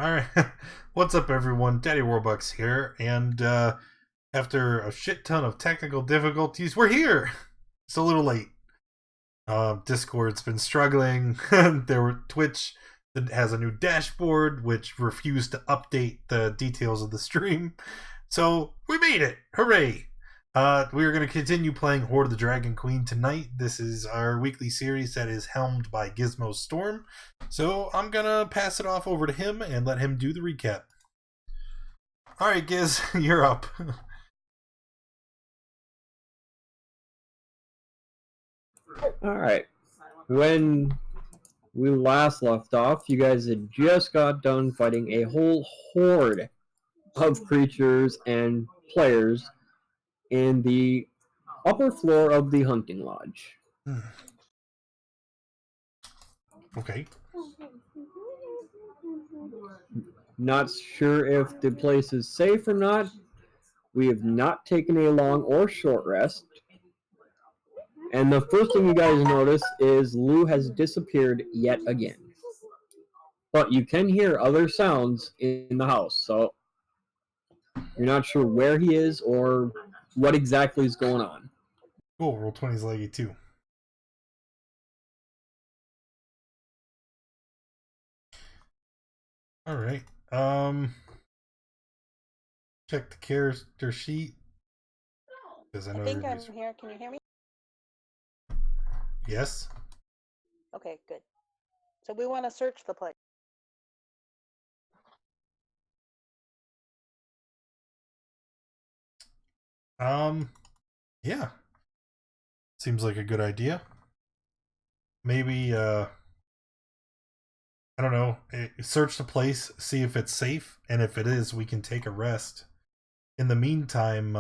Alright. What's up, everyone? Daddy Warbucks here, and after a shit ton of technical difficulties, we're here! It's a little late. Discord's been struggling. Twitch that has a new dashboard, which refused to update the details of the stream. So, we made it! Hooray! We are going to continue playing Hoard of the Dragon Queen tonight. This is our weekly series that is helmed by Gizmo Storm. So I'm going to pass it off over to him and let him do the recap. Alright, Giz, you're up. Alright. When we last left off, you guys had just got done fighting a whole horde of creatures and players in the upper floor of the hunting lodge. Okay. Not sure if the place is safe or not. We have not taken a long or short rest. And the first thing you guys notice is Lou has disappeared yet again. But you can hear other sounds in the house, so you're not sure where he is or what exactly is going on. Cool, roll 20's leggy too. Alright. Check the character sheet. I think I'm here. Can you hear me? Yes. Okay, good. So we want to search the place. Yeah. Seems like a good idea. Maybe, I don't know, search the place, see if it's safe, and if it is, we can take a rest. In the meantime,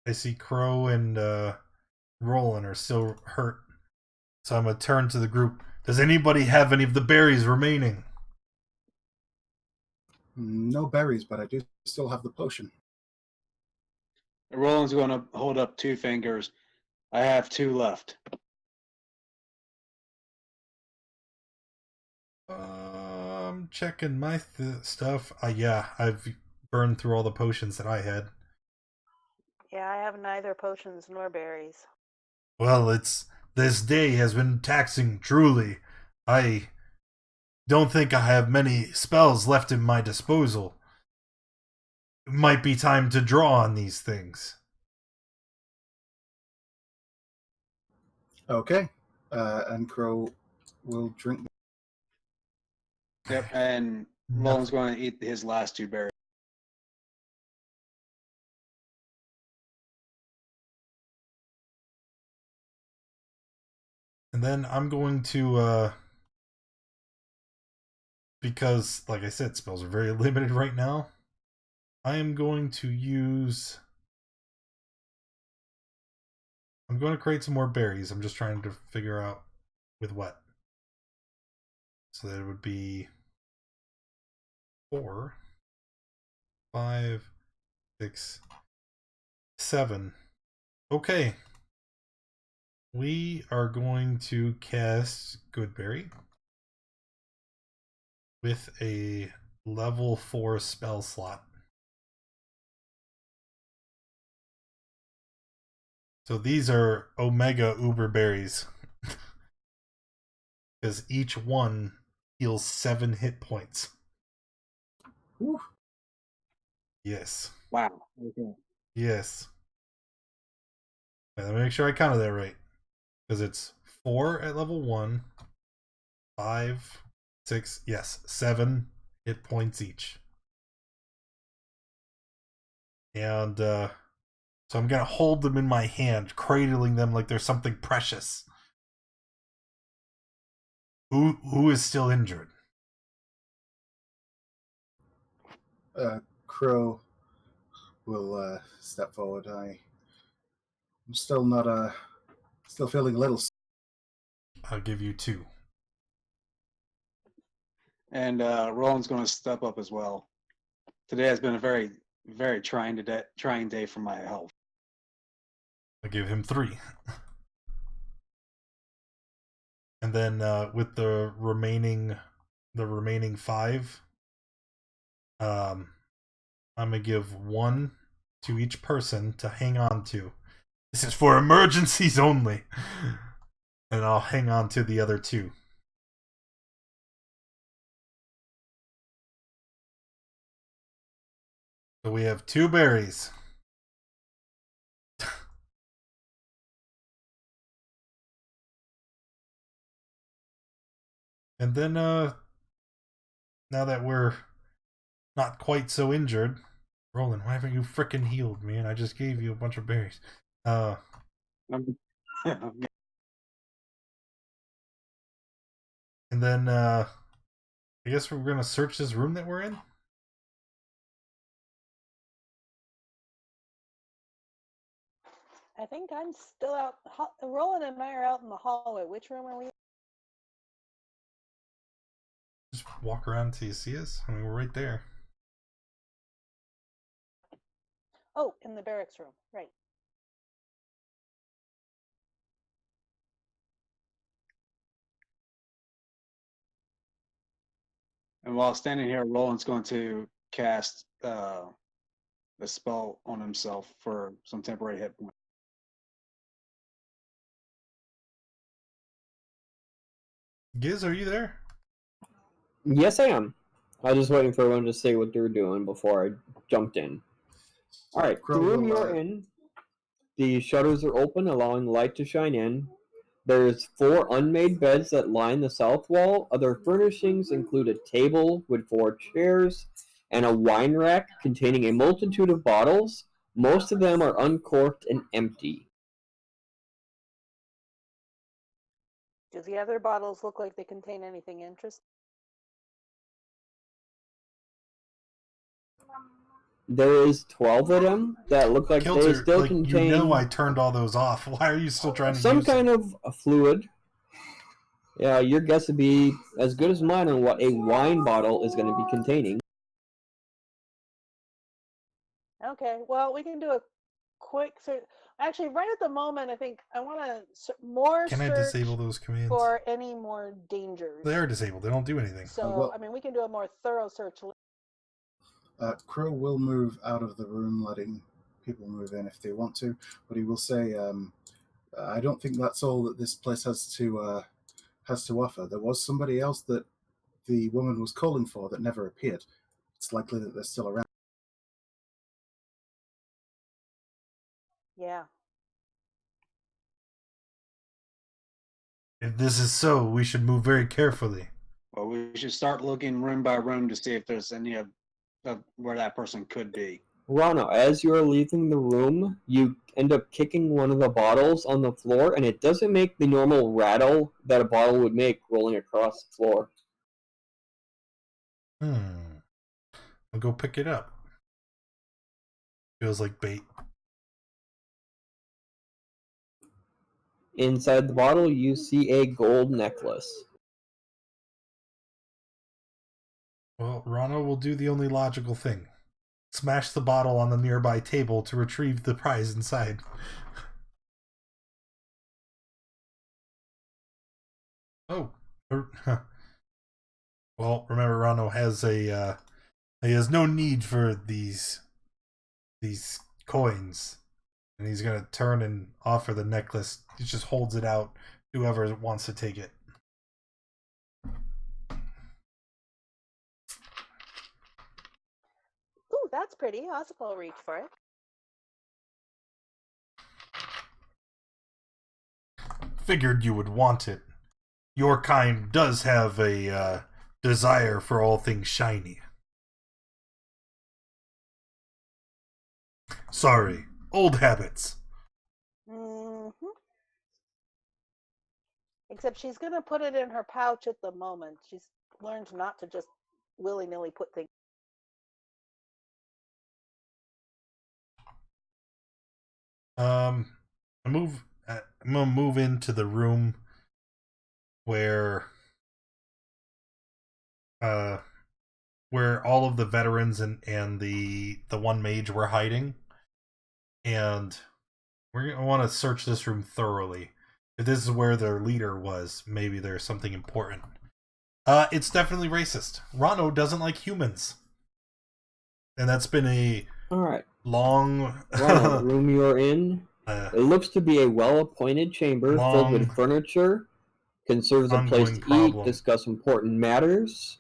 I see Crow and, Roland are still hurt. So I'm gonna turn to the group. Does anybody have any of the berries remaining? No berries, but I do still have the potion. Roland's going to hold up 2 fingers. I have 2 left. Checking my stuff. Yeah, I've burned through all the potions that I had. Yeah, I have neither potions nor berries. Well, this day has been taxing, truly. I don't think I have many spells left in my disposal. It might be time to draw on these things. Okay. And Crow will drink. Yep, and Roland's going to eat his last 2 berries. And then I'm going to, because, like I said, spells are very limited right now, I am going to use... I'm going to create some more berries. I'm just trying to figure out with what. So that would be 4, 5, 6, 7. Okay. We are going to cast Goodberry with a level 4 spell slot. So these are Omega Uber Berries. Because each one heals 7 hit points. Whew. Yes. Wow. Okay. Yes. Let me make sure I counted that right. Because it's 4 at level 1, 5, 6, yes, 7 hit points each. And so I'm going to hold them in my hand, cradling them like they're something precious. Who is still injured? Crow will step forward. I'm still not still feeling a little. I'll give you 2. And Roland's going to step up as well. Today has been a very, very trying day for my health. I'll give him 3. And then with the remaining 5, I'm gonna give 1 to each person to hang on to. This is for emergencies only. And I'll hang on to the other 2. So we have 2 berries. And then now that we're not quite so injured, Roland, why haven't you frickin' healed, man? I just gave you a bunch of berries. And then I guess we're gonna search this room that we're in. I think I'm still out. Roland and I are out in the hallway. Which room are we? Just walk around till you see us. I mean, we're right there. Oh, in the barracks room. Right. And while standing here, Roland's going to cast a spell on himself for some temporary hit points. Giz, are you there? Yes, I am. I was just waiting for everyone to say what they were doing before I jumped in. All right, the Crow room will, you're in, the shutters are open, allowing light to shine in. There's 4 unmade beds that line the south wall. Other furnishings include a table with 4 chairs and a wine rack containing a multitude of bottles. Most of them are uncorked and empty. Do the other bottles look like they contain anything interesting? There is 12 of them that look like Kilter, they still like, contain you know I turned all those off. Why are you still trying to some use kind them? of a fluid. Yeah, your guess would be as good as mine on what a wine bottle is going to be containing. Okay, well, we can do a quick search. Actually, right at the moment, I think I want to more Can I search disable those commands? for any more dangers. They are disabled. They don't do anything. So, well- I mean, we can do a more thorough search. Crow will move out of the room, letting people move in if they want to. But he will say, "I don't think that's all that this place has to offer. There was somebody else that the woman was calling for that never appeared. It's likely that they're still around." Yeah. If this is so, we should move very carefully. Well, we should start looking room by room to see if there's any of where that person could be. Rana, as you are leaving the room, you end up kicking one of the bottles on the floor, and it doesn't make the normal rattle that a bottle would make rolling across the floor. I'll go pick it up. Feels like bait. Inside the bottle, you see a gold necklace. Well, Rana will do the only logical thing. Smash the bottle on the nearby table to retrieve the prize inside. Oh. Well, remember, Rano has he has no need for these coins. And he's gonna turn and offer the necklace. He just holds it out to whoever wants to take it. Ooh, that's pretty. I'll reach for it. Figured you would want it. Your kind does have a desire for all things shiny. Sorry, old habits. Mm-hmm. Except she's going to put it in her pouch at the moment. She's learned not to just willy-nilly put things. I'm gonna move into the room where all of the veterans and the one mage were hiding, and we're gonna want to search this room thoroughly. If this is where their leader was, maybe there's something important. It's definitely racist. Rano doesn't like humans. And that's been a Alright. long... Ronald, the room you're in, it looks to be a well-appointed chamber filled with furniture. Can serve as a place to eat, discuss important matters.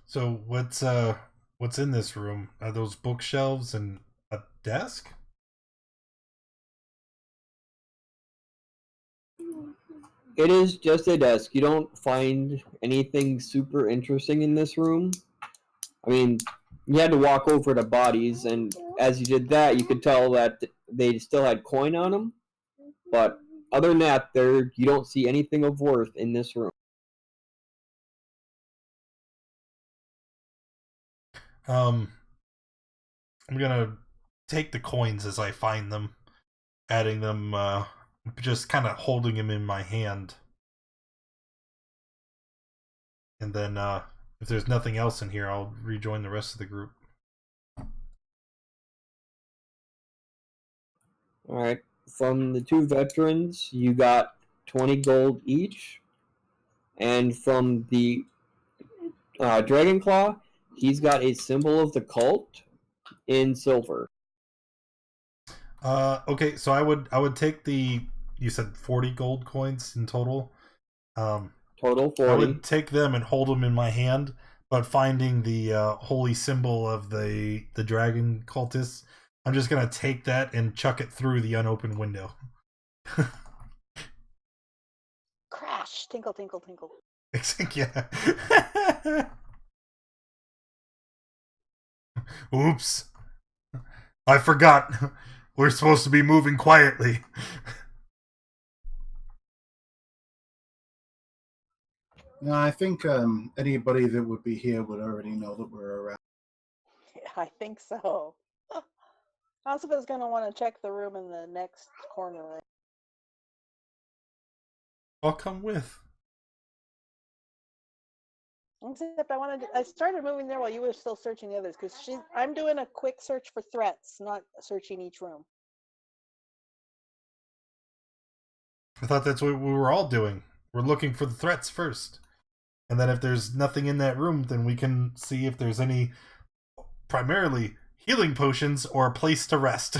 So what's in this room? Are those bookshelves and a desk? It is just a desk. You don't find anything super interesting in this room. I mean, you had to walk over to bodies, and as you did that, you could tell that they still had coin on them. But other than that, you don't see anything of worth in this room. I'm gonna take the coins as I find them, adding them, just kind of holding them in my hand. And then, if there's nothing else in here, I'll rejoin the rest of the group. Alright, from the two veterans, you got 20 gold each. And from the Dragonclaw, he's got a symbol of the cult in silver. Okay, so I would take the, you said 40 gold coins in total. Total 40. I would take them and hold them in my hand, but finding the holy symbol of the dragon cultists, I'm just gonna take that and chuck it through the unopened window. Crash! Tinkle, tinkle, tinkle. Yeah. Oops. I forgot. We're supposed to be moving quietly. No, I think anybody that would be here would already know that we're around. Yeah, I think so. Asuka's gonna want to check the room in the next corner. I'll come with. Except I started moving there while you were still searching the others, because I'm doing a quick search for threats, not searching each room. I thought that's what we were all doing. We're looking for the threats first. And then if there's nothing in that room, then we can see if there's any, primarily, healing potions or a place to rest.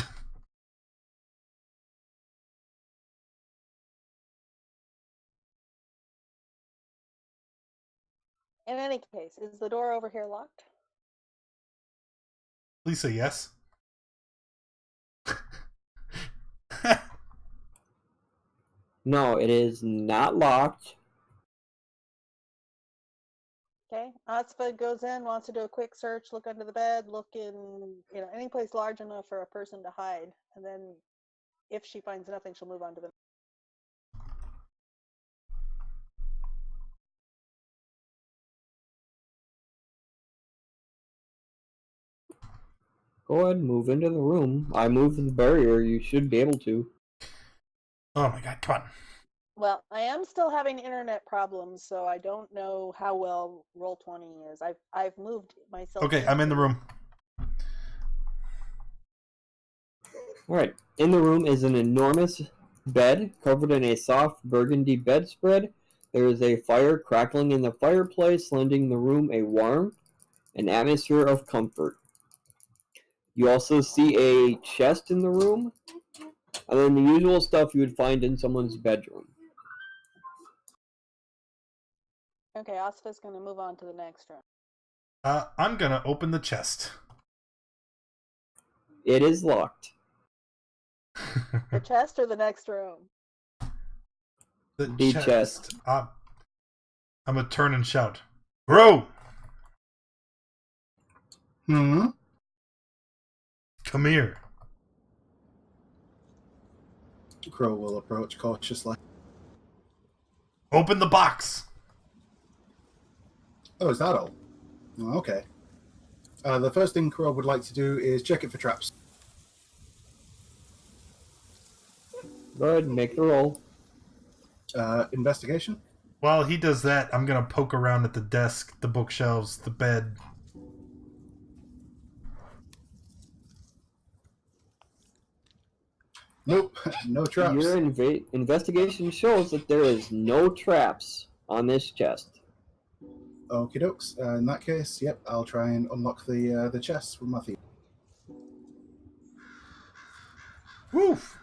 In any case, is the door over here locked? Please say yes. No, it is not locked. Okay, Asuka goes in, wants to do a quick search, look under the bed, look in, any place large enough for a person to hide, and then if she finds nothing, she'll move on to the. Go ahead and move into the room. I moved the barrier. You should be able to. Oh my god, come on. Well, I am still having internet problems, so I don't know how well Roll20 is. I've moved myself. Okay, I'm in the room. Alright, in the room is an enormous bed covered in a soft burgundy bedspread. There is a fire crackling in the fireplace, lending the room a warm, an atmosphere of comfort. You also see a chest in the room, and then the usual stuff you would find in someone's bedroom. Okay, Asuka's going to move on to the next room. I'm gonna open the chest. It is locked. The chest or the next room? The chest. I'm gonna turn and shout, "Bro! Hmm? Come here." Crow will approach cautiously. Open the box. Oh, is that all? Oh, okay. The first thing Crow would like to do is check it for traps. Go ahead and make the roll. Investigation? While he does that, I'm gonna poke around at the desk, the bookshelves, the bed. Nope, no traps. Your investigation shows that there is no traps on this chest. Okie dokes. In that case, yep, I'll try and unlock the chest with my feet. Woof!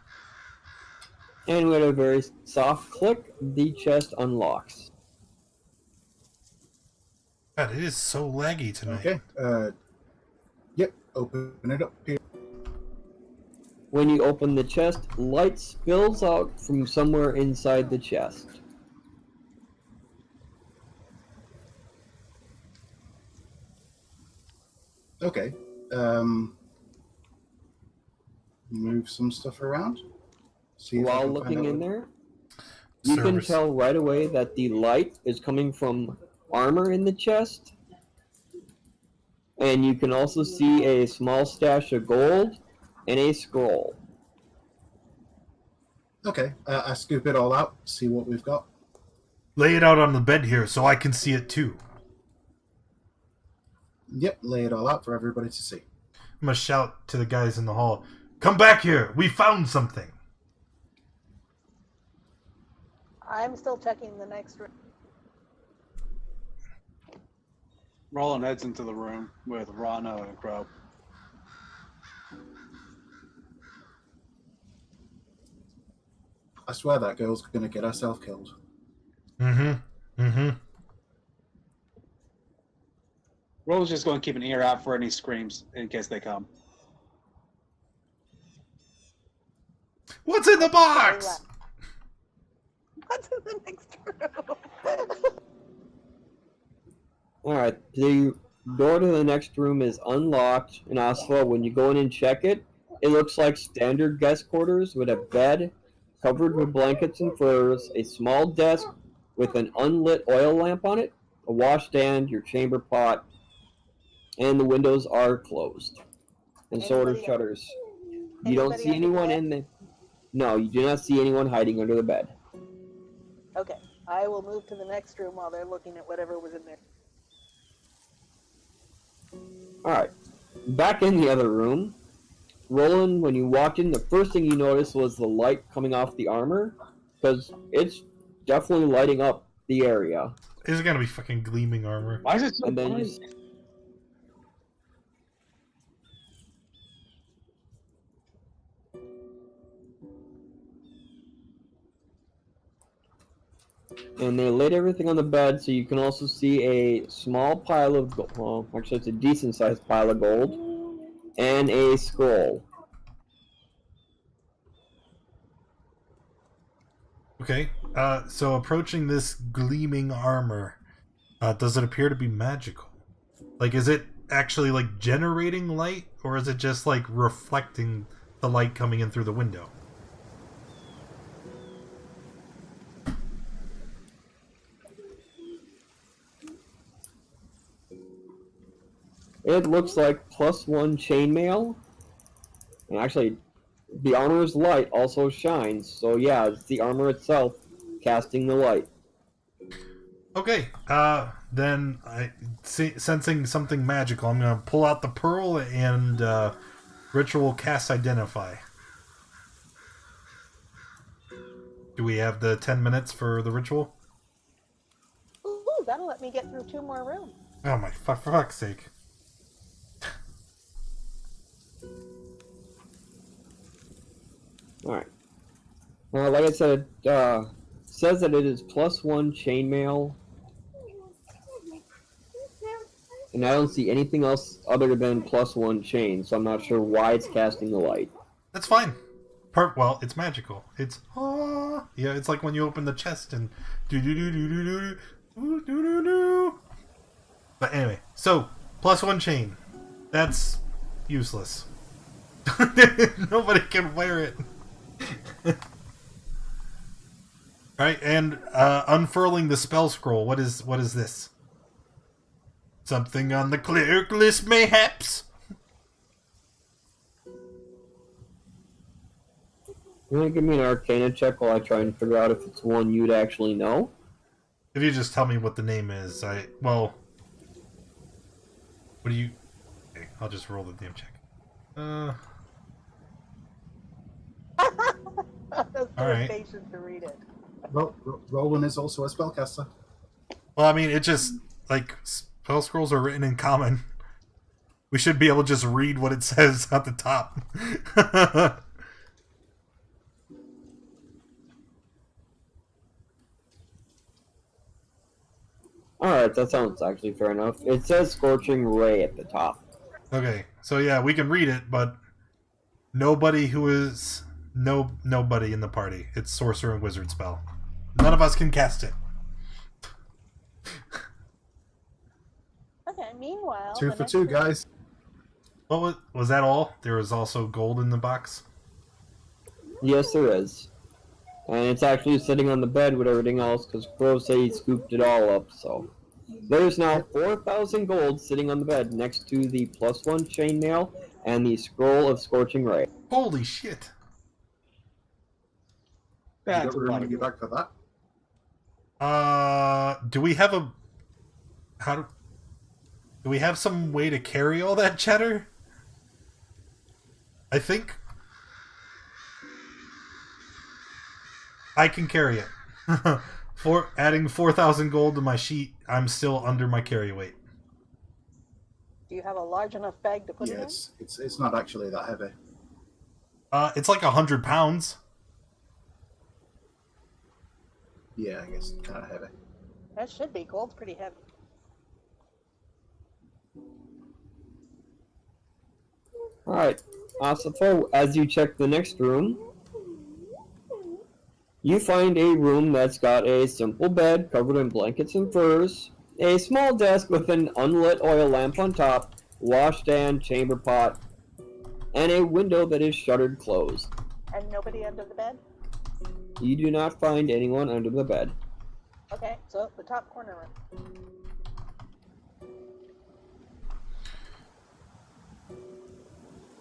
And with a very soft click, the chest unlocks. God, it is so laggy tonight. Okay. Yep, open it up here. When you open the chest, light spills out from somewhere inside the chest. Okay. Move some stuff around. See if I While can find looking out in what- there, you can Service. tell right away that the light is coming from armor in the chest. And you can also see a small stash of gold and a scroll. Okay, I scoop it all out, see what we've got. Lay it out on the bed here so I can see it too. Yep, lay it all out for everybody to see. I'm gonna shout to the guys in the hall, "Come back here! We found something!" I'm still checking the next room. Roland heads into the room with Rana and Crow. I swear that girl's gonna get herself killed. Roland's just going to keep an ear out for any screams in case they come. What's in the box? What's in the next room? Alright, the door to the next room is unlocked, and also when you go in and check it, it looks like standard guest quarters with a bed covered with blankets and furs, a small desk with an unlit oil lamp on it, a washstand, your chamber pot, and the windows are closed. And so are the Anybody- shutters. You don't anybody see under the anyone bed? in the... No, you do not see anyone hiding under the bed. Okay, I will move to the next room while they're looking at whatever was in there. Alright, back in the other room, Roland, when you walked in, the first thing you noticed was the light coming off the armor, because it's definitely lighting up the area. Is it gonna be fucking gleaming armor? Why is it so And then bright? you... And they laid everything on the bed, so you can also see a small pile of gold. Well, actually, it's a decent-sized pile of gold, and a scroll. Okay, so approaching this gleaming armor, does it appear to be magical? Like, is it actually, like, generating light, or is it just, like, reflecting the light coming in through the window? It looks like +1 chainmail, and actually, the armor's light also shines. So yeah, it's the armor itself casting the light. Okay, then sensing something magical, I'm gonna pull out the pearl and ritual cast identify. Do we have the 10 minutes for the ritual? Ooh, that'll let me get through 2 more rooms. Oh my for fuck's sake. All right. Like I said, it says that it is +1 chainmail, and I don't see anything else other than +1 chain. So I'm not sure why it's casting the light. That's fine. Well, it's magical. It's yeah. It's like when you open the chest and do do do do do do do do do do. But anyway, so +1 chain. That's useless. Nobody can wear it. All right, and unfurling the spell scroll. What is this? Something on the cleric list, mayhaps? You want to give me an Arcana check while I try and figure out if it's one you'd actually know? If you just tell me what the name is, well, what do you? Okay, I'll just roll the damn check. the right. patience to read it. Well, Roland is also a spellcaster. Well, I mean, it just, like, spell scrolls are written in common. We should be able to just read what it says at the top. Alright, that sounds actually fair enough. It says Scorching Ray at the top. Okay, so yeah, we can read it, but nobody who is... nobody in the party. It's sorcerer and wizard spell. None of us can cast it. Okay, meanwhile... 2 the for next 2, room- guys. What was that all? There was also gold in the box? Yes, there is. And it's actually sitting on the bed with everything else, because Crow said he scooped it all up, so... There's now 4,000 gold sitting on the bed next to the +1 chainmail and the scroll of Scorching Ray. Holy shit. You That's got a room lot in of your gold. bag for that? Do we have a... Do we have some way to carry all that cheddar? I think... I can carry it. For adding 4,000 gold to my sheet, I'm still under my carry weight. Do you have a large enough bag to put Yeah, it in? it's not actually that heavy. It's like 100 pounds. Yeah, I guess kind of heavy. That should be. Gold's pretty heavy. Alright, Asafo, as you check the next room, you find a room that's got a simple bed covered in blankets and furs, a small desk with an unlit oil lamp on top, washstand, chamber pot, and a window that is shuttered closed. And nobody under the bed? You do not find anyone under the bed. Okay, so the top corner room.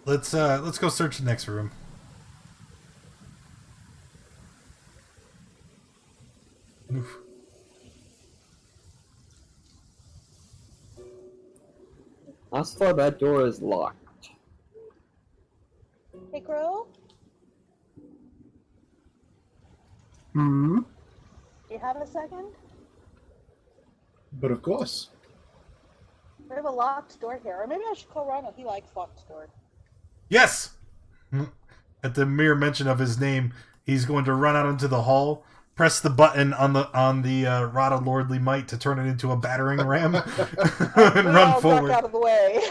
Let's go search the next room. Oof. Asafo, that door is locked. Hey, Crow, Hmm. do you have a second? But of course. We have a locked door here. Or maybe I should call Rhino. He likes locked doors. Yes! At the mere mention of his name, he's going to run out into the hall, press the button on the Rod of Lordly Might to turn it into a battering ram, and We run all forward. duck out of the way.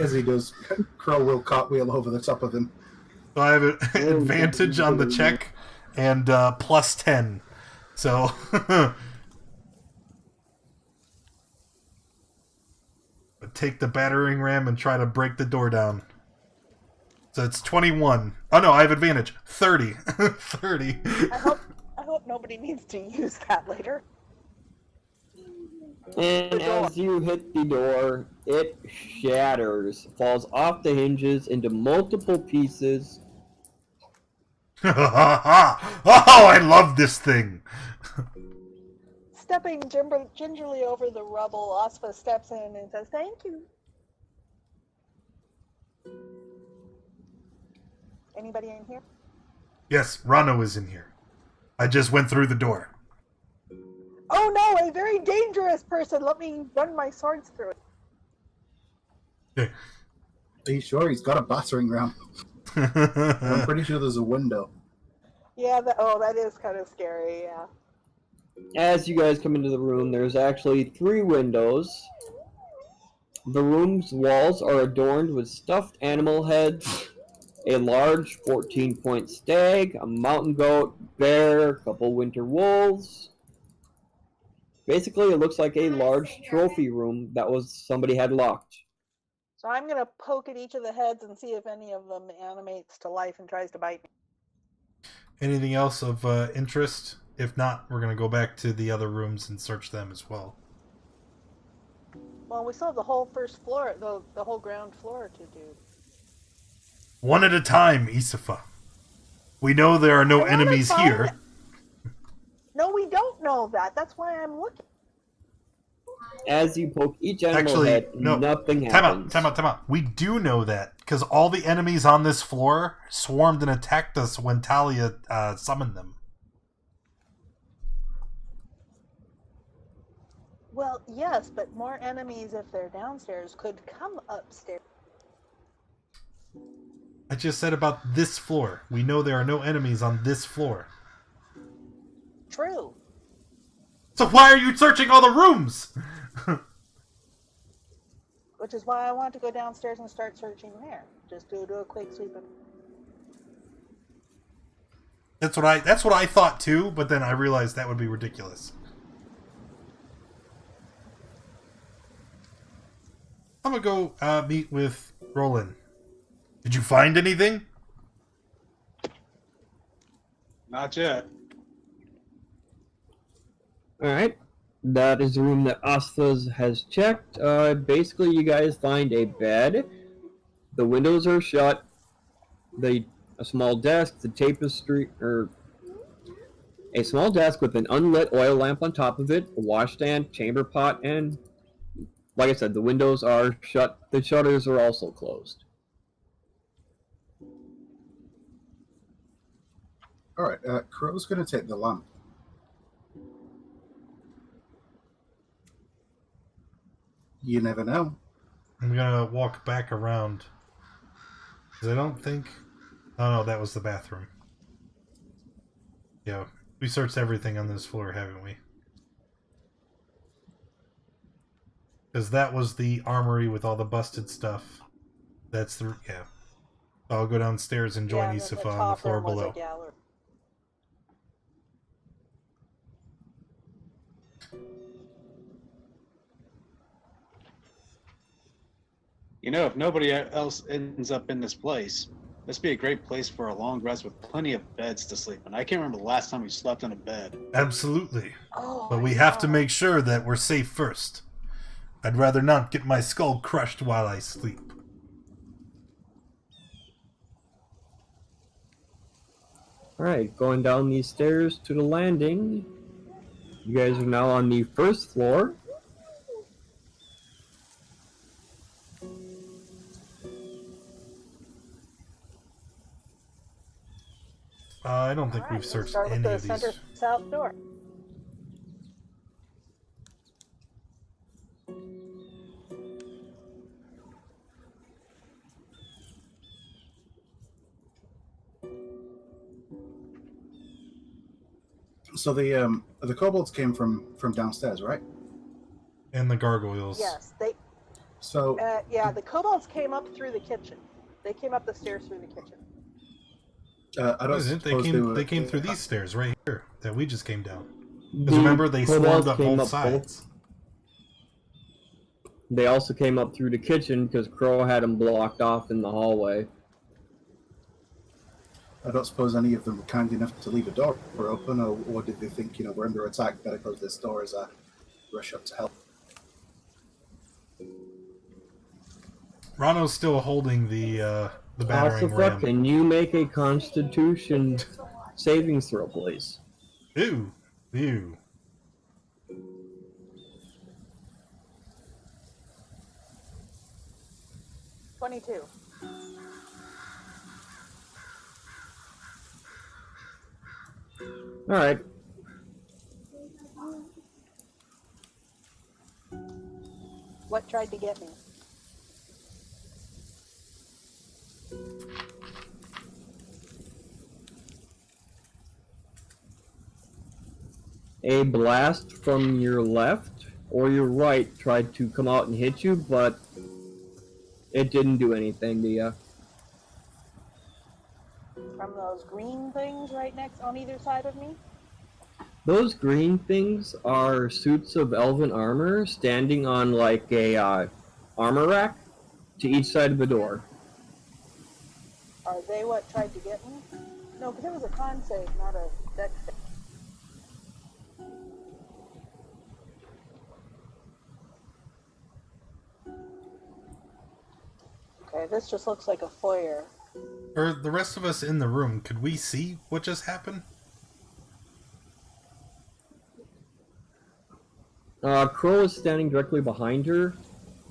As he does, Crow will cartwheel over the top of him. So I have an advantage on the check and plus 10. So take the battering ram and try to break the door down. So it's 21. Oh no, I have advantage. 30. 30. I hope nobody needs to use that later. And as you hit the door, it shatters, falls off the hinges into multiple pieces. Oh, I love this thing. Stepping gingerly over the rubble, Aspa steps in and says, "Thank you." Anybody in here? Yes, Rano is in here. I just went through the door. Oh no, a very dangerous person. Let me run my swords through it. Are you sure he's got a battering ram? I'm pretty sure there's a window. Yeah, that is kind of scary, yeah. As you guys come into the room, there's actually 3 windows. The room's walls are adorned with stuffed animal heads, a large 14-point stag, a mountain goat, bear, a couple winter wolves. Basically, it looks like a large trophy room that somebody had locked. So I'm going to poke at each of the heads and see if any of them animates to life and tries to bite me. Anything else of interest? If not, we're going to go back to the other rooms and search them as well. Well, we still have the whole first floor, the whole ground floor to do. One at a time, Isafa. We know there are no I wanna enemies find- here. No, we don't know that. That's why I'm looking. As you poke each animal Actually, head, no. nothing Time happens. out. We do know that because all the enemies on this floor swarmed and attacked us when Talia summoned them. Well, yes, but more enemies if they're downstairs could come upstairs. I just said about this floor. We know there are no enemies on this floor. True. So why are you searching all the rooms? Which is why I want to go downstairs and start searching there. Just do a quick sweep of. That's what I thought too, but then I realized that would be ridiculous. I'm gonna go meet with Roland. Did you find anything? Not yet. Alright. That is the room that Asthas has checked. Basically, you guys find a bed. The windows are shut. A small desk, the tapestry, or a small desk with an unlit oil lamp on top of it, a washstand, chamber pot, and like I said, the windows are shut. The shutters are also closed. All right, Crow's going to take the lamp. You never know. I'm gonna walk back around. Because I don't think... Oh no, that was the bathroom. Yeah, we searched everything on this floor, haven't we? Because that was the armory with all the busted stuff. That's the... Yeah. I'll go downstairs and join Isifa on the floor below. You know, if nobody else ends up in this place, this would be a great place for a long rest with plenty of beds to sleep in. I can't remember the last time we slept in a bed. Absolutely. Oh, But we have to make sure that we're safe first. I'd rather not get my skull crushed while I sleep. Alright, going down these stairs to the landing. You guys are now on the first floor. I don't think we've searched start with any the of center these. south door. So the kobolds came from downstairs, right? And the gargoyles. Yes, they. So Yeah, the kobolds came up through the kitchen. They came up the stairs through the kitchen. I don't Isn't it? suppose They came through these stairs right here that we just came down. Because The remember, they kobolds swarmed up came both sides. They also came up through the kitchen because Crow had them blocked off in the hallway. I don't suppose any of them were kind enough to leave a door open, or did they think, we're under attack, better close this door as I rush up to help? Rano's still holding the battering Ossifa, ram. can you make a Constitution saving throw, please? Ew. Ew. $22. Alright. What tried to get me? A blast from your left or your right tried to come out and hit you, but it didn't do anything to you. From those green things right next on either side of me? Those green things are suits of elven armor standing on like a armor rack to each side of the door. Are they what tried to get me? No, because it was a con save, not a dex save. Okay, this just looks like a foyer. For the rest of us in the room, could we see what just happened? Crow is standing directly behind her.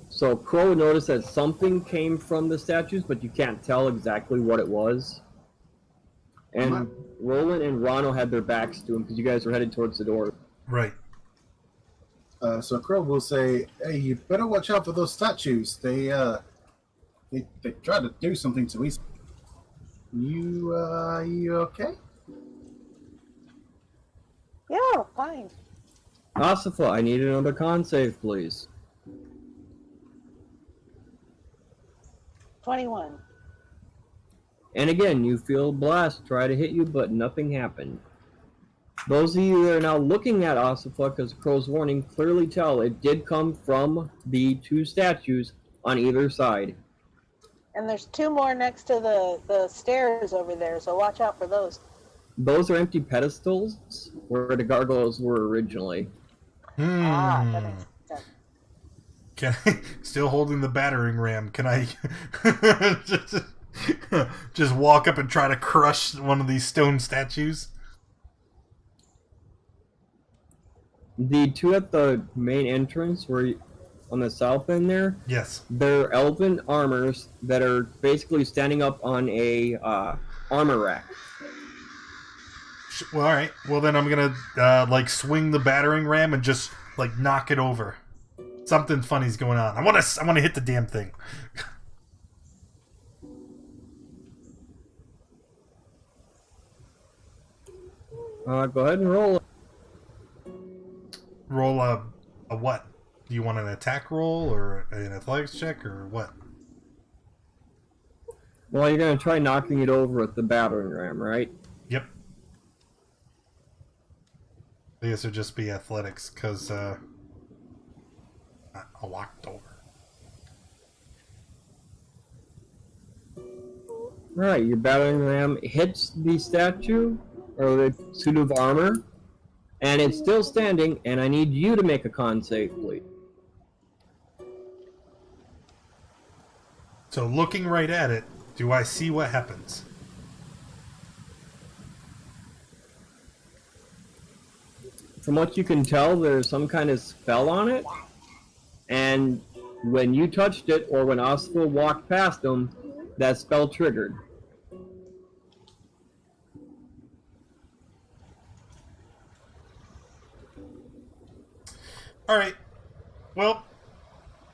So Crow noticed that something came from the statues, but you can't tell exactly what it was. And Roland and Ronald had their backs to him because you guys were headed towards the door. Right. So Crow will say, "Hey, you better watch out for those statues. They try to do something to us. You okay?" Yeah, fine. Asifa, I need another con save, please. 21. And again, you feel blast try to hit you, but nothing happened. Those of you that are now looking at Asifa, because Crow's warning, clearly tell it did come from the two statues on either side. And there's 2 more next to the stairs over there, so watch out for those. Those are empty pedestals where the gargoyles were originally. Ah, that makes sense. Can I, still holding the battering ram, can I just walk up and try to crush one of these stone statues? The two at the main entrance, where on the south end there, Yes. they're elven armors that are basically standing up on a armor rack. Well, all right. Well, then I'm gonna like swing the battering ram and just like knock it over. Something funny's going on. I want to hit the damn thing. Go ahead and roll. Roll a what? Do you want an attack roll or an athletics check or what? Well, you're going to try knocking it over with the battering ram, right? Yep. I guess it'd just be athletics because I walked over. Alright, your battering ram hits the statue, or the suit of armor, and it's still standing, and I need you to make a con save, please. So looking right at it, do I see what happens? From what you can tell, there's some kind of spell on it, and when you touched it, or when Oswald walked past them, that spell triggered. Alright. Well,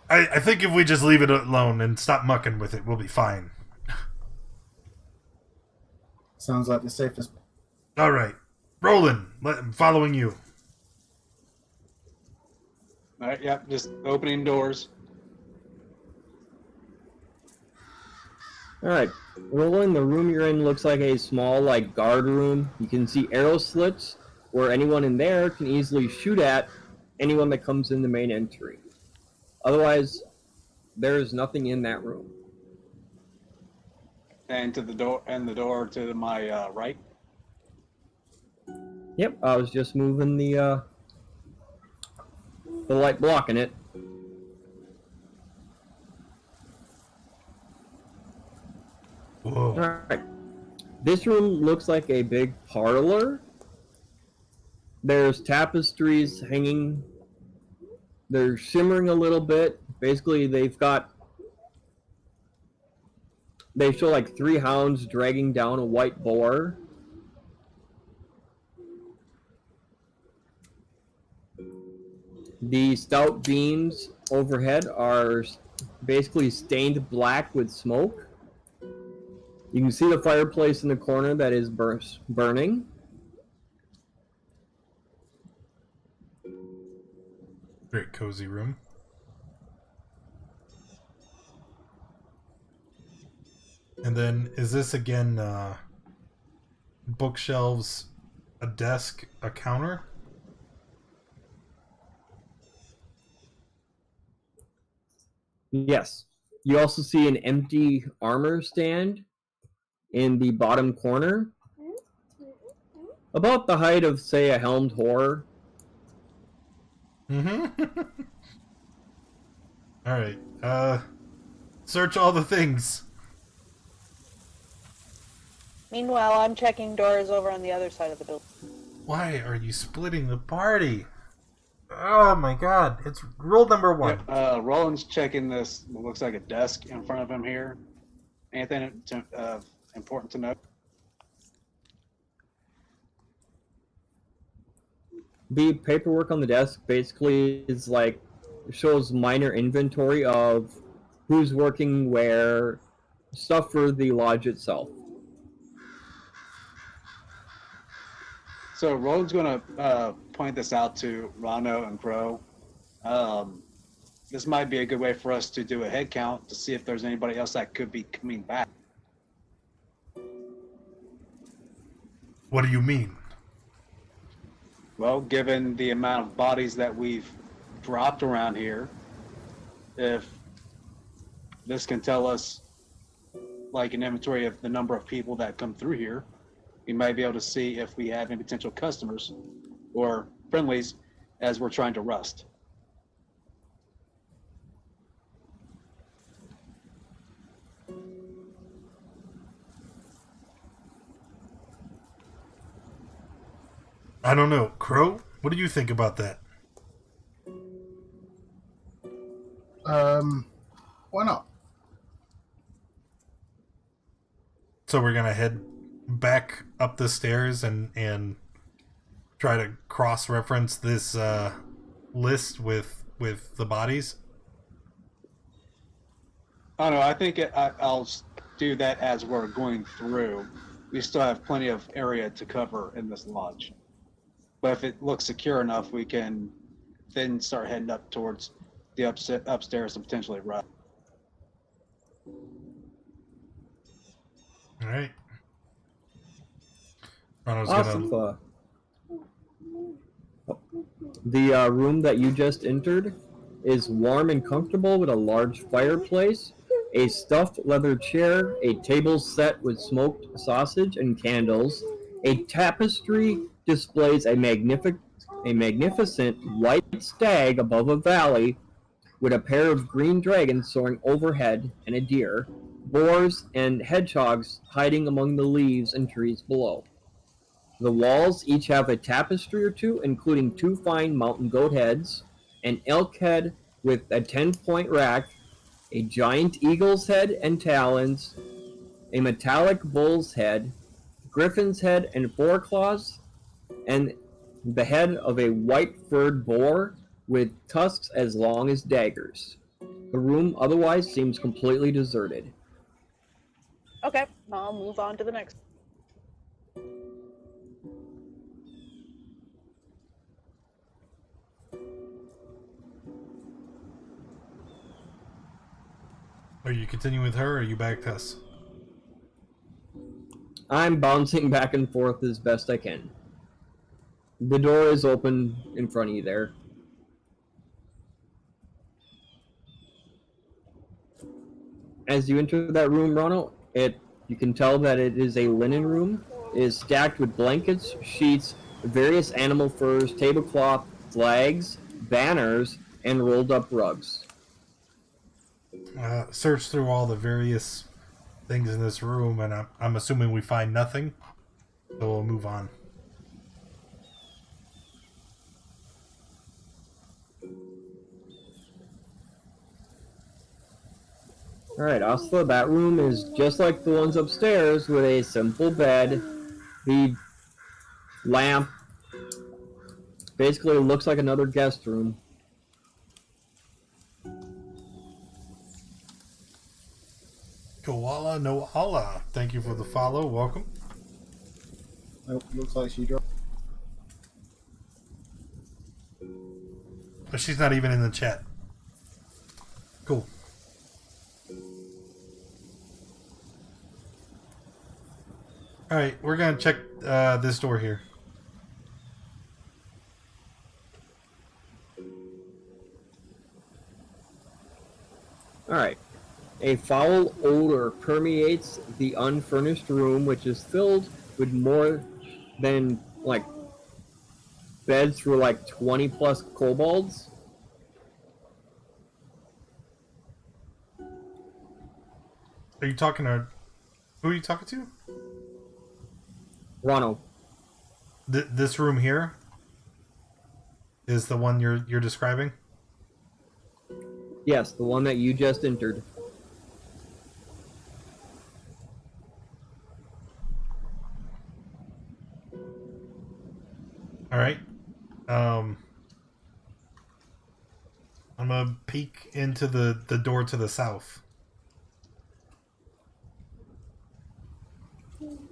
I think if we just leave it alone and stop mucking with it, we'll be fine. Sounds like the safest. Alright. Roland, I'm following you. All right, yep, just opening doors. Alright, Roland, the room you're in looks like a small, like, guard room. You can see arrow slits where anyone in there can easily shoot at anyone that comes in the main entry. Otherwise, there is nothing in that room. And to the door to my right. Yep, I was just moving the light blocking it. Whoa. Alright. This room looks like a big parlor. There's tapestries hanging. They're shimmering a little bit. Basically, they show like 3 hounds dragging down a white boar. The stout beams overhead are basically stained black with smoke. You can see the fireplace in the corner that is burning. Very cozy room. And then, is this again bookshelves, a desk, a counter? Yes. You also see an empty armor stand in the bottom corner. About the height of, say, a helmed horror. Mm-hmm. Alright. Search all the things. Meanwhile, I'm checking doors over on the other side of the building. Why are you splitting the party? Oh my god! It's rule number one. Roland's checking this. What looks like a desk in front of him here. Anything important to note? The paperwork on the desk basically is like shows minor inventory of who's working where, stuff for the lodge itself. So Roland's going to point this out to Rano and Crow. This might be a good way for us to do a head count to see if there's anybody else that could be coming back. What do you mean? Well, given the amount of bodies that we've dropped around here, if this can tell us like an inventory of the number of people that come through here, we might be able to see if we have any potential customers or friendlies as we're trying to rust. I don't know. Crow, what do you think about that? Why not? So we're gonna head back up the stairs and try to cross-reference this list with the bodies. Oh no, I think I'll do that as we're going through. We still have plenty of area to cover in this lodge. But if it looks secure enough, we can then start heading up towards the upstairs and potentially run. All right. Rano's Awesome. gonna. The room that you just entered is warm and comfortable with a large fireplace, a stuffed leather chair, a table set with smoked sausage and candles. A tapestry displays a magnificent white stag above a valley with a pair of green dragons soaring overhead and a deer, boars and hedgehogs hiding among the leaves and trees below. The walls each have a tapestry or two, including 2 fine mountain goat heads, an elk head with a 10-point rack, a giant eagle's head and talons, a metallic bull's head, griffin's head and foreclaws, and the head of a white-furred boar with tusks as long as daggers. The room otherwise seems completely deserted. Okay, I'll move on to the next. Are you continuing with her, or are you back to us? I'm bouncing back and forth as best I can. The door is open in front of you there. As you enter that room, Ronald, you can tell that it is a linen room. It is stacked with blankets, sheets, various animal furs, tablecloth, flags, banners, and rolled up rugs. Search through all the various things in this room, and I'm assuming we find nothing, so we'll move on. Alright, also that room is just like the ones upstairs with a simple bed. The lamp basically looks like another guest room. Koala Noala, thank you for the follow. Welcome. Nope, looks like she dropped. But she's not even in the chat. Cool. Alright, we're gonna check this door here. Alright. A foul odor permeates the unfurnished room, which is filled with more than, like, beds for, like, 20 plus kobolds. Are you talking to... Who are you talking to? Ronald. This room here? is the one you're describing? Yes, the one that you just entered. All right. I'm gonna peek into the door to the south.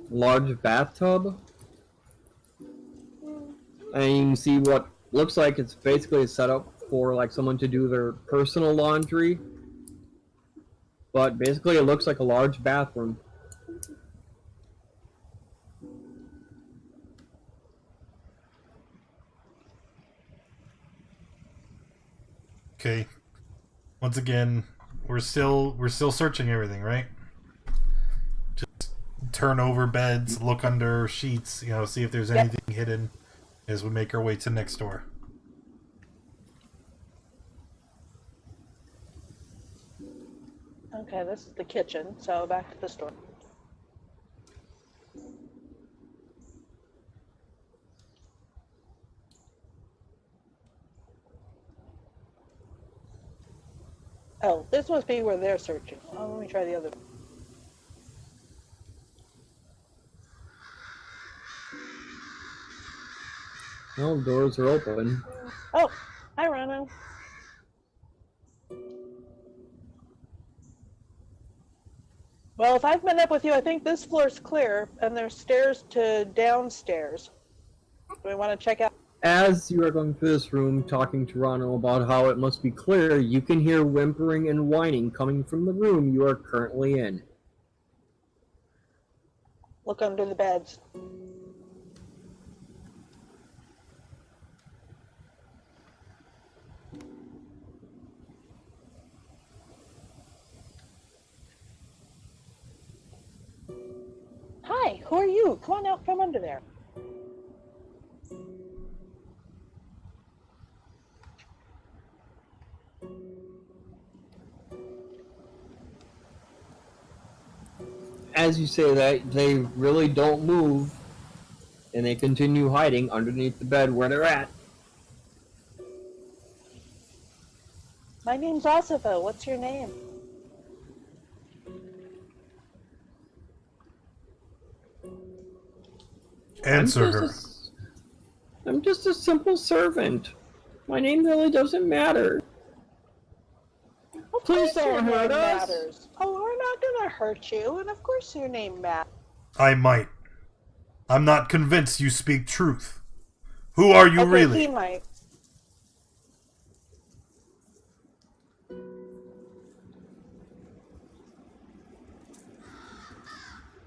Large bathtub. And you can see what looks like it's basically a setup for like someone to do their personal laundry. But basically it looks like a large bathroom. Okay. Once again, we're still searching everything, right? Just turn over beds, look under sheets, see if there's Yep. anything hidden as we make our way to next door. Okay, this is the kitchen, so back to the store. Oh, this must be where they're searching. Oh, let me try the other one. No, doors are open. Oh, hi, Rana. Well, if I've met up with you, I think this floor's clear, and there's stairs to downstairs. Do we want to check out? As you are going through this room talking to Rano about how it must be clear, you can hear whimpering and whining coming from the room you are currently in. Look under the beds. Hi, who are you? Come on out from under there. As you say that, they really don't move, and they continue hiding underneath the bed where they're at. My name's Asifa. What's your name? Answer her. I'm just a simple servant. My name really doesn't matter. Of Please course your don't hurt name us. matters. Oh, we're not gonna hurt you, and of course your name matters. I might. I'm not convinced you speak truth. Who are you Okay, really? he might.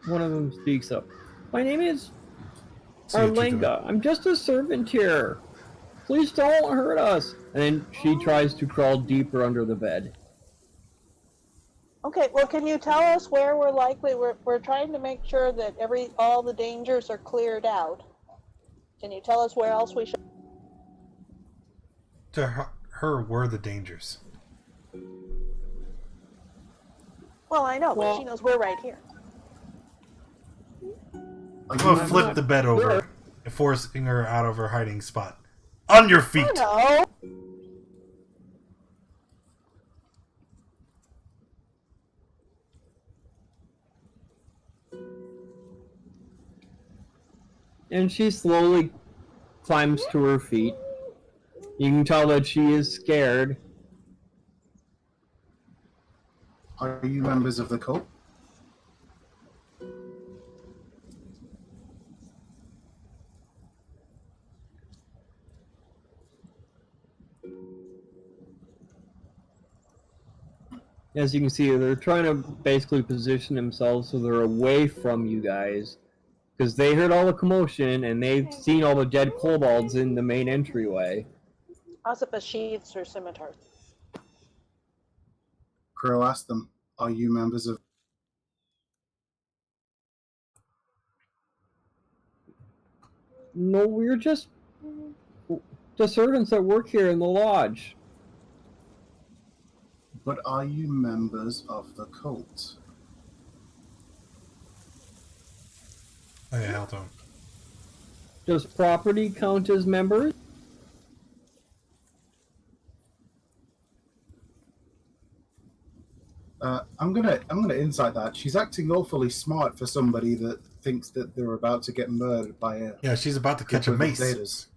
One of them speaks up. My name is See what you're doing. Arlenga. I'm just a servant here. Please don't hurt us. And then she tries to crawl deeper under the bed. Okay, well, can you tell us where we're likely? We're trying to make sure that all the dangers are cleared out. Can you tell us where else we should? To her were the dangers. Well, I know, but Well- she knows we're right here. I'm gonna flip the bed over, forcing her out of her hiding spot. On your feet! Oh, no. And she slowly climbs to her feet. You can tell that she is scared. Are you members of the cult? As you can see, they're trying to basically position themselves so they're away from you guys. Because they heard all the commotion and they've seen all the dead kobolds in the main entryway. Asifa sheathes her scimitar. Crow asked them, are you members of... No, we're just the servants that work here in the lodge. But are you members of the cult? Hey, Alton. Does property count as members? gonna insight that. She's acting awfully smart for somebody that thinks that they're about to get murdered by a Yeah, she's about to catch a group of mace. invaders.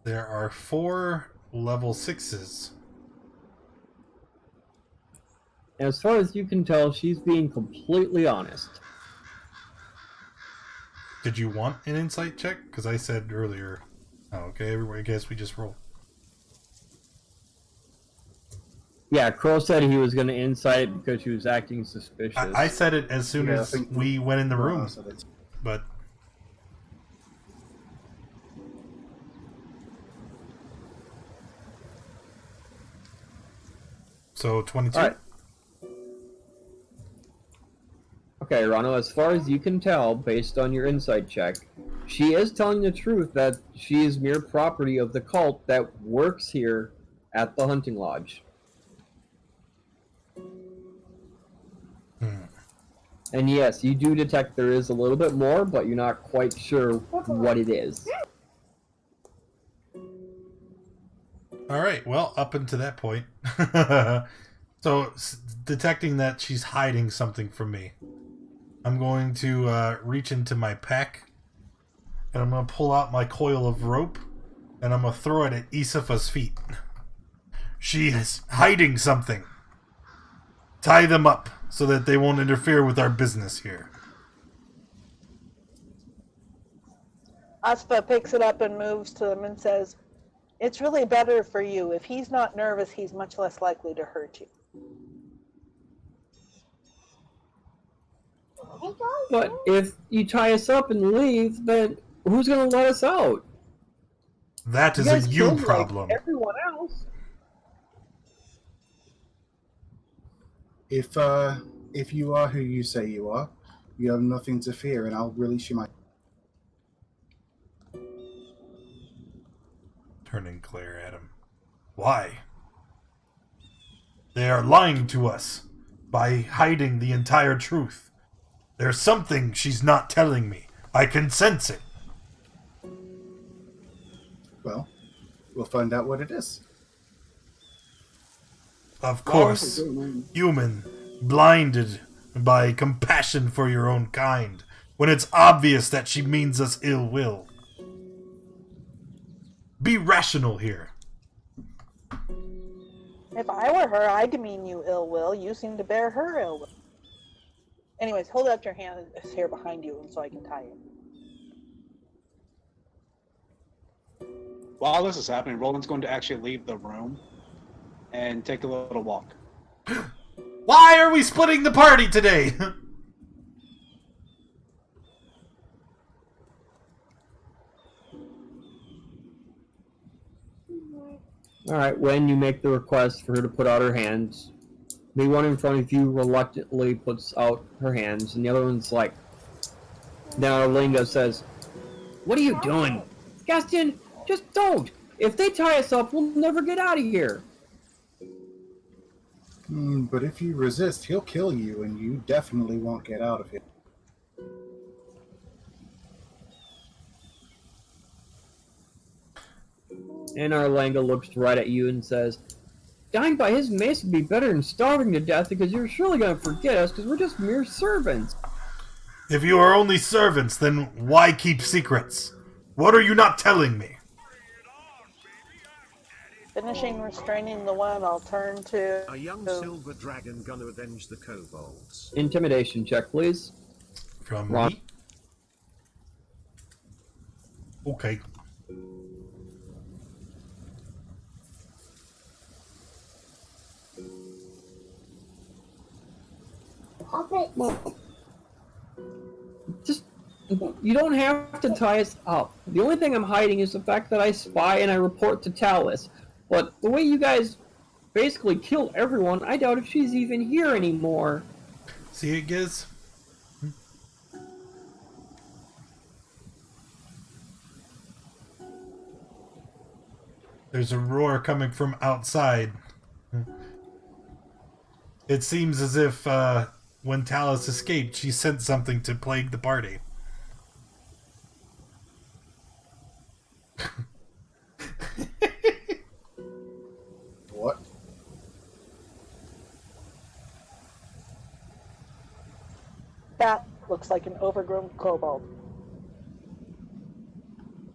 There are 4 level 6s. As far as you can tell, she's being completely honest. Did you want an insight check? Because I said earlier. Oh, okay, everybody, I guess we just roll. Yeah, Crow said he was going to insight it because she was acting suspicious. I said it as soon Yeah, I as think we went in the room, Rana said it. but so 22. All right. Okay, Rano, as far as you can tell, based on your insight check, she is telling the truth that she is mere property of the cult that works here at the hunting lodge. And yes, you do detect there is a little bit more, but you're not quite sure what it is. All right. Well, up until that point, so detecting that she's hiding something from me, I'm going to reach into my pack, and I'm going to pull out my coil of rope, and I'm going to throw it at Isafa's feet. She is hiding something. Tie them up so that they won't interfere with our business here. Aspa picks it up and moves to them and says, "It's really better for you. If he's not nervous, he's much less likely to hurt you." But if you tie us up and leave, then who's going to let us out? That is a guys you killed, problem. like everyone else. If you are who you say you are, you have nothing to fear, and I'll release you my. Turn and glare at him. Why? They are lying to us by hiding the entire truth. There's something she's not telling me. I can sense it. Well, we'll find out what it is. Of course, human, blinded by compassion for your own kind, when it's obvious that she means us ill will. Be rational here. If I were her, I'd mean you ill will. You seem to bear her ill will. Anyways, hold out your hand. It's here behind you, and so I can tie it. While this is happening, Roland's going to actually leave the room and take a little walk. Why are we splitting the party today? Alright, when you make the request for her to put out her hands, the one in front of you reluctantly puts out her hands, and the other one's like... Now Linga says, "What are you doing? Gaston, just don't! If they tie us up, we'll never get out of here!" But if you resist, he'll kill you, and you definitely won't get out of here. And Arlanga looks right at you and says, "Dying by his mace would be better than starving to death because you're surely going to forget us because we're just mere servants." If you are only servants, then why keep secrets? What are you not telling me? Finishing restraining the one, I'll turn to... A young silver dragon gonna avenge the kobolds. Intimidation check, please. From Ron. me? Okay. Well, just, you don't have to tie us up. The only thing I'm hiding is the fact that I spy and I report to Talus. But the way you guys basically kill everyone, I doubt if she's even here anymore. See it, Giz? There's a roar coming from outside. It seems as if when Talus escaped, she sent something to plague the party. What? cat looks like an overgrown kobold.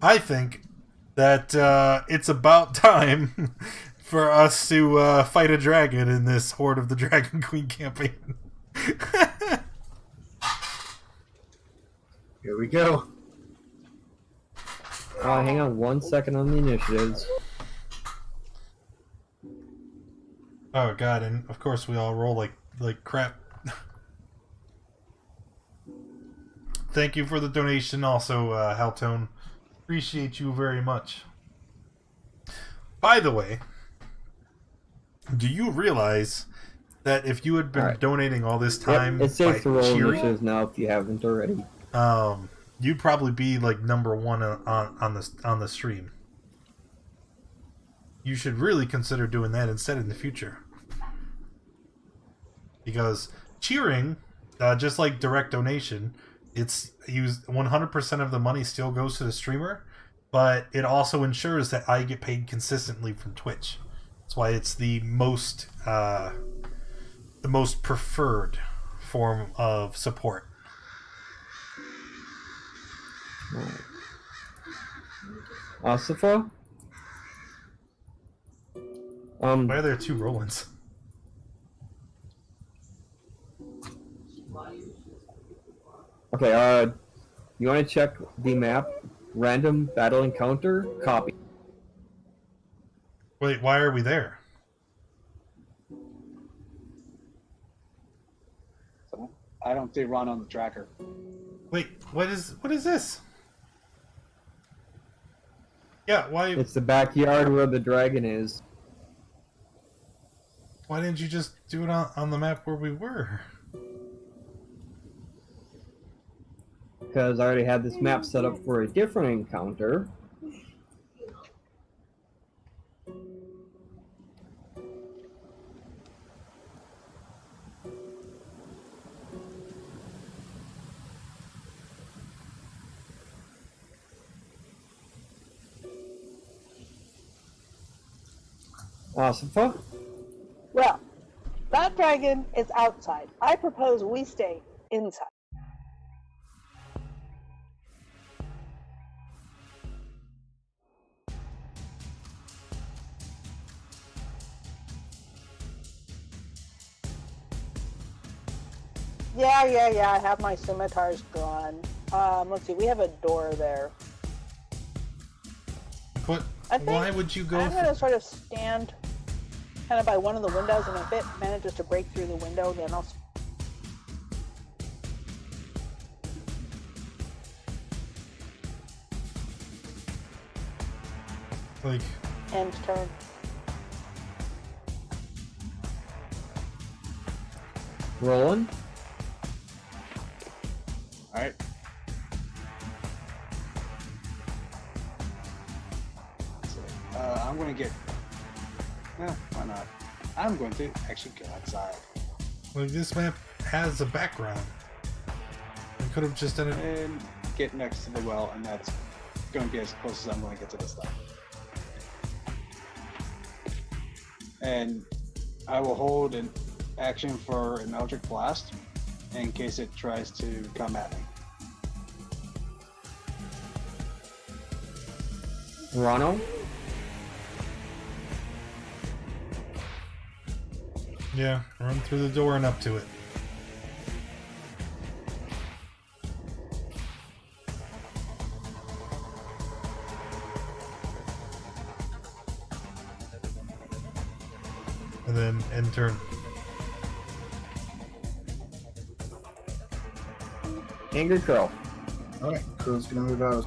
I think that it's about time for us to fight a dragon in this Hoard of the Dragon Queen campaign. Here we go. Hang on 1 second on the initiatives. Oh god, and of course we all roll like crap. Thank you for the donation also, Haltone. Appreciate you very much. By the way, do you realize that if you had been donating all this time Yep, it's safe by to roll cheering, initiatives now if you haven't already. you'd probably be like #1 on the stream. You should really consider doing that instead in the future. Because cheering, just like direct donation, it's used 100% of the money still goes to the streamer, but it also ensures that I get paid consistently from Twitch. That's why it's the most preferred form of support. Asifa? Why are there 2 Rolands? Okay, you want to check the map? Random battle encounter? Copy. Wait, why are we there? I don't see Ron on the tracker. Wait, what is this? Yeah, why It's the backyard where the dragon is. why didn't you just do it on the map where we were? Because I already had this map set up for a different encounter. Asifa? Well, that dragon is outside. I propose we stay inside. Yeah, I have my scimitars drawn. Let's see, we have a door there. What? I think Why would you go? I'm going to sort of stand kind of by one of the windows, and if it manages to break through the window, then I'll... Like, end turn. Rolling? Alright. I'm going to get... why not? I'm going to actually go outside. like this map has a background. We could have just done it. And get next to the well, and that's going to be as close as I'm going to get to this stuff. And I will hold an action for an Eldritch Blast in case it tries to come at me. Rano? Yeah, run through the door and up to it. And then end turn. Angry Crow. Okay, Crow's gonna move out.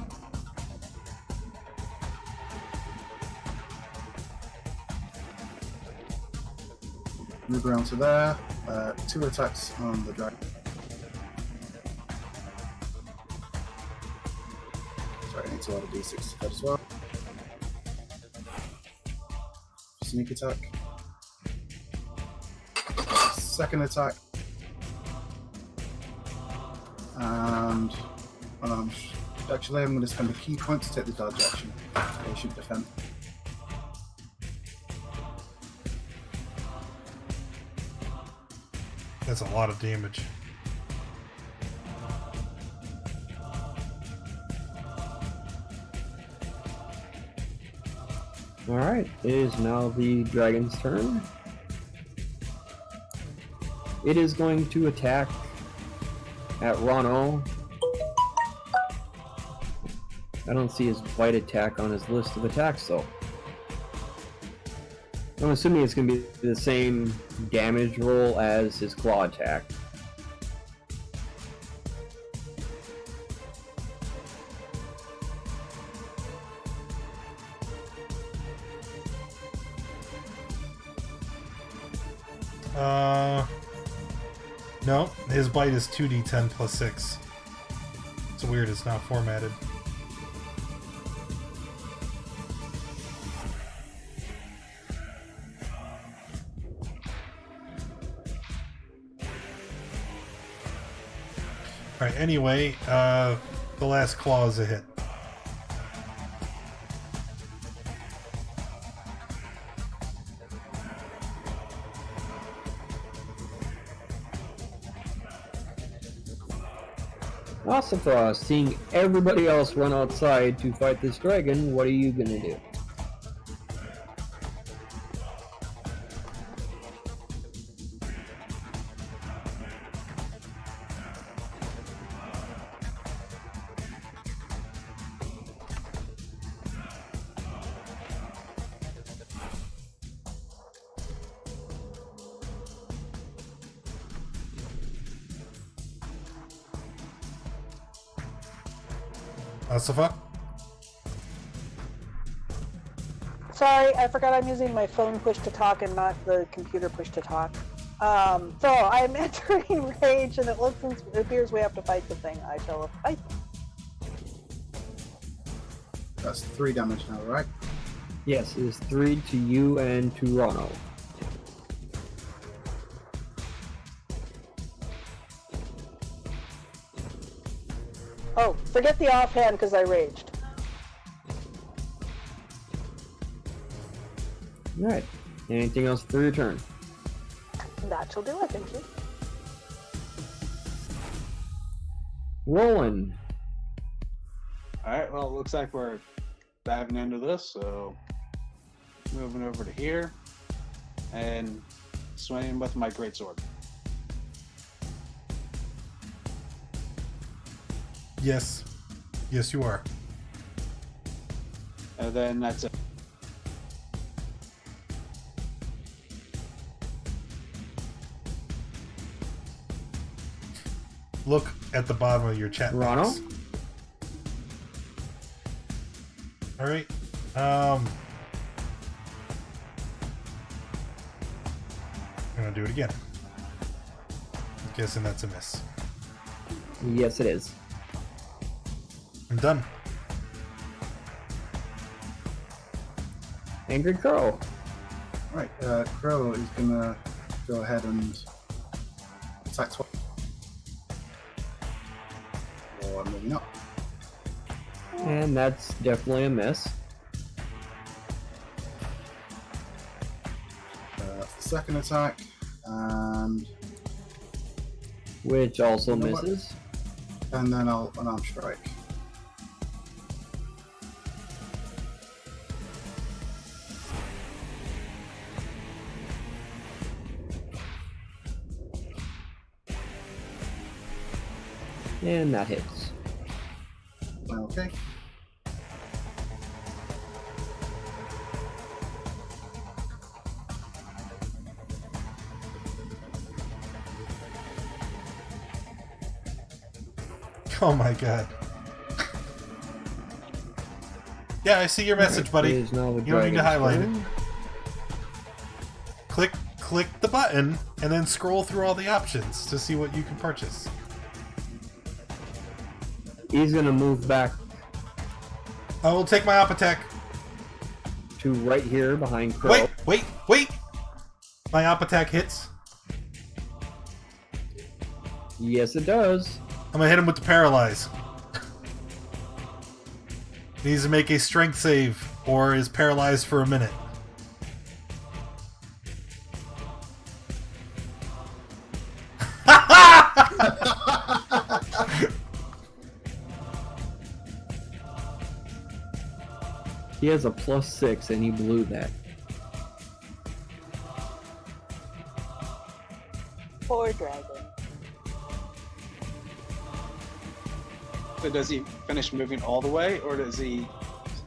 Move around to there. 2 attacks on the dragon. Sorry, I need to add a d6 to that as well. Sneak attack. Second attack. And actually, I'm going to spend a key point to take the dodge action. They should defend. That's a lot of damage. Alright, it is now the dragon's turn. It is going to attack at Rono. I don't see his bite attack on his list of attacks though. I'm assuming it's going to be the same damage roll as his claw attack. No, his bite is 2d10 plus 6. It's weird, it's not formatted. Alright, anyway, the last claw is a hit. Ossifa, seeing everybody else run outside to fight this dragon, what are you gonna do? Safa? Sorry, I forgot I'm using my phone push to talk and not the computer push to talk. So I'm entering rage, and it appears we have to fight the thing. I shall fight. That's 3 damage now, right? Yes, it is 3 to you and to Rono. Oh, forget the offhand because I raged. Alright. Anything else for your turn? That shall do it, thank you. Roland. Alright, well, it looks like we're diving into this, so moving over to here and swinging with my greatsword. Yes. Yes, you are. And then that's it. Look at the bottom of your chat box. Rono? Alright. I'm gonna do it again. I'm guessing that's a miss. Yes, it is. I'm done. Angry Crow. Right, Crow is gonna go ahead and attack twice. Or maybe not. And that's definitely a miss. Second attack, and Which also You know what? misses. then I'll unarmed strike. And that hits. Okay. Oh my god. Yeah, I see your message, It buddy. is now the You don't need to dragon's highlight it. turn. Click the button and then scroll through all the options to see what you can purchase. He's gonna move back I will take my op attack. to right here behind Crow. Wait! My op attack hits. Yes, it does. I'm gonna hit him with the paralyze. He needs to make a strength save or is paralyzed for a minute. He has a +6 and he blew that. Poor dragon. So does he finish moving all the way, or does he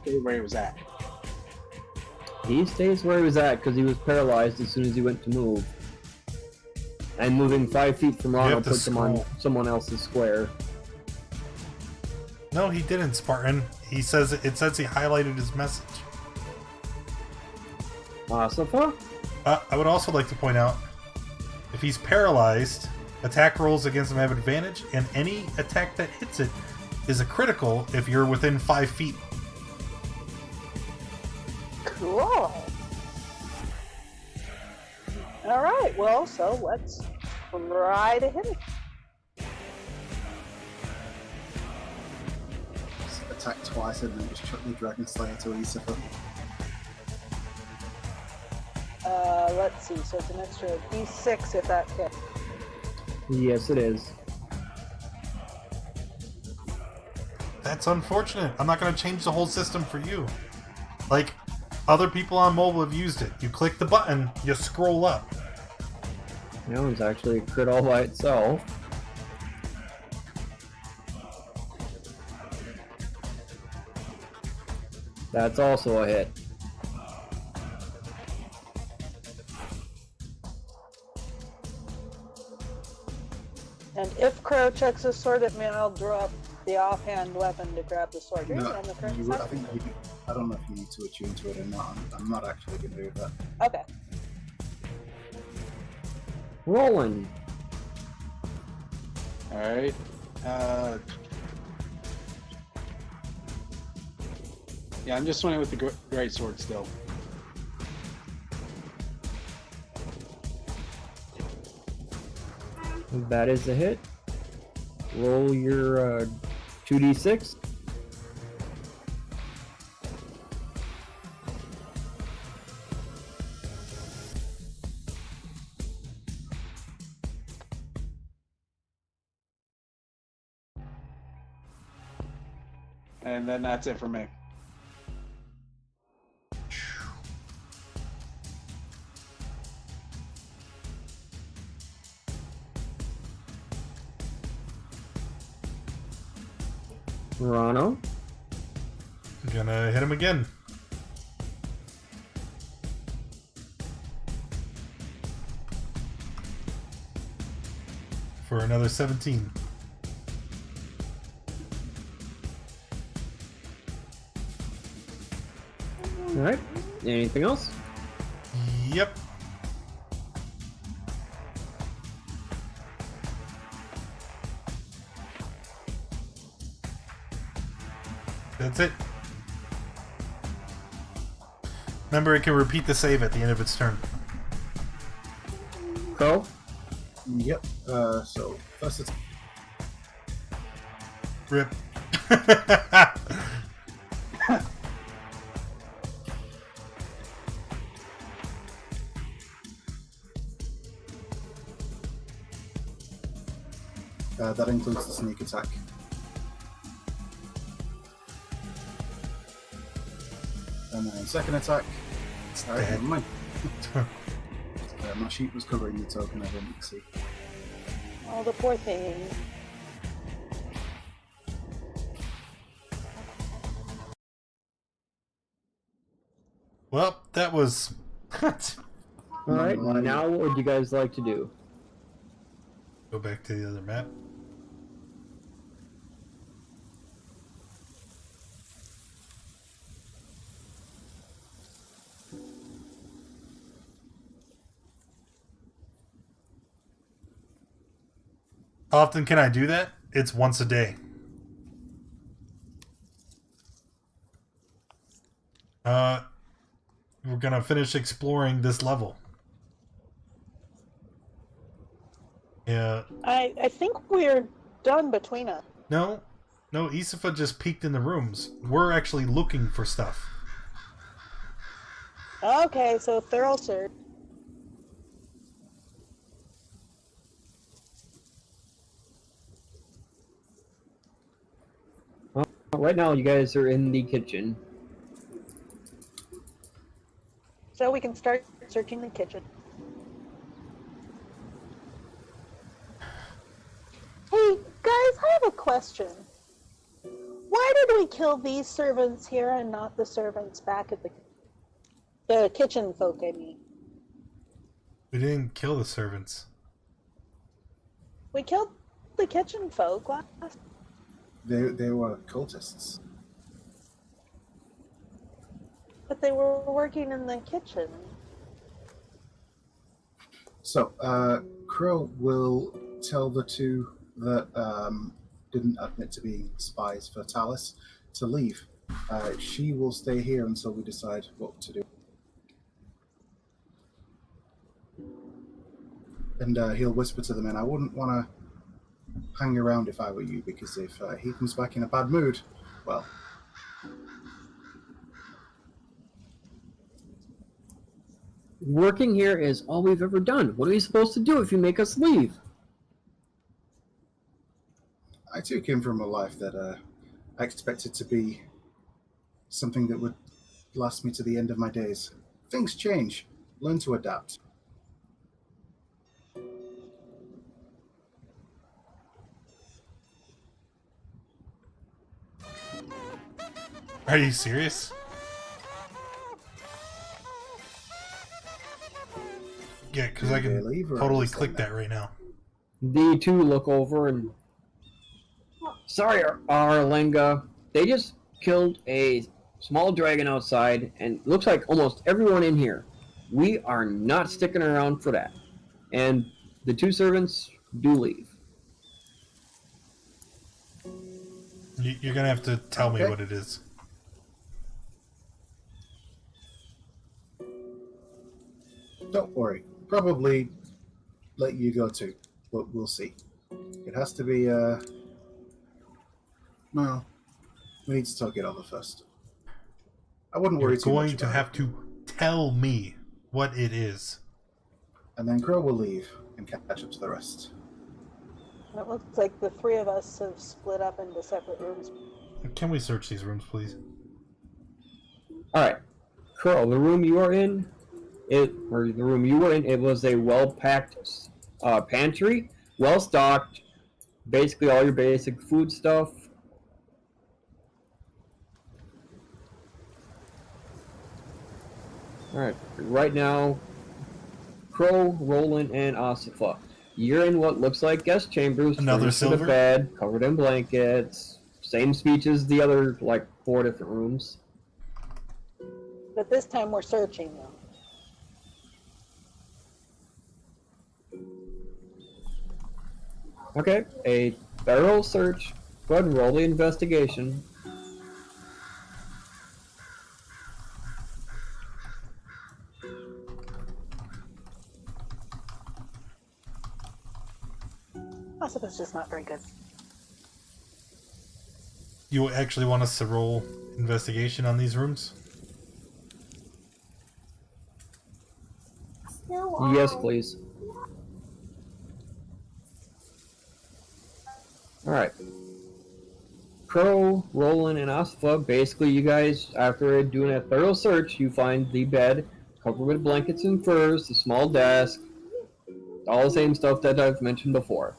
stay where he was at? He stays where he was at because he was paralyzed as soon as he went to move. And moving 5 feet from You Ronald have to puts him on scroll. someone else's square. No, he didn't, Spartan. It says he highlighted his message. So far? I would also like to point out, if he's paralyzed, attack rolls against him have advantage, and any attack that hits it is a critical if you're within 5 feet. Cool. All right. Well, so let's try to hit it. Attack twice and then just chuck the Dragon Slayer to Isifa. Let's see. So it's an extra D6 if that hits. Yes, it is. That's unfortunate. I'm not going to change the whole system for you. Like, other people on mobile have used it. You click the button, you scroll up. That one's actually a crit all by itself. That's also a hit. And if Crow checks his sword at me, I'll drop the offhand weapon to grab the sword. You're No, on the correct I side? think I don't know if you need to attune to it or not. I'm not actually going to do that. Okay. Rolling. All right. Yeah, I'm just swimming with the great sword still. That is a hit. Roll your 2d6. And then that's it for me. Rano. Gonna hit him again. For another 17. Alright. Anything else? Yep. That's it. Remember, it can repeat the save at the end of its turn. Crow? Yep. So first it's Rip. that includes the sneak attack. And then second attack. Alright, dead. never mind. My sheet was covering the token I didn't see. Oh, the poor thing. Well, that was... Alright, now what would you guys like to do? Go back to the other map. How often can I do that? It's once a day. We're gonna finish exploring this level. Yeah. I think we're done between us. No, Isifa just peeked in the rooms. We're actually looking for stuff. Okay, so thorough search. Right now, you guys are in the kitchen. So we can start searching the kitchen. Hey, guys, I have a question. Why did we kill these servants here and not the servants back at the kitchen folk, I mean? We didn't kill the servants. We killed the kitchen folk last. They were cultists. But they were working in the kitchen. So, Crow will tell the two that didn't admit to being spies for Talus to leave. She will stay here until we decide what to do. And he'll whisper to the men, I wouldn't want to hang around if I were you, because if he comes back in a bad mood, well... Working here is all we've ever done. What are we supposed to do if you make us leave? I too came from a life that I expected to be something that would last me to the end of my days. Things change. Learn to adapt. Are you serious? Yeah, because I can totally click that right now. The two look over and... Sorry, Arlenga. They just killed a small dragon outside, and looks like almost everyone in here. We are not sticking around for that. And the two servants do leave. You're going to have to tell me what it is. Don't worry. Probably let you go too, but we'll see. It has to be, well, we need to talk it over first. I wouldn't worry too much. You're going to have to tell me what it is. And then Crow will leave and catch up to the rest. It looks like the three of us have split up into separate rooms. Can we search these rooms, please? Alright. Crow, the room you are in, it was a well-packed pantry, well-stocked, basically all your basic food stuff. Alright, right now, Crow, Roland, and Asifa. You're in what looks like guest chambers. Another silver? To the bed, covered in blankets. Same speech as the other, 4 different rooms. But this time we're searching them. Okay, a thorough search. Go ahead and roll the investigation. Asifa's just not very good. You actually want us to roll investigation on these rooms? Yes, please. Alright. Crow, Roland, and Asifa, basically you guys, after doing a thorough search, you find the bed covered with blankets and furs, the small desk, all the same stuff that I've mentioned before.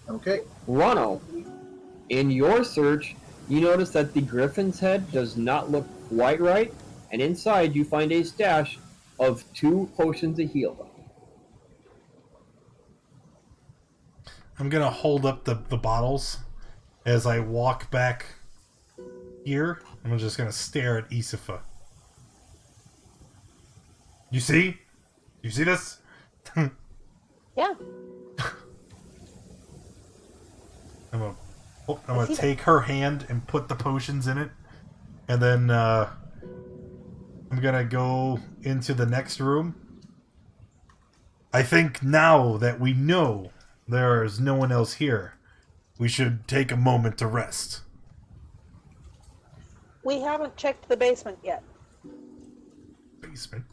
Okay. Ronno, in your search, you notice that the griffin's head does not look quite right, and inside you find a stash of 2 potions of heal. I'm going to hold up the bottles as I walk back here. I'm just going to stare at Isifa. You see? You see this? Yeah. I'm gonna take her hand and put the potions in it, and then I'm gonna go into the next room. I think now that we know there is no one else here, we should take a moment to rest. We haven't checked the basement yet. Basement?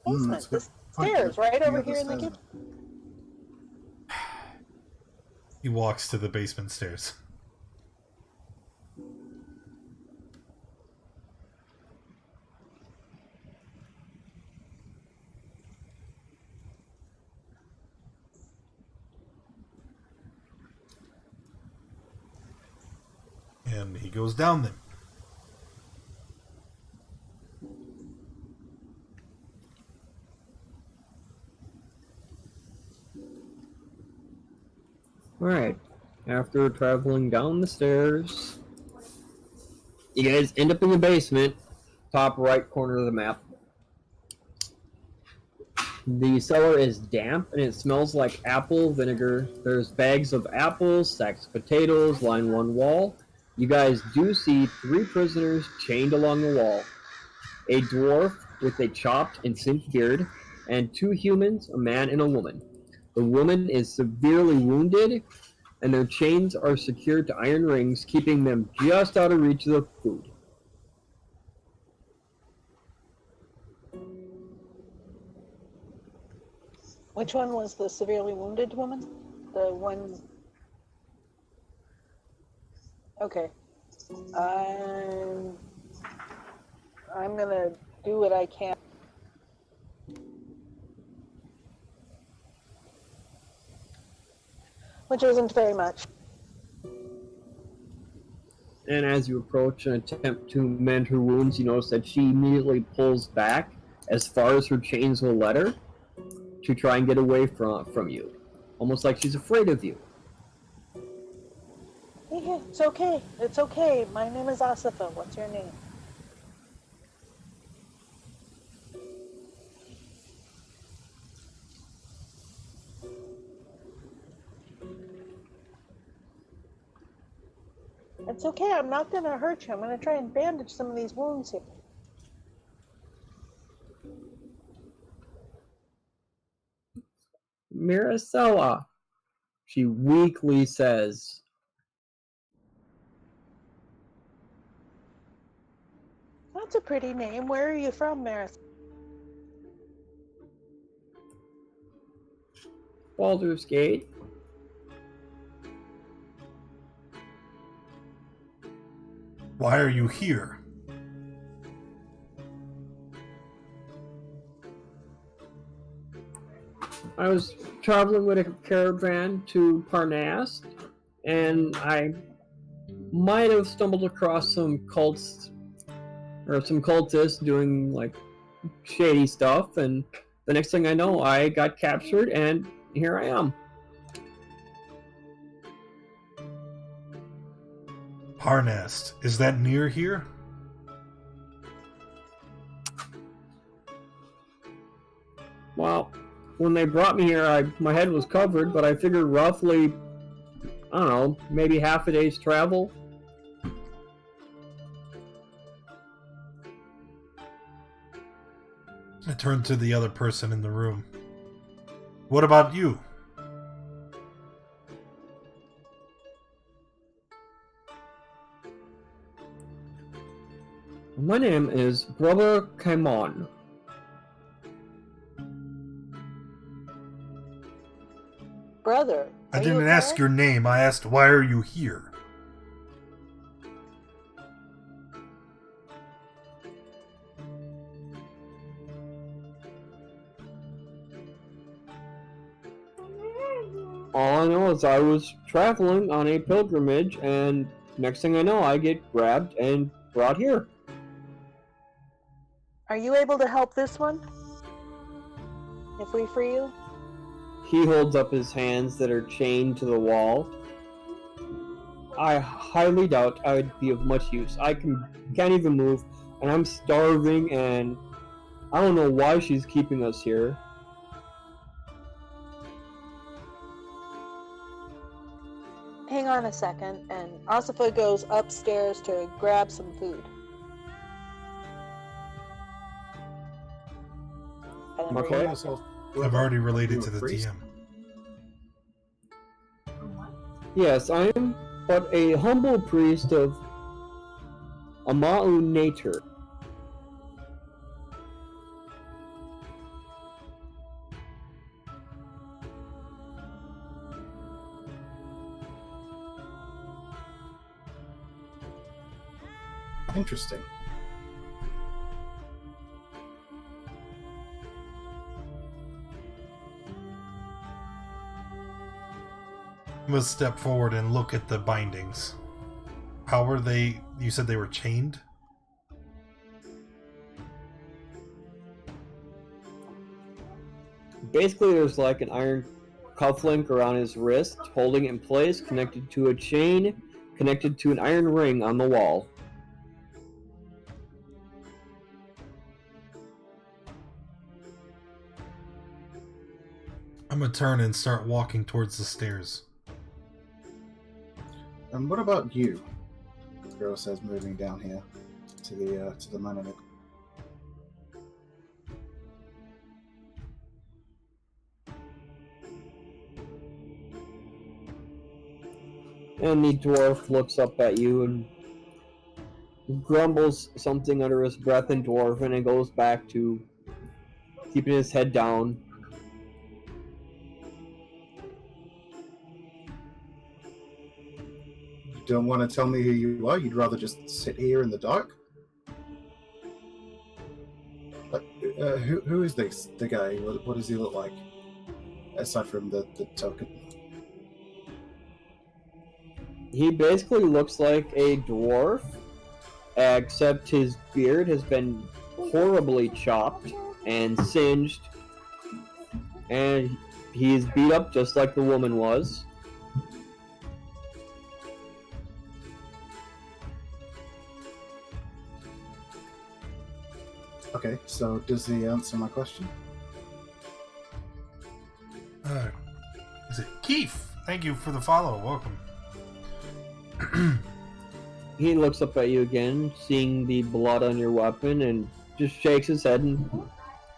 Basement. The stairs, right over here in the kitchen. He walks to the basement stairs. And he goes down them. Alright. After traveling down the stairs, you guys end up in the basement, top right corner of the map. The cellar is damp and it smells like apple vinegar. There's bags of apples, sacks of potatoes, line one wall. You guys do see 3 prisoners chained along the wall. A dwarf with a chopped and singed beard, and 2 humans, a man and a woman. The woman is severely wounded, and their chains are secured to iron rings, keeping them just out of reach of the food. Which one was the severely wounded woman? The one. Okay. I'm gonna do what I can. Which isn't very much. And as you approach and attempt to mend her wounds, you notice that she immediately pulls back as far as her chains will let her to try and get away from you. Almost like she's afraid of you. Yeah, it's okay. It's okay. My name is Asifa. What's your name? It's okay. I'm not going to hurt you. I'm going to try and bandage some of these wounds here. Miracella, she weakly says. That's a pretty name. Where are you from, Maris? Baldur's Gate. Why are you here? I was traveling with a caravan to Parnas, and I might have stumbled across some cults or some cultists doing like shady stuff, and the next thing I know, I got captured, and here I am. Harnest. Is that near here? Well, when they brought me here, my head was covered, but I figured roughly, I don't know, maybe half a day's travel. I turned to the other person in the room. What about you? My name is Brother Kaimon. Brother. I are you didn't okay? ask your name. I asked, why are you here? All I know is I was traveling on a pilgrimage, and next thing I know, I get grabbed and brought here. Are you able to help this one? If we free you? He holds up his hands that are chained to the wall. I highly doubt I would be of much use. I can't even move, and I'm starving, and I don't know why she's keeping us here. Hang on a second, and Asifa goes upstairs to grab some food. And then Okay. I've already related to the TM. Yes, I am but a humble priest of Amau nature. Interesting. I'm gonna step forward and look at the bindings. How were they? You said they were chained? Basically, there's like an iron cufflink around his wrist, holding it in place, connected to a chain, connected to an iron ring on the wall. I'm gonna turn and start walking towards the stairs. And what about you? The girl says, moving down here to the man in the. And the dwarf looks up at you and grumbles something under his breath in dwarven and goes back to keeping his head down. You don't want to tell me who you are? You'd rather just sit here in the dark? Who is this? The guy? What does he look like? Aside from the token. He basically looks like a dwarf, except his beard has been horribly chopped and singed, and he's beat up just like the woman was. Okay, so does he answer my question? Is it Keith? Thank you for the follow. Welcome. He looks up at you again, seeing the blood on your weapon, and just shakes his head and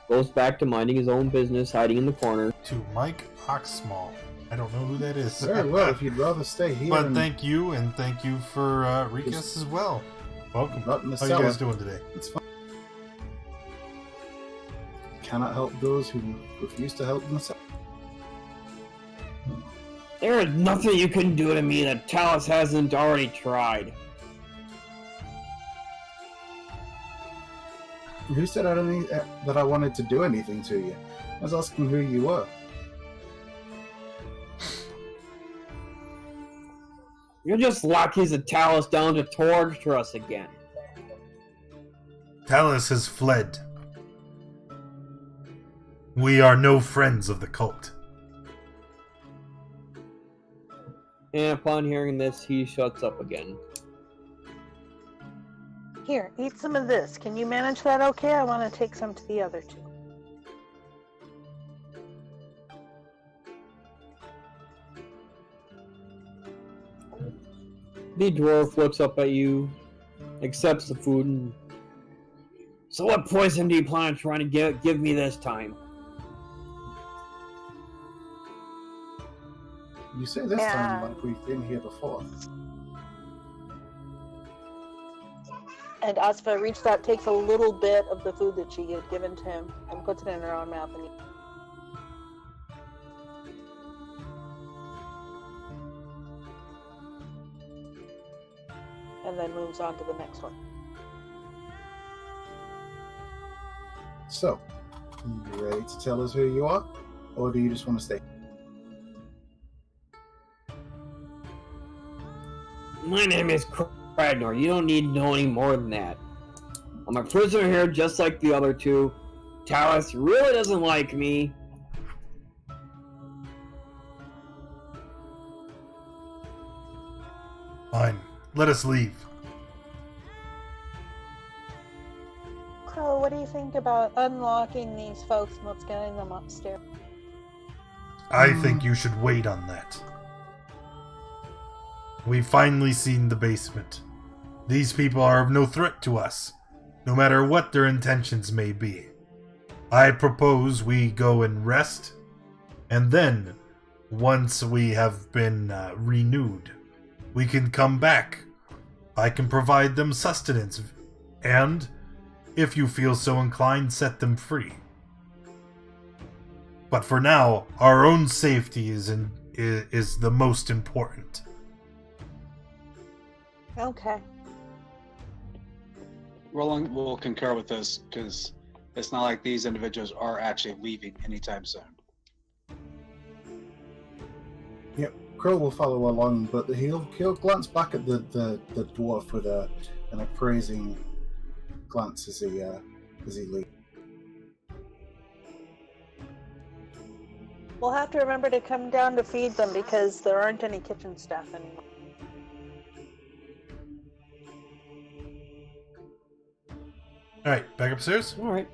goes back to minding his own business, hiding in the corner. To Mike Oxsmall. I don't know who that is. Very well, if you'd rather stay here. But thank you, and thank you for Rikas as well. Welcome. Not in the How cellar. you guys doing today? It's fine. Cannot help those who refuse to help themselves. There is nothing you can do to me that Talus hasn't already tried. Who said that I wanted to do anything to you? I was asking who you were. You're just lucky the Talus down to torture us again. Talus has fled. We are no friends of the cult. And upon hearing this, he shuts up again. Here, eat some of this. Can you manage that okay? I want to take some to the other two. The dwarf looks up at you, accepts the food, and... So what poison do you plan on trying to give me this time? You say this time like we've been here before. And Asfa reached out, takes a little bit of the food that she had given to him, and puts it in her own mouth. And then moves on to the next one. So, you ready to tell us who you are? Or do you just want to stay? My name is Kragnor. You don't need to know any more than that. I'm a prisoner here just like the other two. Talus really doesn't like me. Fine. Let us leave. Crow, what do you think about unlocking these folks and let's getting them upstairs? I think you should wait on that. We've finally seen the basement. These people are of no threat to us, no matter what their intentions may be. I propose we go and rest, and then, once we have been renewed, we can come back. I can provide them sustenance, and, if you feel so inclined, set them free. But for now, our own safety is the most important. Okay. Roland will concur with this because it's not like these individuals are actually leaving anytime soon. Yep. Crow will follow along, but he'll glance back at the dwarf with an appraising glance as he leaves. We'll have to remember to come down to feed them because there aren't any kitchen staff anymore. Alright, back upstairs? Alright.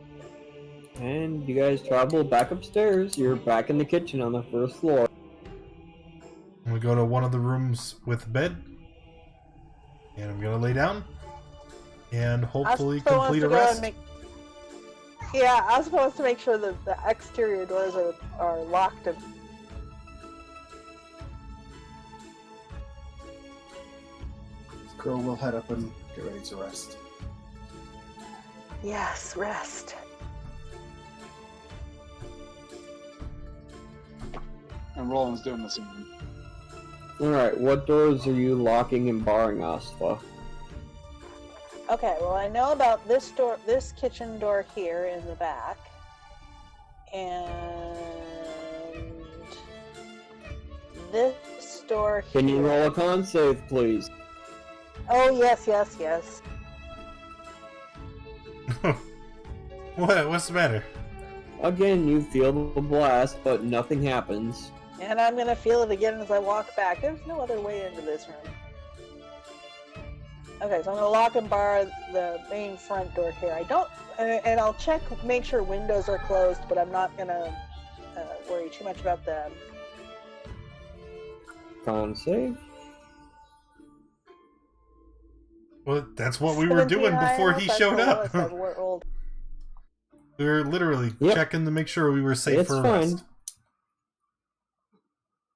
And you guys travel back upstairs. You're back in the kitchen on the first floor. I'm gonna go to one of the rooms with a bed. And I'm gonna lay down. And hopefully complete a rest. Yeah, I was supposed to make sure that the exterior doors are locked and Crow will head up and get ready to rest. yes, rest. And Roland's doing the same. Alright, what doors are you locking and barring us for? Okay, well I know about this door, this kitchen door here in the back. And this door here. Can you roll a con save, please? Oh yes, yes, yes. What's the matter? Again, you feel the blast, but nothing happens. And I'm gonna feel it again as I walk back. There's no other way into this room. Okay, so I'm gonna lock and bar the main front door here. I don't, and I'll check, make sure windows are closed, but I'm not gonna worry too much about them. Con save? Well, that's what we were doing before he showed up. We were literally checking to make sure we were safe It's for fine. rest.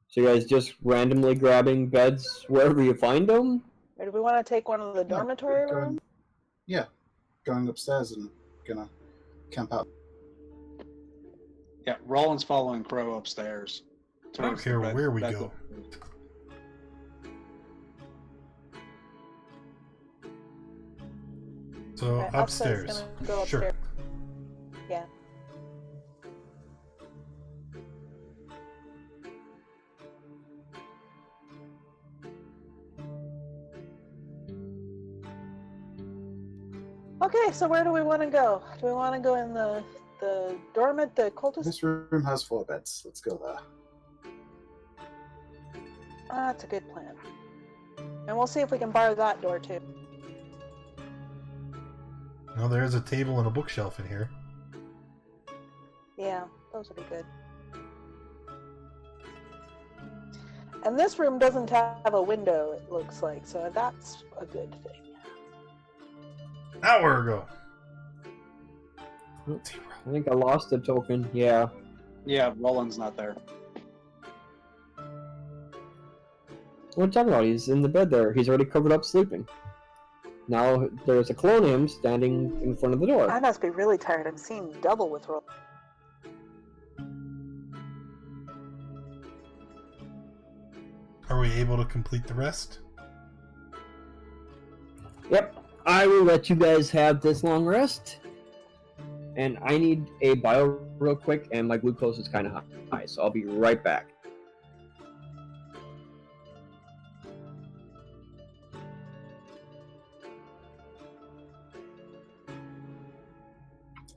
So you guys just randomly grabbing beds wherever you find them? Or do we want to take one of the dormitory rooms? Yeah, going upstairs and gonna camp out. Yeah, Roland's following Crow upstairs. I don't care where we go. So Okay, upstairs. Elsa's gonna go Sure. upstairs. Yeah. Okay, so where do we want to go? Do we want to go in the dormant, the cultist? This room has 4 beds. Let's go there. That's a good plan. And we'll see if we can bar that door too. Well, there's a table and a bookshelf in here. Yeah, those would be good. And this room doesn't have a window, it looks like, so that's a good thing. An hour ago. I think I lost a token. Yeah. Yeah, Roland's not there. What are you talking about? He's in the bed there. He's already covered up sleeping. Now there's a clone of him standing in front of the door. I must be really tired. I'm seeing double with roll. Are we able to complete the rest? Yep. I will let you guys have this long rest. And I need a bio real quick, and my glucose is kind of high, so I'll be right back.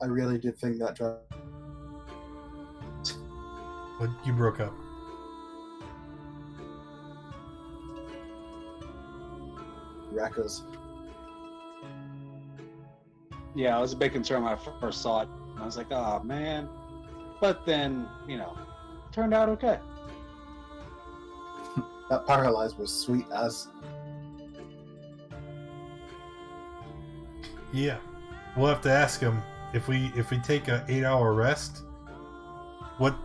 I really did think that drive. But you broke up. Rackers. Yeah, I was a bit concerned when I first saw it. I was like, oh man. But then, turned out okay. That paralyze was sweet as. Yeah. We'll have to ask him if we take a 8-hour rest. What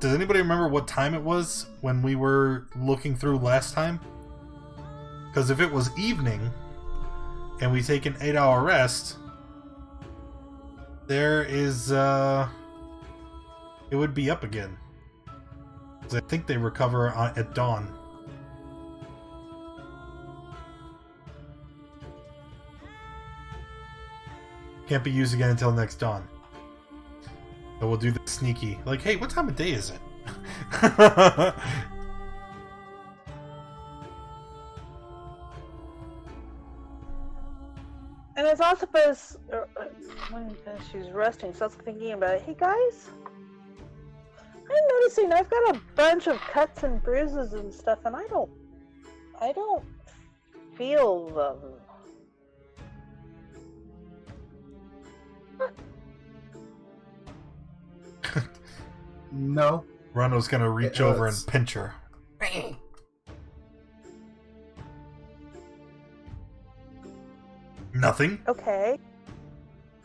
does anybody remember what time it was when we were looking through last time? Because if it was evening and we take an 8-hour rest, there is it would be up again. 'Cause I think they recover at dawn. Can't be used again until next dawn. So we'll do the sneaky. Like, hey, what time of day is it? was also supposed when she's resting, so I was thinking about it. Hey guys, I'm noticing I've got a bunch of cuts and bruises and stuff, and I don't feel them. No. Rondo's gonna reach It over and hurts. pinch her. Nothing? Okay.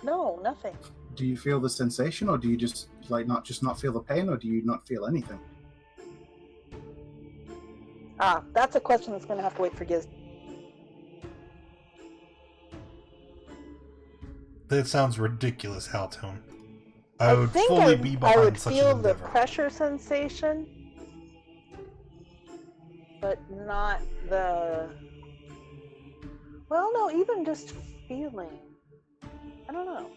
No, nothing. Do you feel the sensation, or do you just not feel the pain, or do you not feel anything? Ah, that's a question that's going to have to wait for Giz. That sounds ridiculous, Haltone. I would think fully be I behind would such feel an the endeavor. pressure sensation, but not the. Well, no, even just feeling. I don't know.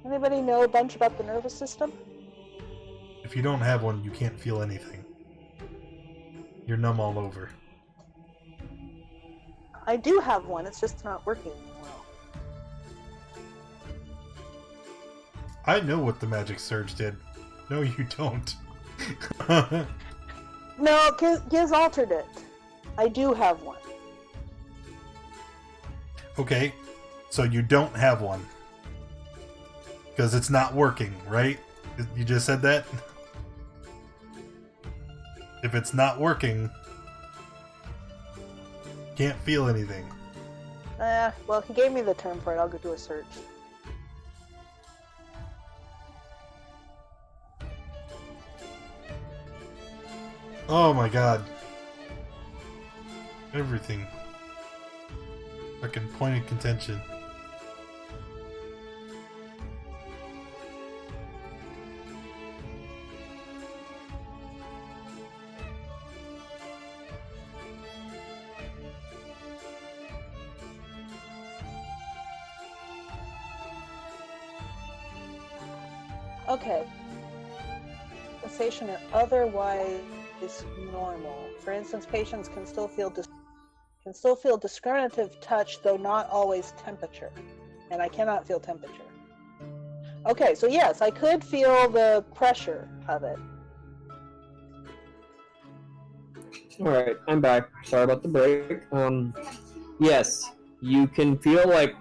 Anybody know a bunch about the nervous system? If you don't have one, you can't feel anything. You're numb all over. I do have one. It's just not working well. I know what the magic surge did. No, you don't. No, Giz altered it. I do have one. Okay, so you don't have one. Because it's not working, right? You just said that? If it's not working, can't feel anything. Well, he gave me the term for it. I'll go do a search. Oh my god. Everything. Fucking pointed contention. Okay. Sensation are otherwise normal. For instance, patients can still feel discriminative touch, though not always temperature. And I cannot feel temperature. Okay, so yes, I could feel the pressure of it. Alright, I'm back. Sorry about the break. Yes, you can feel like,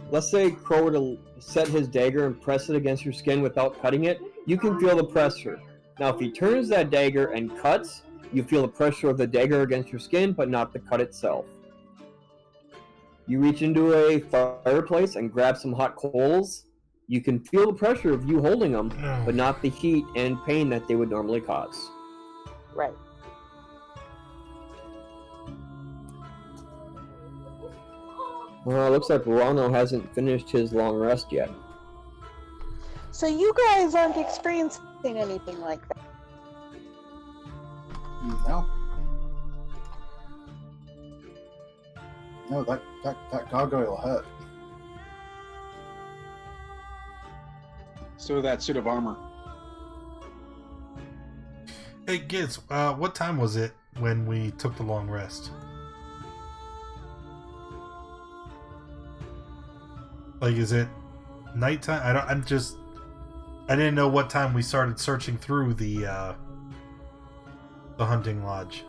let's say Crow were to set his dagger and press it against your skin without cutting it, you can feel the pressure. Now, if he turns that dagger and cuts, you feel the pressure of the dagger against your skin, but not the cut itself. You reach into a fireplace and grab some hot coals, you can feel the pressure of you holding them, but not the heat and pain that they would normally cause. Right. Looks like Rano hasn't finished his long rest yet. So you guys aren't experiencing anything like that. No. No, that gargoyle hurt. So that suit of armor. Hey, Giz, what time was it when we took the long rest? Like, is it nighttime? I didn't know what time we started searching through the hunting lodge.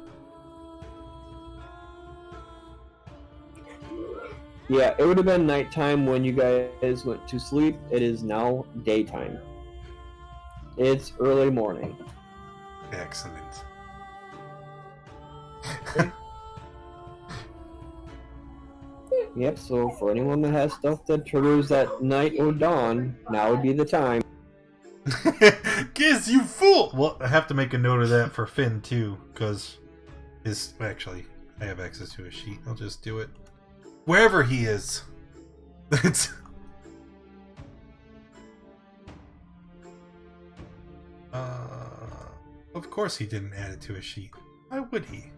Yeah, it would have been nighttime when you guys went to sleep. It is now daytime. It's early morning. Excellent. Yep, so for anyone that has stuff that triggers at night or dawn, now would be the time. Giz, you fool! Well, I have to make a note of that for Finn, too, because actually, I have access to a sheet. I'll just do it. Wherever he is. It's... Of course he didn't add it to a sheet. Why would he?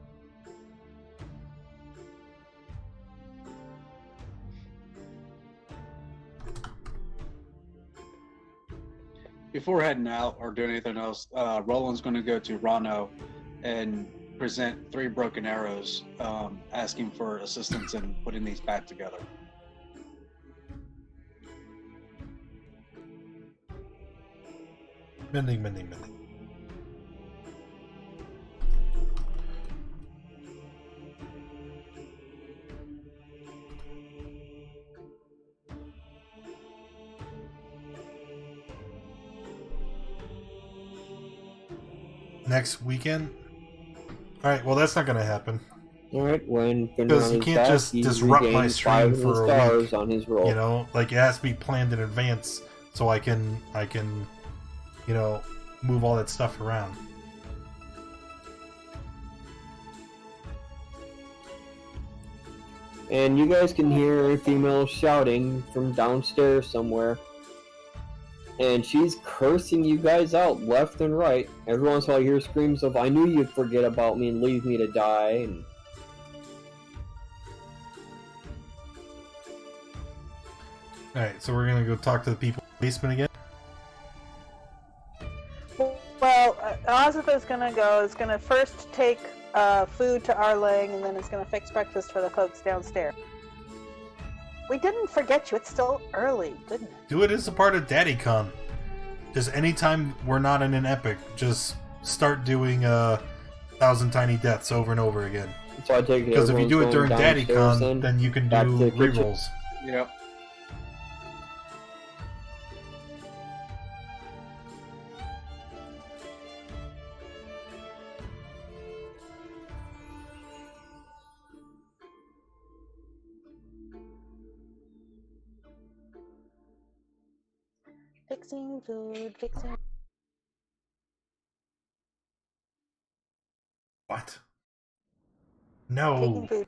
Before heading out or doing anything else, Roland's going to go to Rano and present 3 broken arrows, asking for assistance in putting these back together. Mending, mending, mending. Next weekend? Alright, well that's not gonna happen. Alright, when Because you Finron is can't back, just he's disrupt my regained stream 5 for a stars week. on his roll. You know, like it has to be planned in advance so I can you know, move all that stuff around. And you guys can hear a female shouting from downstairs somewhere. And she's cursing you guys out left and right. Every once in a while you hear screams of, I knew you'd forget about me and leave me to die. And Alright, so we're gonna go talk to the people in the basement again? Well, Ozitha is gonna first take food to Arling, and then is gonna fix breakfast for the folks downstairs. We didn't forget you. It's still early. Goodness. Do it as a part of DaddyCon. Just anytime we're not in an epic, just start doing 1,000 Tiny Deaths over and over again. so I take it Because if you do it during everyone's going DaddyCon, downstairs then you can back to do the kitchen. rerolls. Yep. Fixing food, fixing. What? Taking No! food.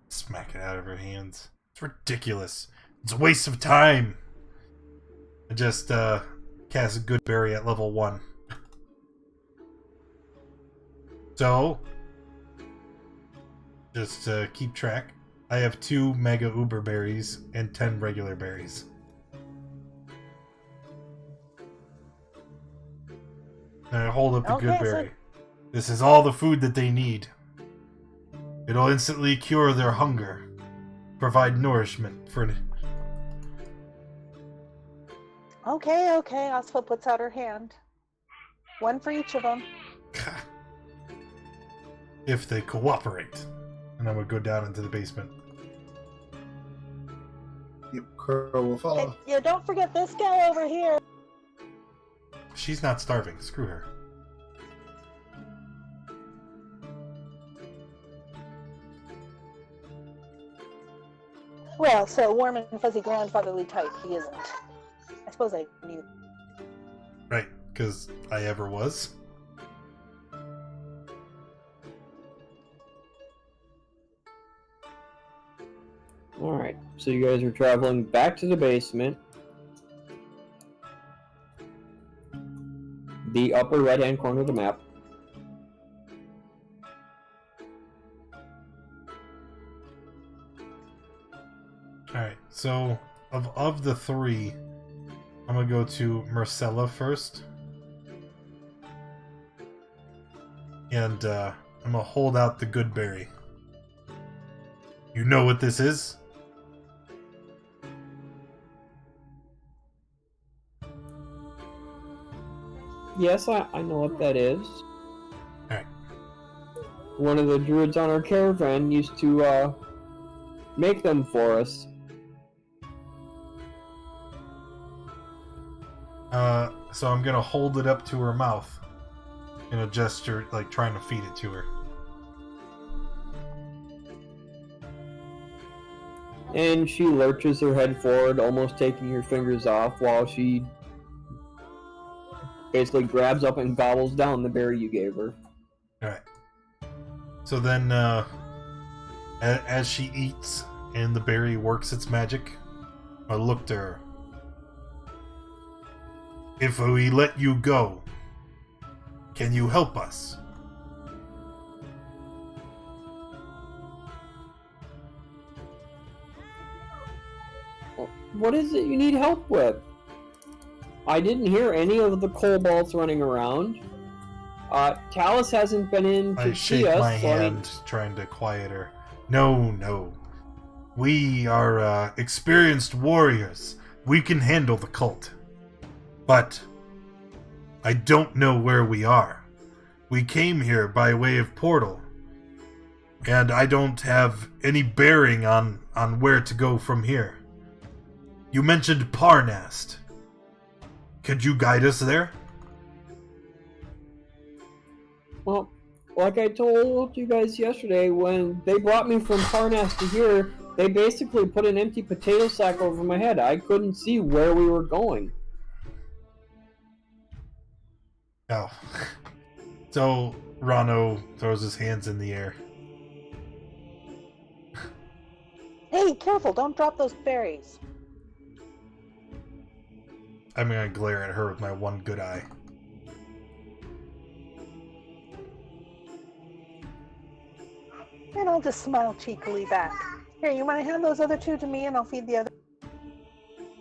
Smack it out of her hands. It's ridiculous. It's a waste of time. I just cast a good berry at level 1. So, just to keep track, I have 2 Mega Uber berries and 10 regular berries. And I hold up the Okay, good so- berry. This is all the food that they need. It'll instantly cure their hunger, provide nourishment for. Okay. Ozitha puts out her hand. One for each of them. If they cooperate. And I would go down into the basement. Yep, Crow will follow. Hey, yeah, don't forget this guy over here. She's not starving. Screw her. Well, so warm and fuzzy grandfatherly type he isn't. I suppose I knew. Right, because I ever was. Alright, so you guys are traveling back to the basement. The upper right-hand corner of the map. Alright, so of the 3, I'm gonna go to Marcella first. And I'm gonna hold out the good berry. You know what this is? Yes, I know what that is. Alright. One of the druids on our caravan used to make them for us. So I'm gonna hold it up to her mouth in a gesture, like trying to feed it to her. And she lurches her head forward, almost taking her fingers off, while she basically grabs up and gobbles down the berry you gave her. Alright. So then, as she eats and the berry works its magic, I look to her. If we let you go, can you help us? What is it you need help with? I didn't hear any of the kobolds running around. Talus hasn't been in to I see shake us. my so I mean- hand, trying to quiet her. No. We are experienced warriors. We can handle the cult. But I don't know where we are. We came here by way of portal, and I don't have any bearing on where to go from here. You mentioned Parnast. Could you guide us there? Well, like I told you guys yesterday, when they brought me from Parnas to here, they basically put an empty potato sack over my head. I couldn't see where we were going. Oh. So Rano throws his hands in the air. Hey, careful! Don't drop those berries. I'm gonna glare at her with my one good eye. And I'll just smile cheekily back. Here, you want to hand those other two to me, and I'll feed the other.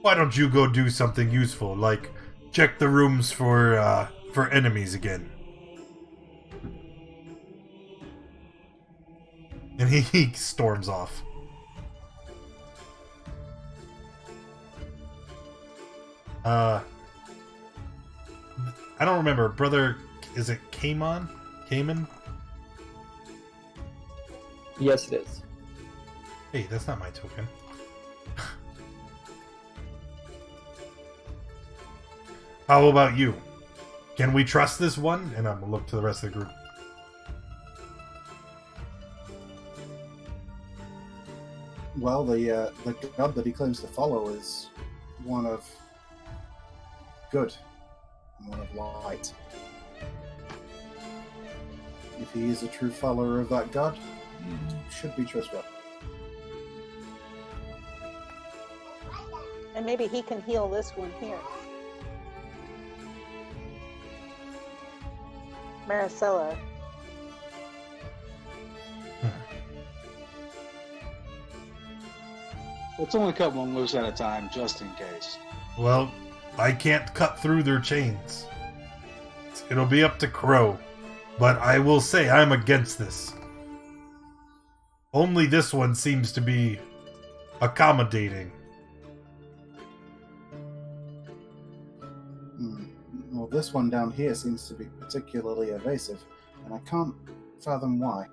Why don't you go do something useful, like check the rooms for enemies again? And he storms off. I don't remember. Brother, is it Kaimon? Cayman? Yes, it is. Hey, that's not my token. How about you? Can we trust this one? And I'm gonna look to the rest of the group. Well, the god that he claims to follow is one of good and one of light. If he is a true follower of that god, he should be trustworthy. And maybe he can heal this one here. Maricela. Let's only cut one loose at a time, just in case. Well, I can't cut through their chains. It'll be up to Crow. But I will say I'm against this. Only this one seems to be accommodating. Well, this one down here seems to be particularly evasive, and I can't fathom why.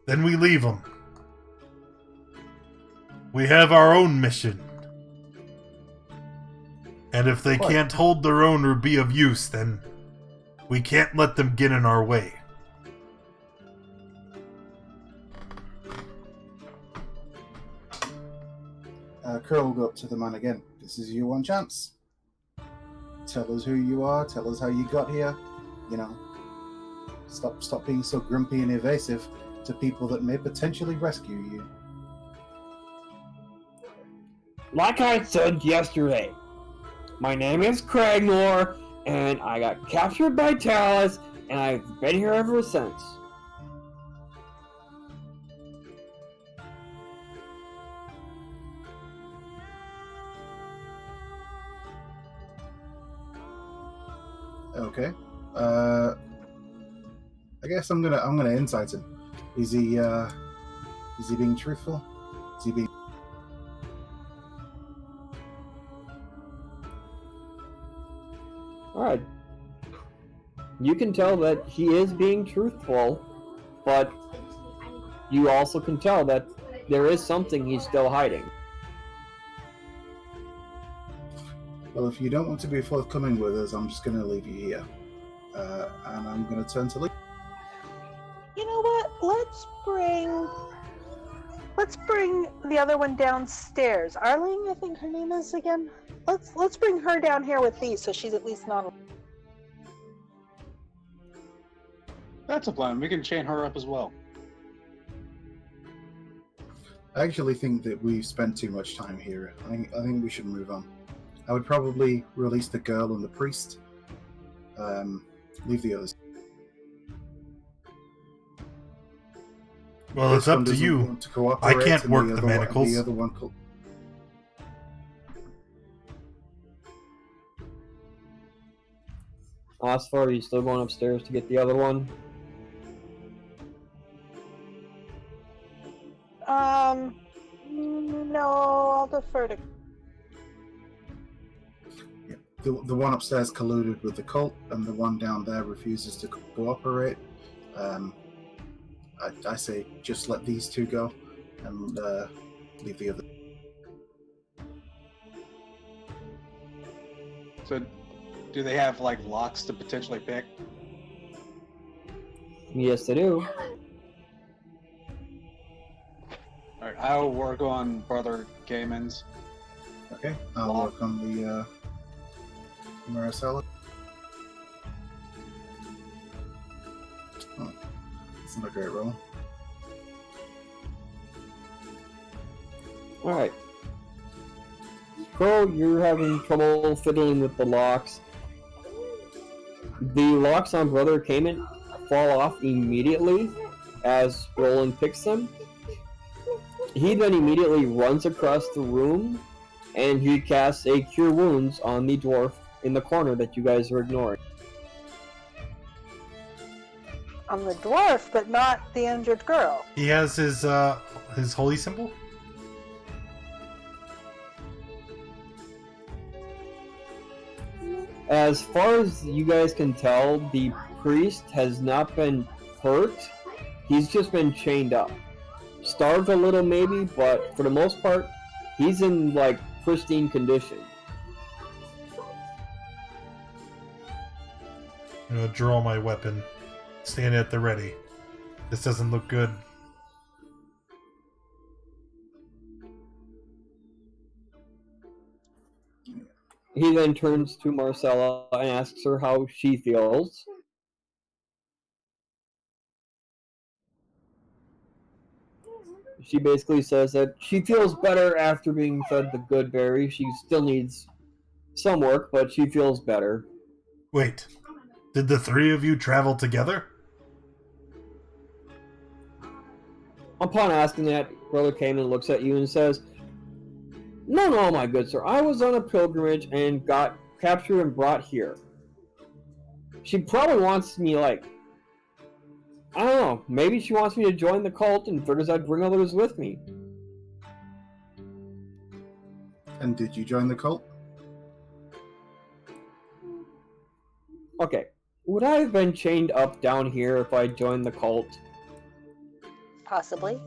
Then we leave them. We have our own mission. And if they What? can't hold their own or be of use, then we can't let them get in our way. Curl will go up to the man again. This is your one chance. Tell us who you are, tell us how you got here. You know, stop being so grumpy and evasive to people that may potentially rescue you. Like I said yesterday, my name is Cragnor, and I got captured by Talus, and I've been here ever since. Okay. I guess I'm gonna insight him. Is he being truthful? Is he being... Alright. You can tell that he is being truthful, but you also can tell that there is something he's still hiding. Well, if you don't want to be forthcoming with us, I'm just gonna leave you here. And I'm gonna turn to leave. You know what? Let's bring the other one downstairs. Arlene, I think her name is again. Let's bring her down here with these, so she's at least not. That's a plan. We can chain her up as well. I actually think that we've spent too much time here. I think we should move on. I would probably release the girl and the priest. Leave the others. Well, it's This one up to doesn't you. want to cooperate, I can't and work the the other one- manacles. The other one co- Oscar, are you still going upstairs to get the other one? No, I'll defer to. the one upstairs colluded with the cult, and the one down there refuses to cooperate. I say just let these two go, and leave the other. So, do they have like locks to potentially pick? Yes, they do. All right, I'll work on Brother Cayman's. Okay, I'll Lock. work on the Maricela. Oh, it's not a great roll. All right. Crow, you're having trouble fiddling with the locks. The locks on Brother Cayman fall off immediately as Roland picks them. He then immediately runs across the room and he casts a Cure Wounds on the dwarf in the corner that you guys are ignoring. On the dwarf, but not the injured girl. He has his holy symbol. As far as you guys can tell, the priest has not been hurt. He's just been chained up. Starved a little maybe, but for the most part, he's in like pristine condition. I'm gonna draw my weapon. Stand at the ready. This doesn't look good. He then turns to Marcella and asks her how she feels. She basically says that she feels better after being fed the good berry. She still needs some work, but she feels better. Wait, did the three of you travel together? Upon asking that, Brother Cayman looks at you and says, No, my good sir. I was on a pilgrimage and got captured and brought here. She probably wants me, like, I don't know, maybe she wants me to join the cult and figures I'd bring others with me. And did you join the cult? Okay, would I have been chained up down here if I joined the cult? Possibly.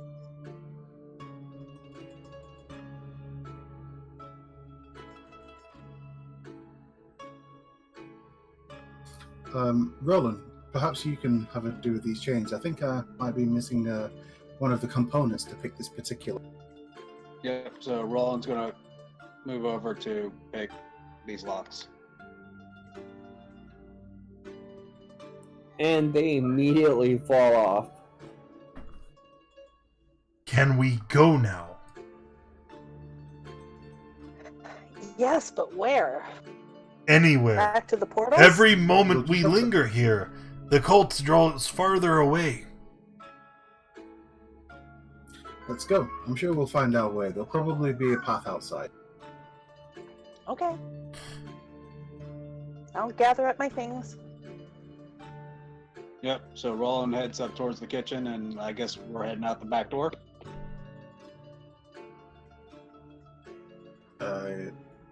Roland, perhaps you can have a do with these chains. I think I might be missing one of the components to pick this particular. Yep, so Roland's gonna move over to pick these locks. And they immediately fall off. Can we go now? Yes, but where? Anywhere. Back to the portal? Every moment we linger here, the cult draws farther away. Let's go. I'm sure we'll find our way. There'll probably be a path outside. Okay. I'll gather up my things. Yep, so Roland heads up towards the kitchen, and I guess we're heading out the back door.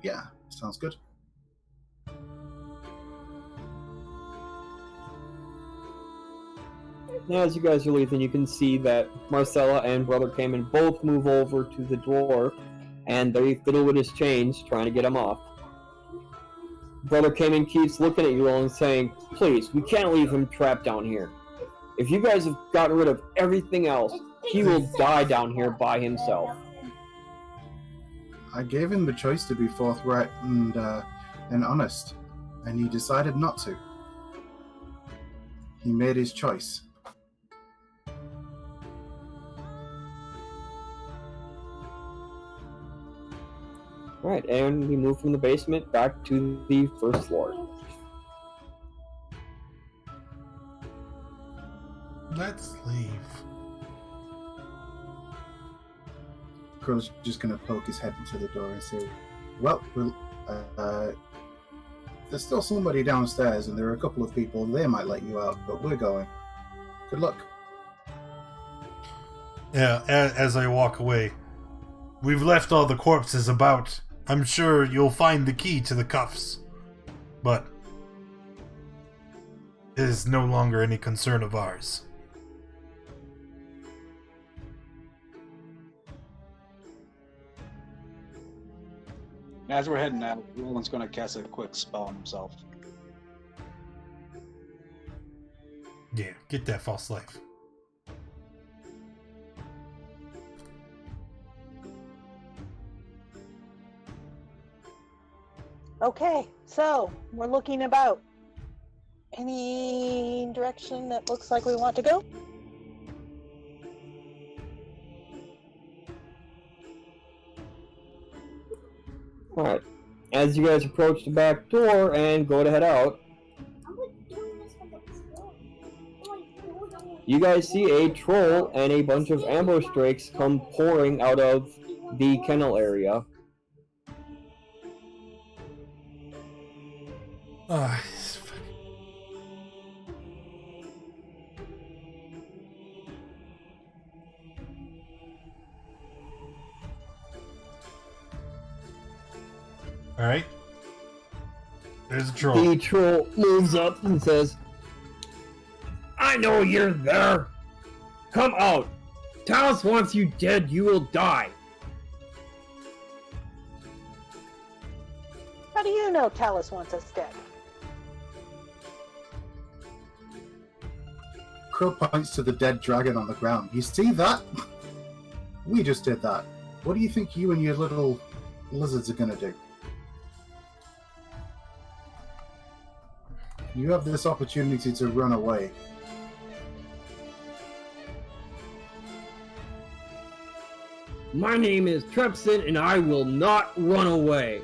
Yeah, sounds good. Now, as you guys are leaving, you can see that Marcella and Brother Cayman both move over to the dwarf, and they fiddle with his chains, trying to get him off. Brother Cayman keeps looking at you all and saying, Please, we can't leave him trapped down here. If you guys have gotten rid of everything else, he will die down here by himself. I gave him the choice to be forthright and honest, and he decided not to. He made his choice. Alright, and we move from the basement back to the first floor. Let's leave. Crow's just going to poke his head into the door and say, Well, there's still somebody downstairs, and there are a couple of people. They might let you out, but we're going. Good luck. Yeah, as I walk away, we've left all the corpses about. I'm sure you'll find the key to the cuffs. but it is no longer any concern of ours. As we're heading out, Roland's going to cast a quick spell on himself. Yeah, get that false life. Okay, so we're looking about. Any direction that looks like we want to go? Alright. As you guys approach the back door and go to head out, you guys see a troll and a bunch of ambush drakes come pouring out of the kennel area. Ah, Alright. There's a troll. The troll moves up and says, I know you're there! Come out! Talos wants you dead, you will die! How do you know Talos wants us dead? Crow points to the dead dragon on the ground. You see that? We just did that. What do you think you and your little lizards are gonna do? You have this opportunity to run away. My name is Trepson and I will not run away!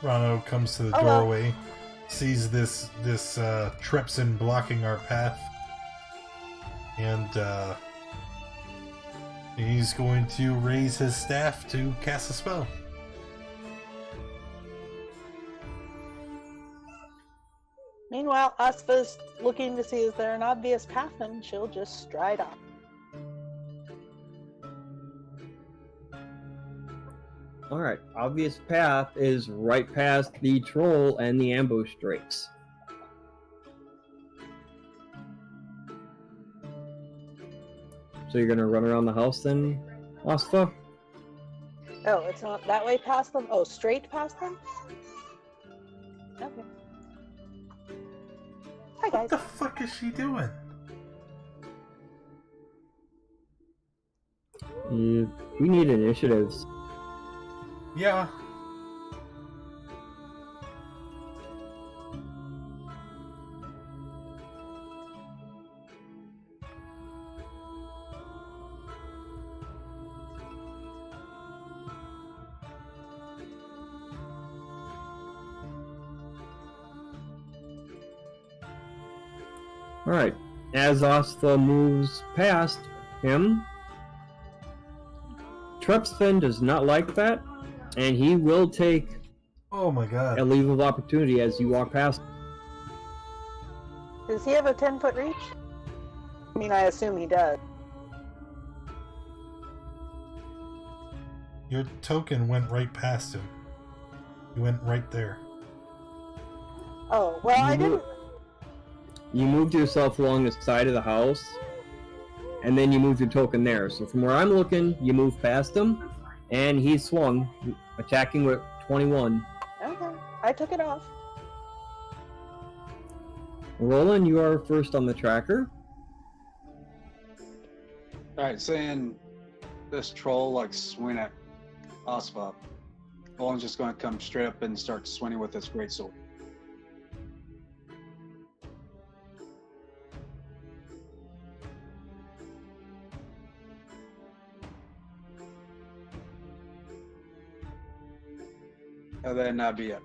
Rano comes to the Oh, well. doorway, sees this Trepson blocking our path, and he's going to raise his staff to cast a spell. Meanwhile, Asfa's looking to see is there an obvious path, and she'll just stride off. Alright, obvious path is right past the troll and the ambush drakes. So you're gonna run around the house then, Asfa? Oh, it's not that way past them? Oh, straight past them? Okay. Hi, What guys. the fuck is she doing? We need initiatives. Yeah. Alright, as Asfa moves past him, Trepsfin does not like that, and he will take Oh my god. a leave of opportunity as you walk past. Does he have a 10-foot reach? I mean, I assume he does. Your token went right past him. You went right there. Oh, well, I didn't. You moved yourself along the side of the house, and then you moved your token there. So from where I'm looking, you moved past him, and he swung, attacking with 21. Okay, I took it off. Roland, you are first on the tracker. Alright, saying this troll like swing at Asfa. Roland's just going to come straight up and start swinging with his greatsword. And then that'd be it.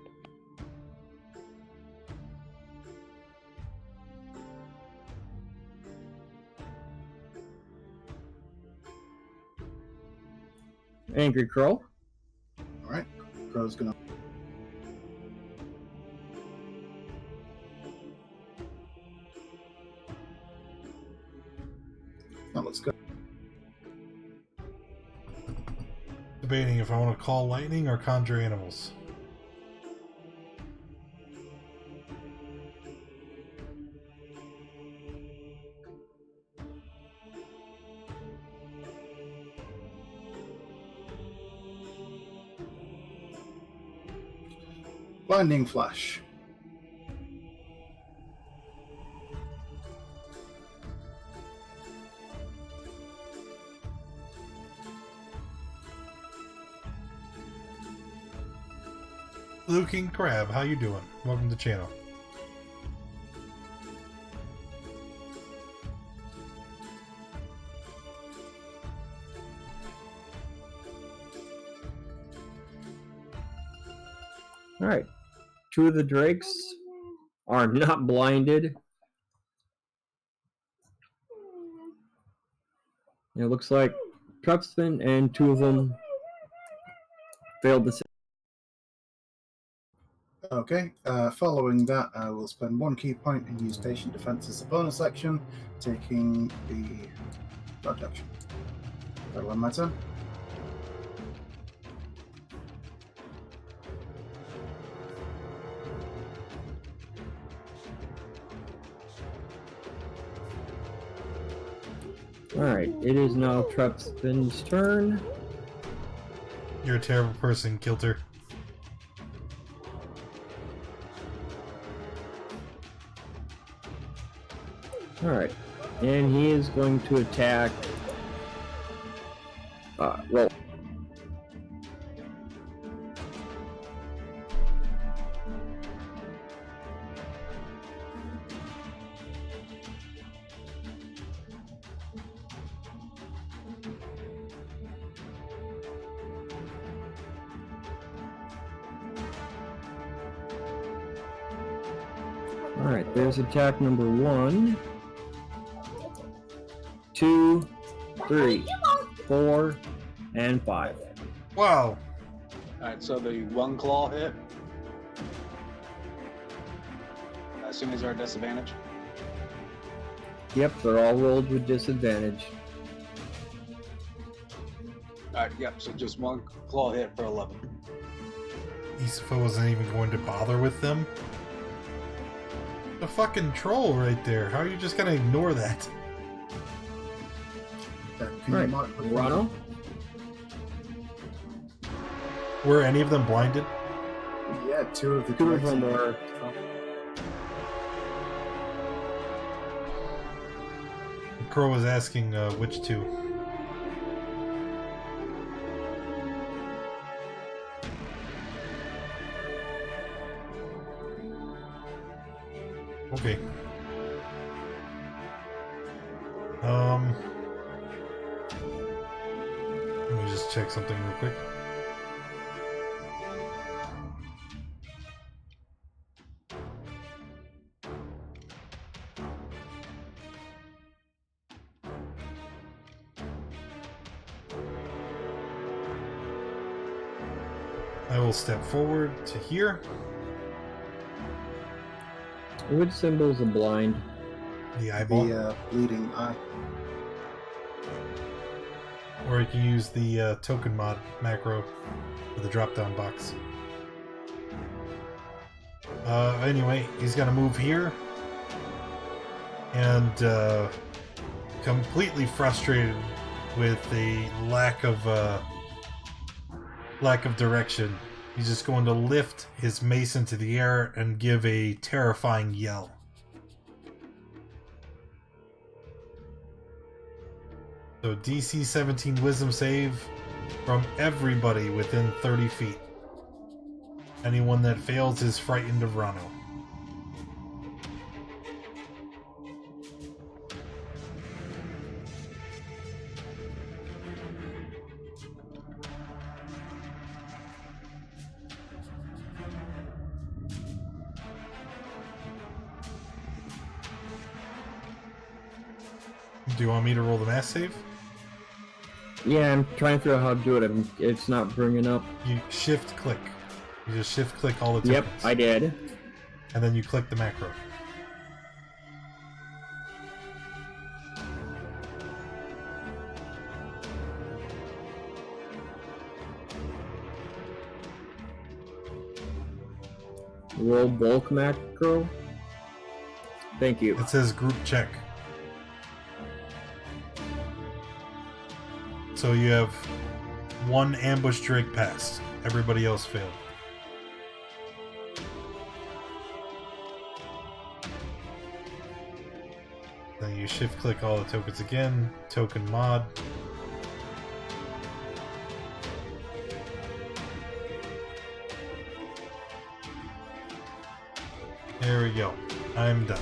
Angry Crow. Alright, Crow's gonna. Now let's go. Debating if I want to call lightning or conjure animals. Blinding flash. Blue King Crab, how you doing? Welcome to the channel. All right. 2 of the drakes are not blinded. It looks like Truxton and 2 of them failed the. Okay, following that, I will spend 1 key point and use patient defense as a bonus action, taking the dodge action. That'll end my turn. Alright, it is now Truxton's turn. You're a terrible person, Kilter. Alright, and he is going to attack. Roll. Alright, there's attack number 1, 2, 3, 4, and 5. Wow. Alright, so the 1 claw hit. I assume these are at disadvantage. Yep, they're all rolled with disadvantage. Alright, yep, so just 1 claw hit for 11. Isafa wasn't even going to bother with them. The fucking troll right there. How are you just gonna ignore that? Can you Alright, mark the Rano? Were any of them blinded? Yeah, 2 of the 2 of drakes. them were. Crow was asking which 2. Okay. Let me just check something real quick. I will step forward to here. Which symbol's a blind? The eyeball. The bleeding eye. Or you can use the token mod macro for the drop down box. Anyway, he's gonna move here. And completely frustrated with the lack of direction. He's just going to lift his mace into the air and give a terrifying yell. So DC 17 Wisdom save from everybody within 30 feet. Anyone that fails is frightened of Rano. Do you want me to roll the mass save? Yeah, I'm trying to figure out how to do it. It's not bringing up. You shift click. You just shift click all the Yep, tokens. I did. And then you click the macro. Roll bulk macro. Thank you. It says group check. So you have one ambush Drake passed. Everybody else failed. Then you shift click all the tokens again. Token mod. There we go. I'm done.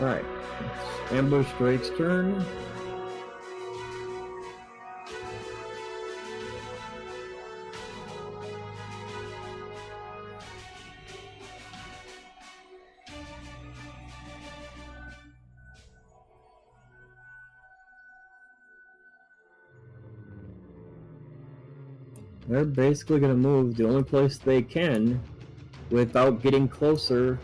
Alright. Ambush Drake's turn. They're basically going to move the only place they can without getting closer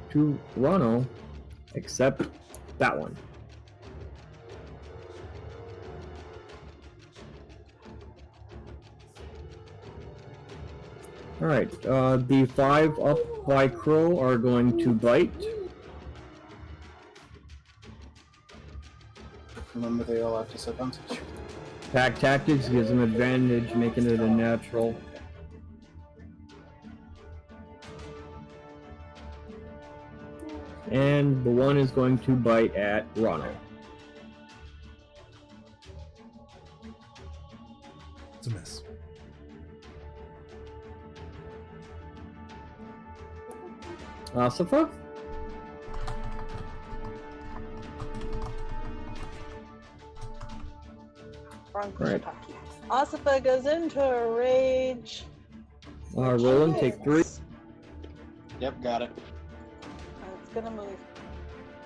to Rano, except that one. Alright, the 5 up by Crow are going to bite. Remember, they all have disadvantage. Pack Tactics gives them advantage, making it a natural. And the one is going to bite at Rano. It's a miss. Asifa? Wrong Right. Taki. Asifa goes into a rage. Roland, take 3. Yep, got it. It's gonna move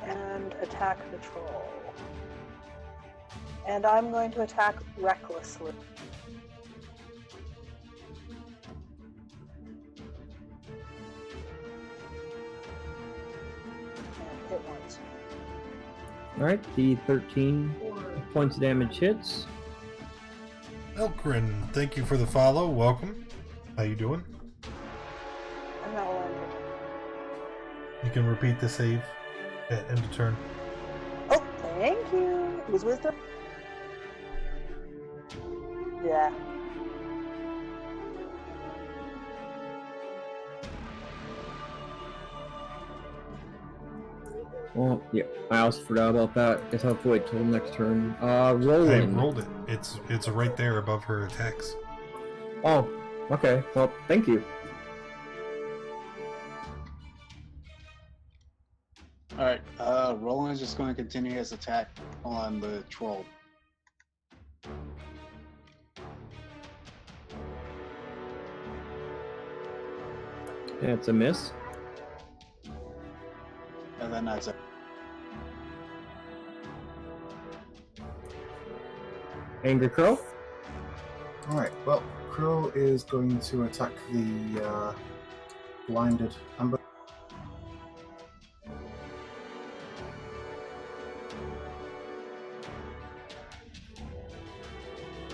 and attack the troll. And I'm going to attack recklessly. And hit once. Alright, the 13 points of damage hits. Elkrin, thank you for the follow. Welcome. How you doing? I'm not landed. You can repeat the save at end of turn. Oh, thank you. It was wisdom. Yeah. Well, yeah, I also forgot about that. Guess I'll have to wait till next turn. I Roland. rolled it. It's right there above her attacks. Oh, okay. Well, thank you. Alright, Roland is just going to continue his attack on the troll. That's a miss. And then that's it. Angry Crow. Alright, well, Crow is going to attack the blinded Amber.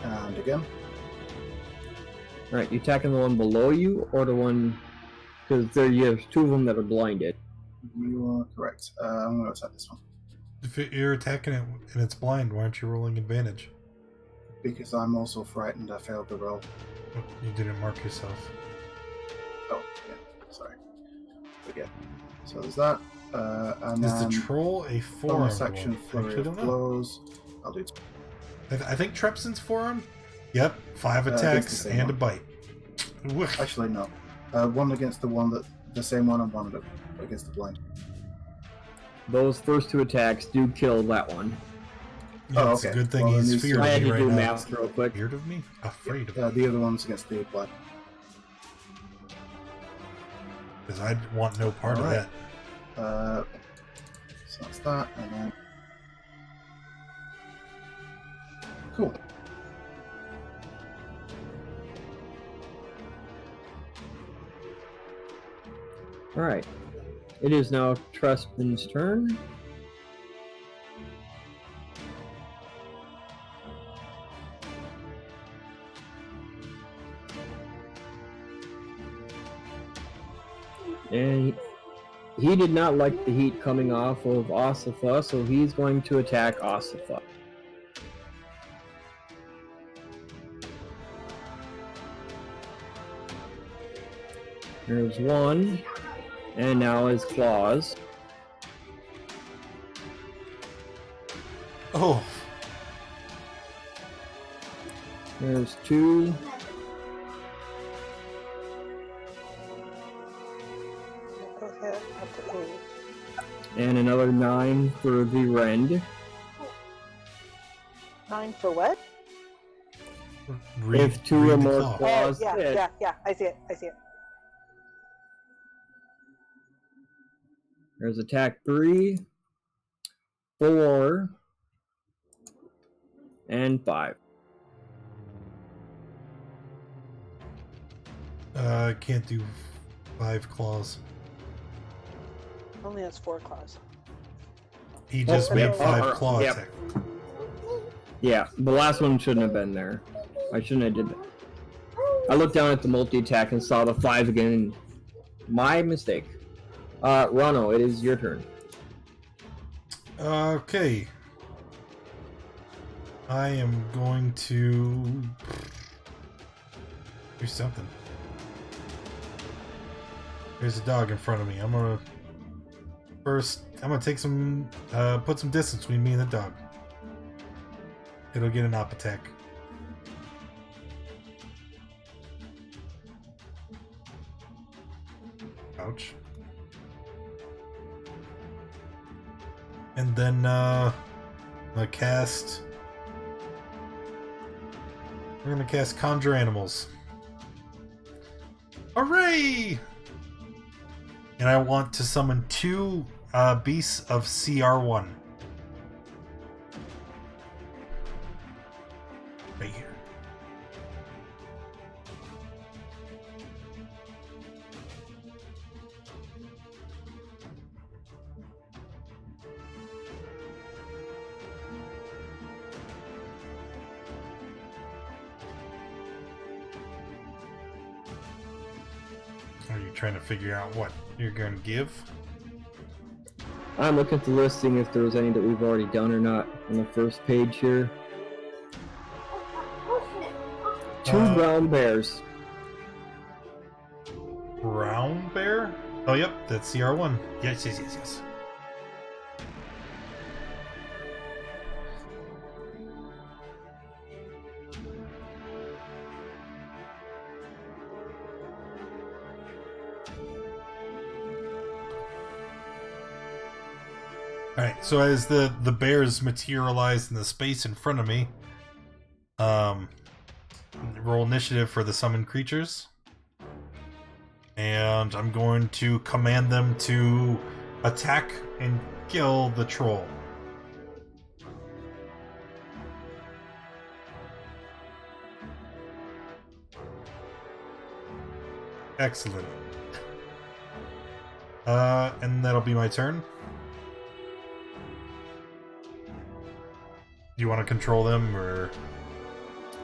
And again. Alright, you attacking the one below you or the one... Because there's 2 of them that are blinded. You are correct. I'm going to attack this one. If you're attacking it and it's blind, why aren't you rolling advantage? Because I'm also frightened, I failed the roll. You didn't mark yourself. Oh, yeah, sorry. But yeah. So there's that. And Is then the troll a forearm? bonus action flurry Actually, I of don't know. blows. I'll do I think Trepson's forearm. Yep, 5 it's the attacks same and a one. bite. Woof. Actually, no. One against the same one, and one against the blind. Those first 2 attacks do kill that one. Yeah, Oh, it's okay. a good thing Well, then he's these feared two- I of had me to right do now. math real quick. Feared of me? Afraid of me. The other one's against the blind. Because I want no part Alright. of that. So that's that, and then cool. Alright. It is now Trespin's turn. And he did not like the heat coming off of Ossifa, so he's going to attack Ossifa. There's one, and now his claws. Oh, There's two. Okay, up to 8. And another 9 for the rend. 9 for what? If two or read the more claw. claws yeah, hit, yeah. I see it. I see it. there's attack 3, 4, and 5. Can't do 5 claws. Only has 4 claws. He just Oh, made yep. 5 claw Yep. attack. Yeah, the last one shouldn't have been there. I shouldn't have did that. I looked down at the multi-attack and saw the 5 again. My mistake. Rano, it is your turn. Okay. I am going to do something. There's a dog in front of me. I'm gonna take some, put some distance between me and the dog. It'll get an op attack. Ouch. And then, I'm gonna cast... We're gonna cast Conjure Animals. Hooray! And I want to summon 2 beasts of CR1. Right here. Are you trying to figure out what you're going to give? I'm looking at the listing if there was any that we've already done or not on the first page here. 2 brown bears. Brown bear? Oh, yep, that's CR1. Yes, yes, yes, yes. Alright, so as the bears materialize in the space in front of me, roll initiative for the summoned creatures. And I'm going to command them to attack and kill the troll. Excellent. And that'll be my turn. Do you want to control them, or...?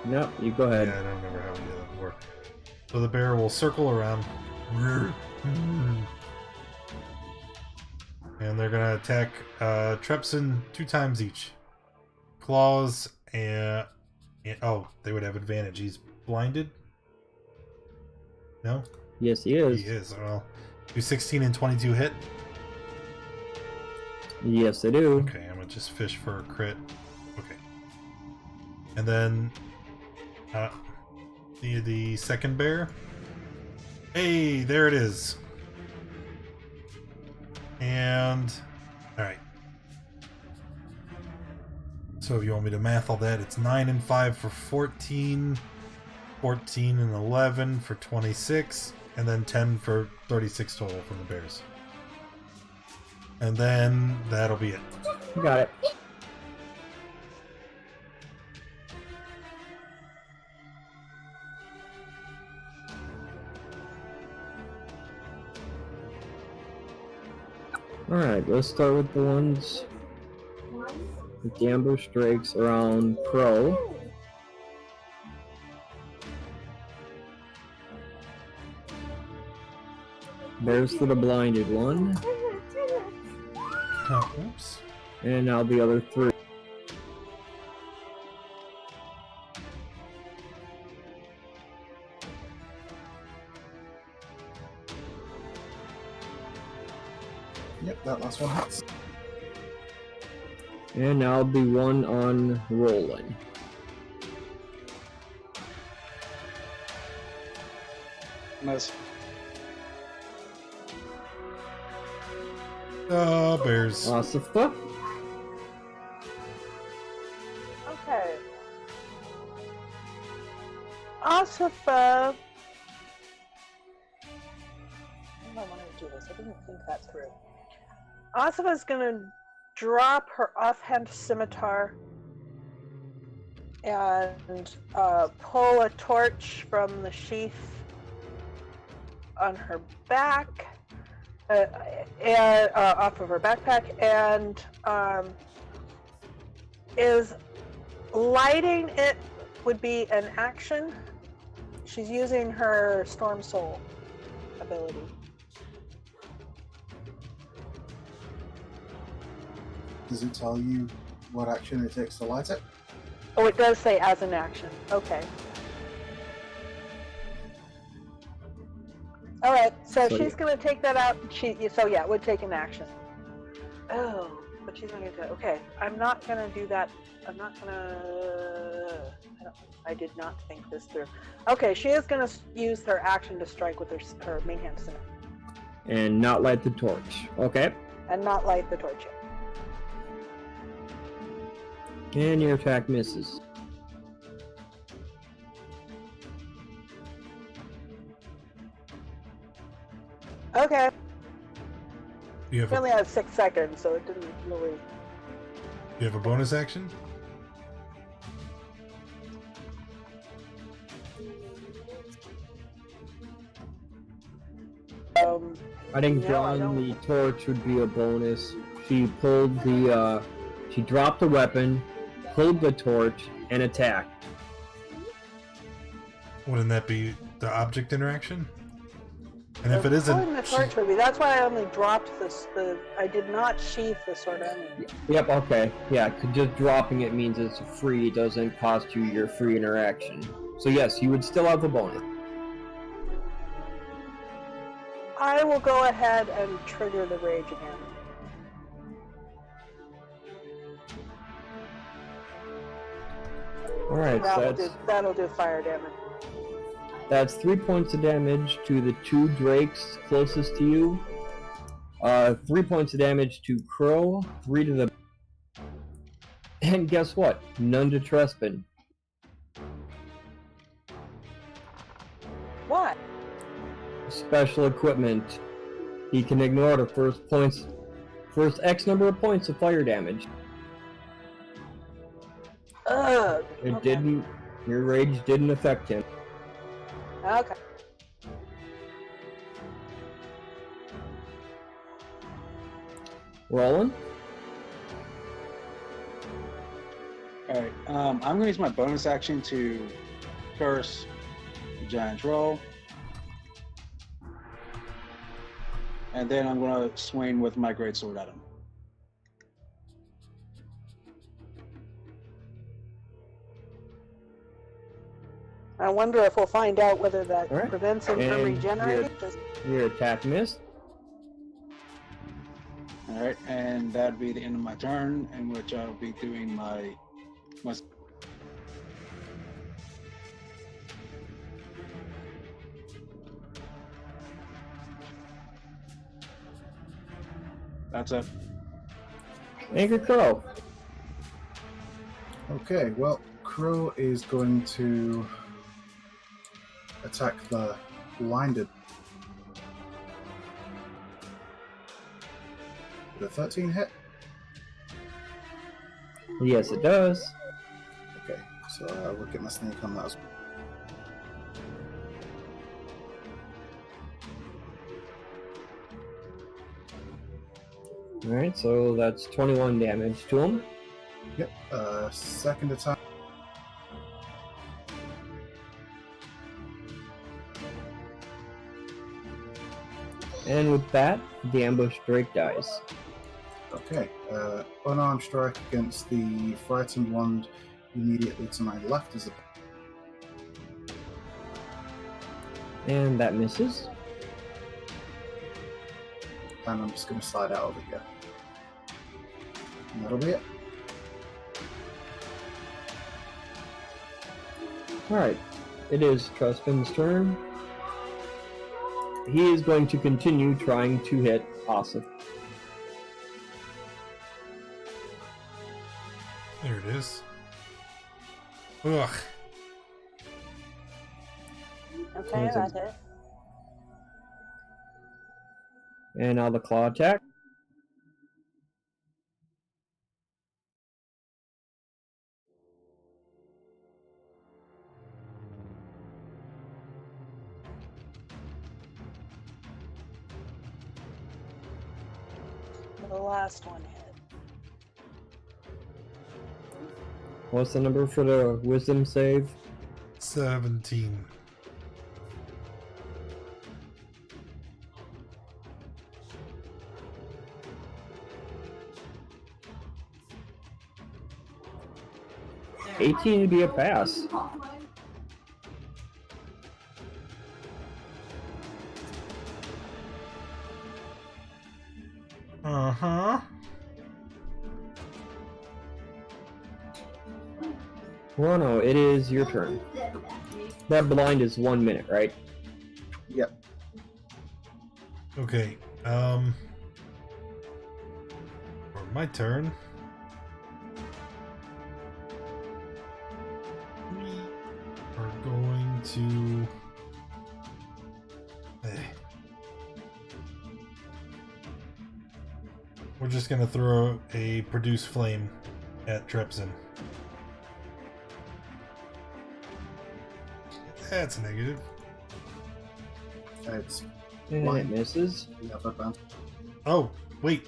No, you go ahead. Yeah, I don't remember how we did that before. So the bear will circle around. And they're gonna attack Trepson 2 times each. Claws and... Oh, they would have advantage. He's blinded? No? Yes, he is. He is. Well, do 16 and 22 hit? Yes, I do. Okay, I'm gonna just fish for a crit. Okay. And then... the second bear. Hey, there it is. And... Alright. So if you want me to math all that, it's 9 and 5 for 14, 14 and 11 for 26, and then 10 for 36 total from the bears. And then that'll be it. Got it. Alright, let's start with the ones with the ambush strikes around Crow. There's to the blinded one. Oh, oops. And now the other 3. Yep, that last one hits. And now the one on Roland. Miss. Bears. Osifa. Okay. Osifa. I wanted to do this. I didn't think that through. Osifa's gonna drop her offhand scimitar and pull a torch from the sheath on her back, and off of her backpack, and is lighting it would be an action. She's using her Storm Soul ability. Does it tell you what action it takes to light it? Oh, it does say as an action. Okay. All right. So So she's yeah. going to take that out. So yeah, it would take an action. Oh, but she's going to. Okay, I'm not going to do that. I'm not going to. I did not think this through. Okay, she is going to use her action to strike with her main hand scimitar And not light the torch. Okay. and not light the torch yet. And your attack misses. Okay. You have We a, only had 6 seconds, so it didn't really. you have a bonus action? I think No, I drawing don't. the torch would be a bonus. She pulled the, she dropped the weapon, pulled the torch, and attacked. Wouldn't that be the object interaction? And if it Pulling isn't, the torch would be. That's why I only dropped this. I did not sheath the sword enemy. Yep, okay. Yeah, 'cause just dropping it means it's free, it doesn't cost you your free interaction. So yes, you would still have a bonus. I will go ahead and trigger the rage again. Alright, so That'll do fire damage. that's 3 points of damage to the 2 drakes closest to you. 3 points of damage to Crow, 3 to the... And guess what? None to Trespin. What? Special equipment. He can ignore the first X number of points of fire damage. Ugh. It Okay. didn't... Your rage didn't affect him. Okay. Roland? Alright, I'm going to use my bonus action to curse the giant troll. And then I'm going to swing with my greatsword at him. I wonder if we'll find out whether that All right. prevents him from And regenerating. Just- Your attack missed. Alright, and that'd be the end of my turn, in which I'll be doing my That's it. Anchor Crow. Okay, well, Crow is going to attack the blinded. With a 13 hit? Yes, it does. Okay, so I will get my sneak on that as well. Alright, so that's 21 damage to him. Yep, second attack. And with that, the ambush Drake dies. Okay. Unarmed strike against the frightened one immediately to my left is a. And that misses. And I'm just going to slide out over here. And that'll be it. Alright, it is Truspin's turn. He is going to continue trying to hit Asif. There it is. Ugh. Okay, that's it. And now the claw attack. The last one hit. What's the number for the wisdom save? 17. $18 to be a pass. Uh-huh. Well, no, it is your turn. That blind is 1 minute, right? Yep. Okay. For my turn. We are going to. We're just gonna throw a produce flame at Trepsin. That's negative. It's And it blind. misses. The other band. Oh, wait.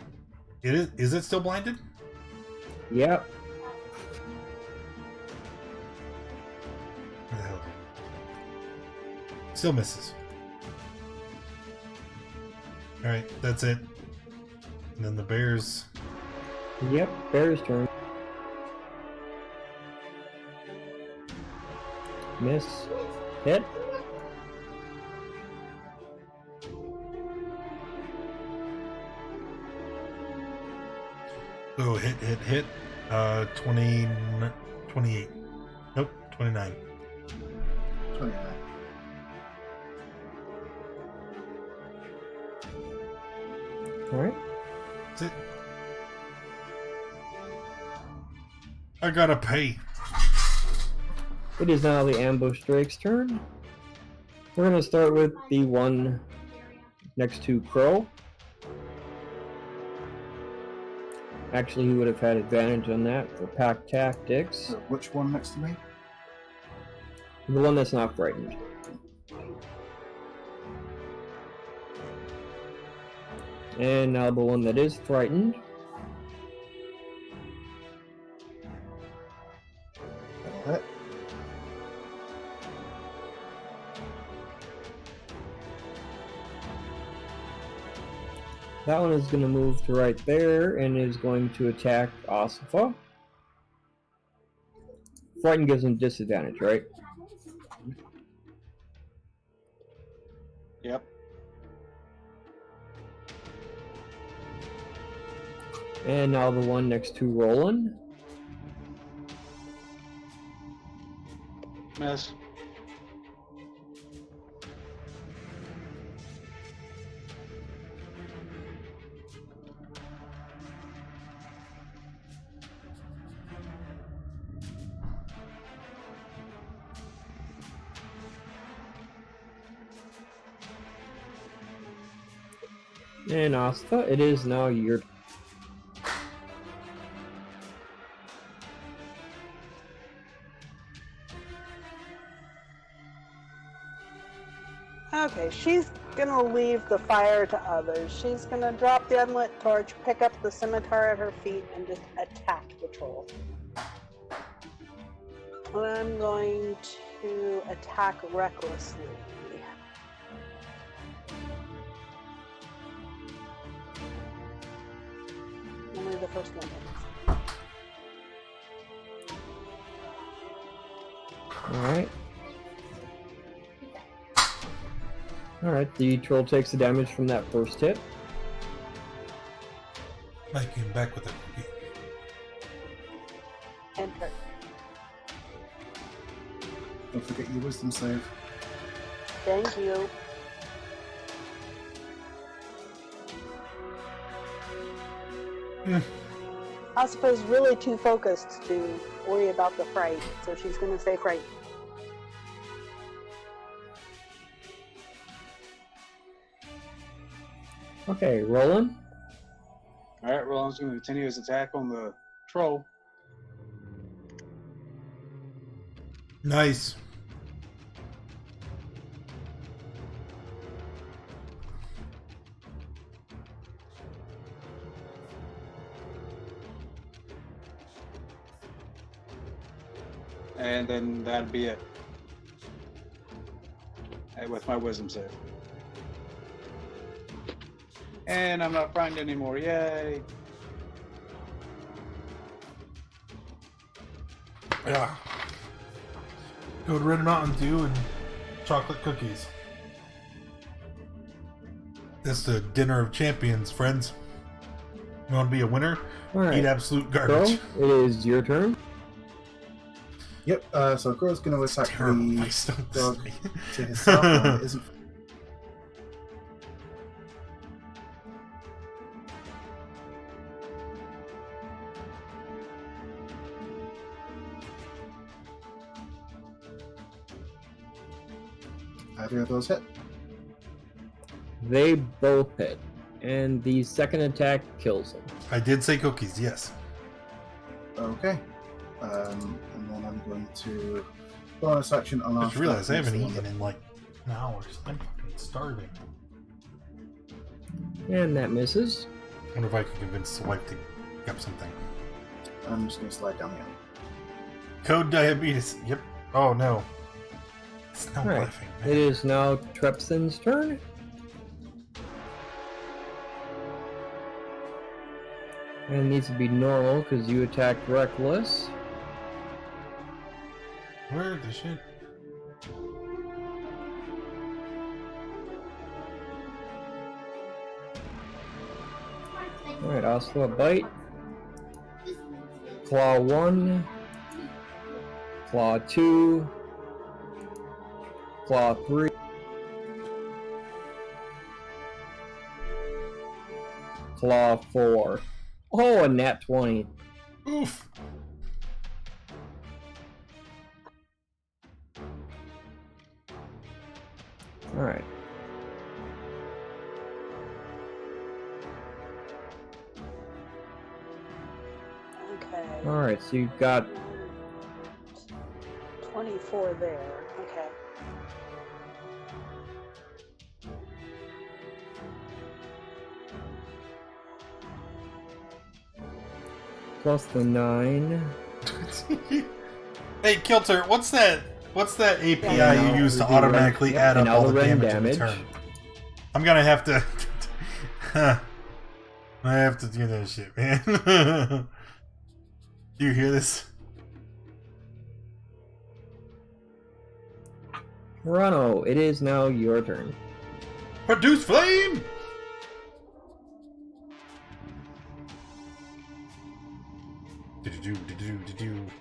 It is. Is it still blinded? Yep. Where the hell? Still misses. Alright, that's it. And then the bears. Yep, bear's turn. Miss. Hit. Oh, hit. 28. Nope, 29. 29. Alright. That's it. I gotta pay. It is now the ambush Drake's turn. We're gonna start with the one next to Crow. Actually, he would have had advantage on that for pack tactics. So which one next to me? The one that's not frightened. And now the one that is frightened. That. That one is going to move to right there and is going to attack Asifa. Frightened gives him disadvantage, right? Yep. And now the one next to Roland. Miss. And Asta, it is now your turn. Okay, she's gonna leave the fire to others. She's gonna drop the unlit torch, pick up the scimitar at her feet, and just attack the troll. And I'm going to attack recklessly. do the first one. Alright. Alright, the troll takes the damage from that first hit. Mike came back with a cookie. Enter. Don't forget your wisdom save. Thank you. Asuka's really too focused to worry about the fright, so she's going to stay frightened. Okay, Roland. Alright, Roland's going to continue his attack on the troll. Nice. And then that'd be it. With my wisdom save. And I'm not frightened anymore. Yay! Yeah. Go to Red Mountain Dew and chocolate cookies. That's the dinner of champions, friends. You want to be a winner? Alright. Eat absolute Crow, garbage. it is your turn. Yep, so Crow's going to attack Terrible. the I don't dog say. to his south. It isn't. Either of those hit? They both hit. And the second attack kills him. I did say cookies, yes. Okay. And then I'm going to bonus action on I our. just realized I haven't eaten in like an hour. So I'm fucking starving. And that misses. I wonder if I can convince the wife to get something. I'm just going to slide down the alley. Code diabetes. Yep. Oh no. It's no Right. laughing. It is now Trepson's turn. And it needs to be normal because you attacked reckless. Where the shit? Alright, Oslo bite. Claw 1. Claw 2. Claw 3. Claw 4. Oh, a nat 20. Oof. Alright. Okay. Alright, so you've got 24 there. Okay. plus the 9. Hey, Kilter, what's that? What's that API Yeah, you use to we do automatically run- add and up all the I'll run damage in damage. return? I'm gonna have to. I have to do that shit, man. Do you hear this? Rano, it is now your turn. Produce flame!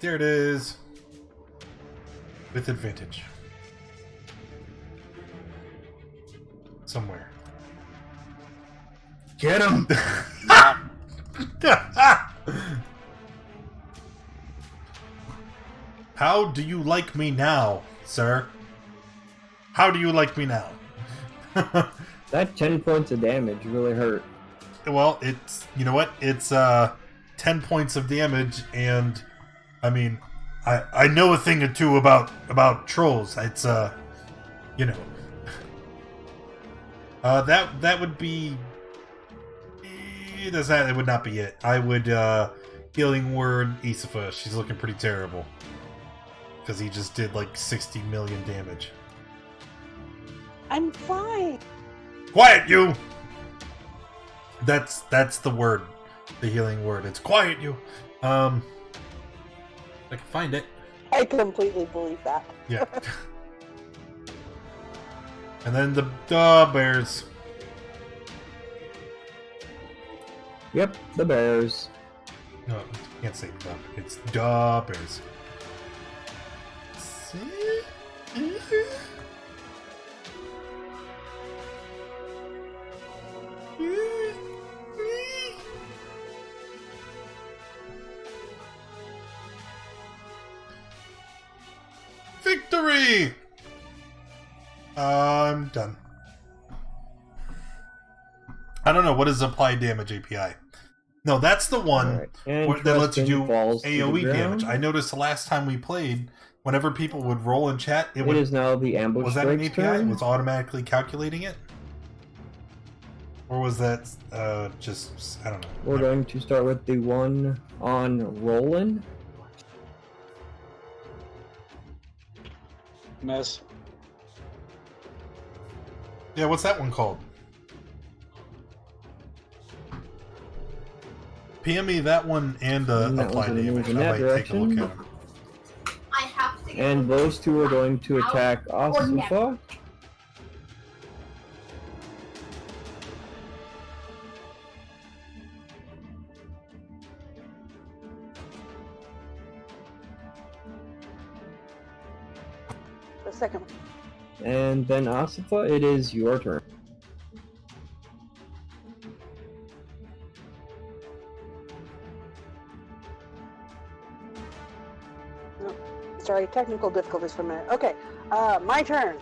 There it is. With advantage. Somewhere. Get him! How do you like me now, sir? How do you like me now? That 10 points of damage really hurt. Well, it's, you know what? It's 10 points of damage, and I mean, I know a thing or two about trolls. It's you know, that would be. That would not be it. I would healing word Isifa. She's looking pretty terrible because he just did like 60 million damage. I'm fine. Quiet, you. That's the word. the healing word. It's quiet, you. I can find it. I completely believe that. Yeah. And then the bears. Yep, the bears. No, I can't say the. It's the bears. Victory! I'm done. I don't know, what is applied damage API? No, that's the one that lets you do AoE damage. I noticed the last time we played, whenever people would roll in chat, it is now the ambush. Was that an API? Turn? It was automatically calculating it? Or was that just, I don't know. We're going to start with the one on Roland. Miss. Yeah, what's that one called? PM me that one and apply damage. I might take a look at them. And those two are going to attack Asufa. The second one. And then Asufa, it is your turn. Sorry, technical difficulties for a minute. Okay, my turn.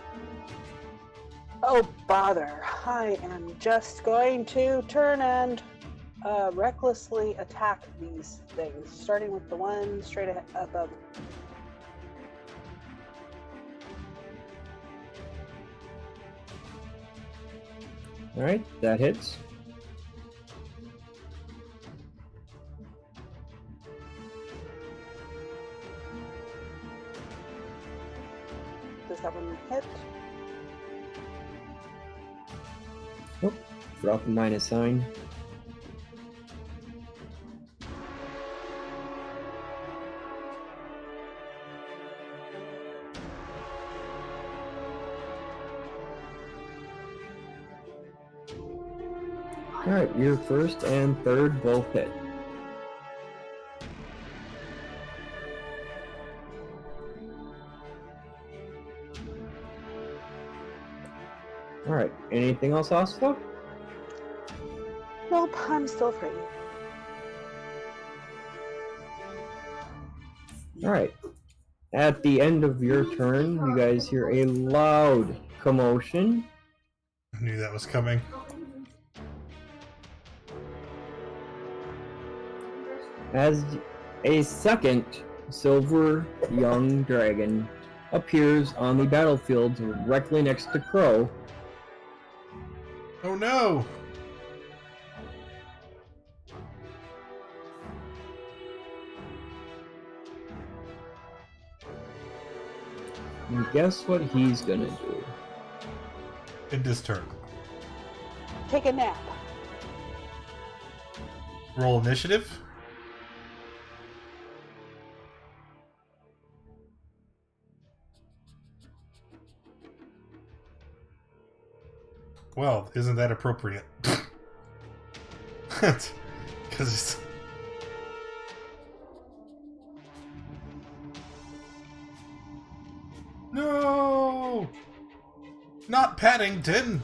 Oh, bother. I am just going to turn and recklessly attack these things, starting with the one straight ahead above. Alright, that hits. Does that one hit? Oh, drop the minus sign. Alright, your first and third both hit. Alright, anything else, Asufa? Nope, I'm still free. Alright. At the end of your turn, you guys hear a loud commotion. I knew that was coming. As a second silver young dragon appears on the battlefield directly next to Crow. Oh no! And guess what he's gonna do? End his turn. Take a nap. Roll initiative. Well, isn't that appropriate? Because it's... No! Not Paddington!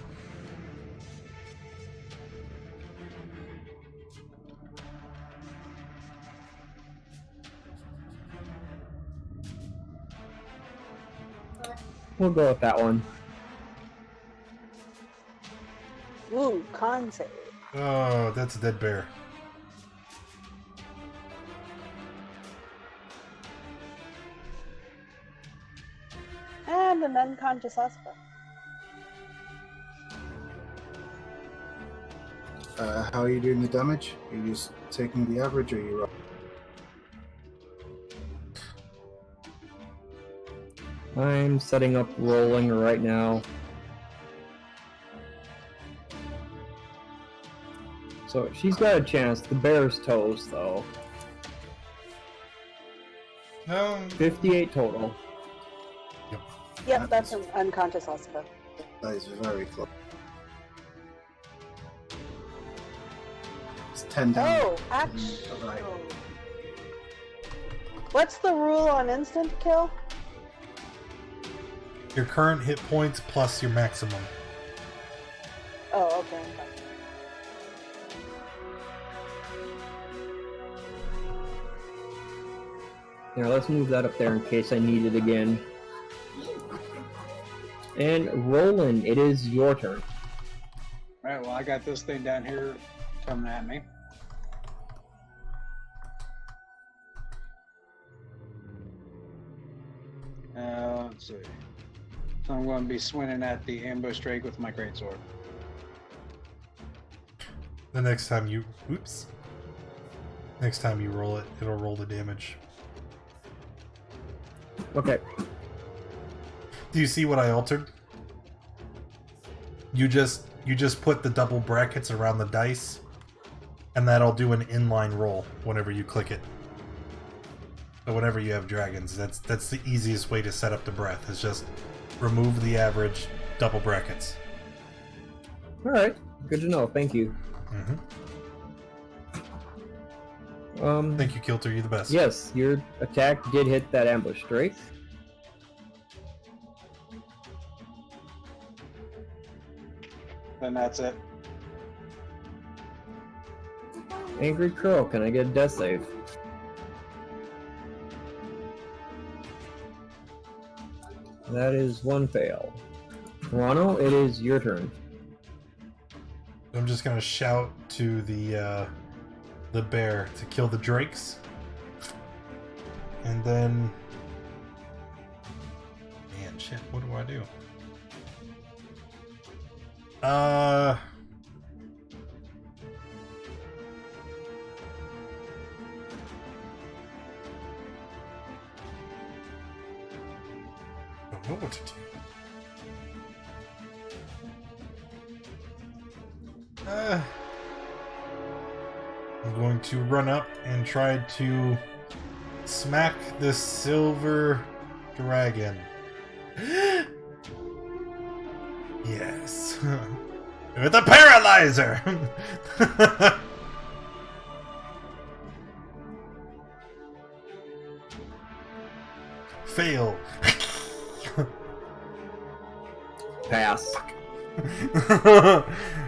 We'll go with that one. Ooh, con save. Oh, that's a dead bear. And an unconscious Asufa. How are you doing the damage? Are you just taking the average, or are you? I'm setting up rolling right now. So she's got a chance. The bear's toast, though. 58 total. Yep, that's an unconscious Elspeth. That is very close. It's 10 down. Oh, actually. Right. What's the rule on instant kill? Your current hit points plus your maximum. Oh, okay. Now let's move that up there in case I need it again. And Roland, it is your turn. Alright, well, I got this thing down here coming at me. Let's see. So I'm going to be swinging at the ambush drake with my greatsword. The next time you... Oops. Next time you roll it, it'll roll the damage. Okay. Do you see what I altered? You just put the double brackets around the dice, and that'll do an inline roll whenever you click it. So whenever you have dragons, that's the easiest way to set up the breath, is just remove the average, double brackets. Alright. Good to know. Thank you. Thank you, Kilter, you're the best. Yes, your attack did hit that ambush drake. Then that's it. Angry Crow, can I get a death save? That is one fail. Toronto, it is your turn. I'm just gonna shout to the bear to kill the drakes. And then... Man, shit, what do I do? Don't know what to do. I'm going to run up and try to smack this silver dragon. Yes. With a paralyzer! Fail. Pass.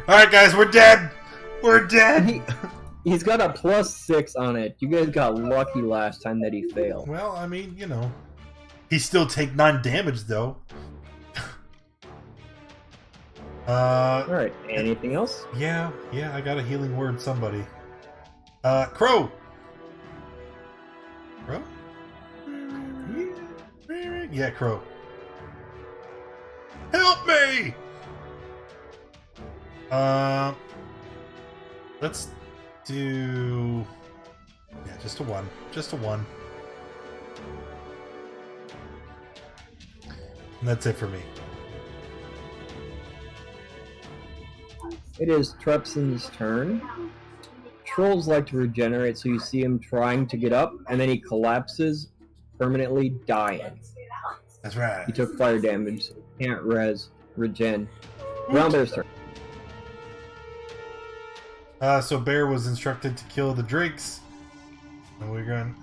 Alright guys, we're dead! We're dead! He's got a +6 on it. You guys got lucky last time that he failed. Well, I mean, you know. He still take 9 damage though. Alright, anything else? Yeah, I got a healing word, somebody. Crow! Crow? Yeah, Crow. Help me! Let's do... Yeah, just a 1. Just a 1. And that's it for me. It is Trepson's turn. Trolls like to regenerate, so you see him trying to get up, and then he collapses, permanently dying. That's right. He took fire damage. Can't regen. Roundbear's turn. So Bear was instructed to kill the drakes. And we're going,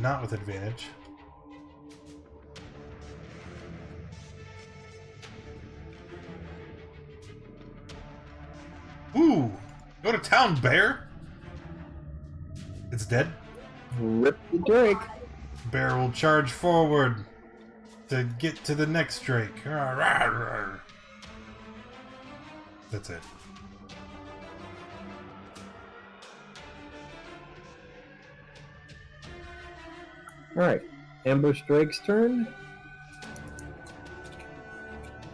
not with advantage. Ooh! Go to town, Bear! It's dead. Rip the drake. Bear will charge forward to get to the next drake. That's it. Alright. Ambush Drake's turn.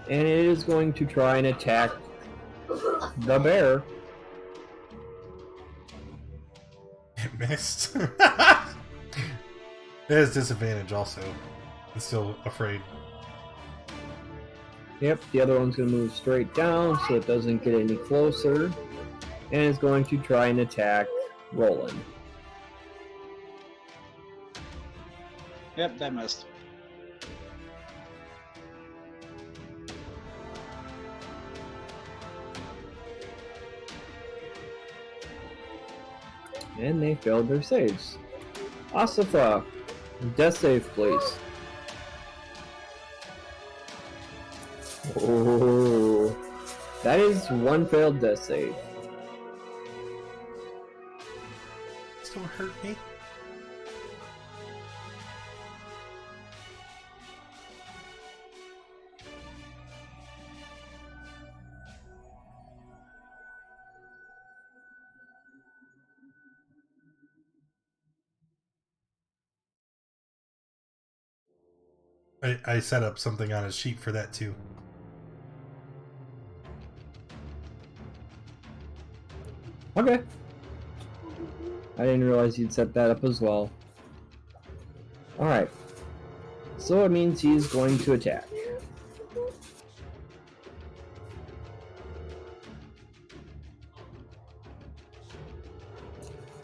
And it is going to try and attack the bear. It missed. It has disadvantage also. It's still afraid. Yep, the other one's going to move straight down so it doesn't get any closer. and is going to try and attack Roland. Yep, that missed. And they failed their saves. Asifa, death save, please. Oh, that is one failed death save. Still hurt me. I set up something on his sheet for that too. Okay. I didn't realize you'd set that up as well. Alright. So it means he's going to attack.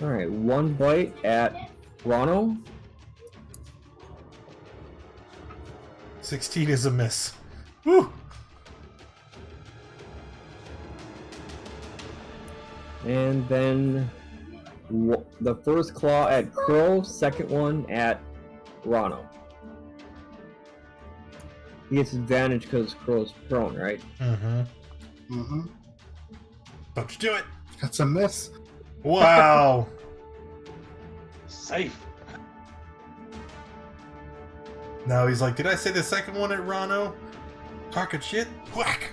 Alright, one bite at Rano. 16 is a miss. Woo! And then the first claw at Crow, second one at Rano. He gets advantage because Crow's prone, right? Mm-hmm. Mm-hmm. Don't you do it. That's a miss. Wow. Safe. Now he's like, did I say the second one at Rano? Talking shit? Whack!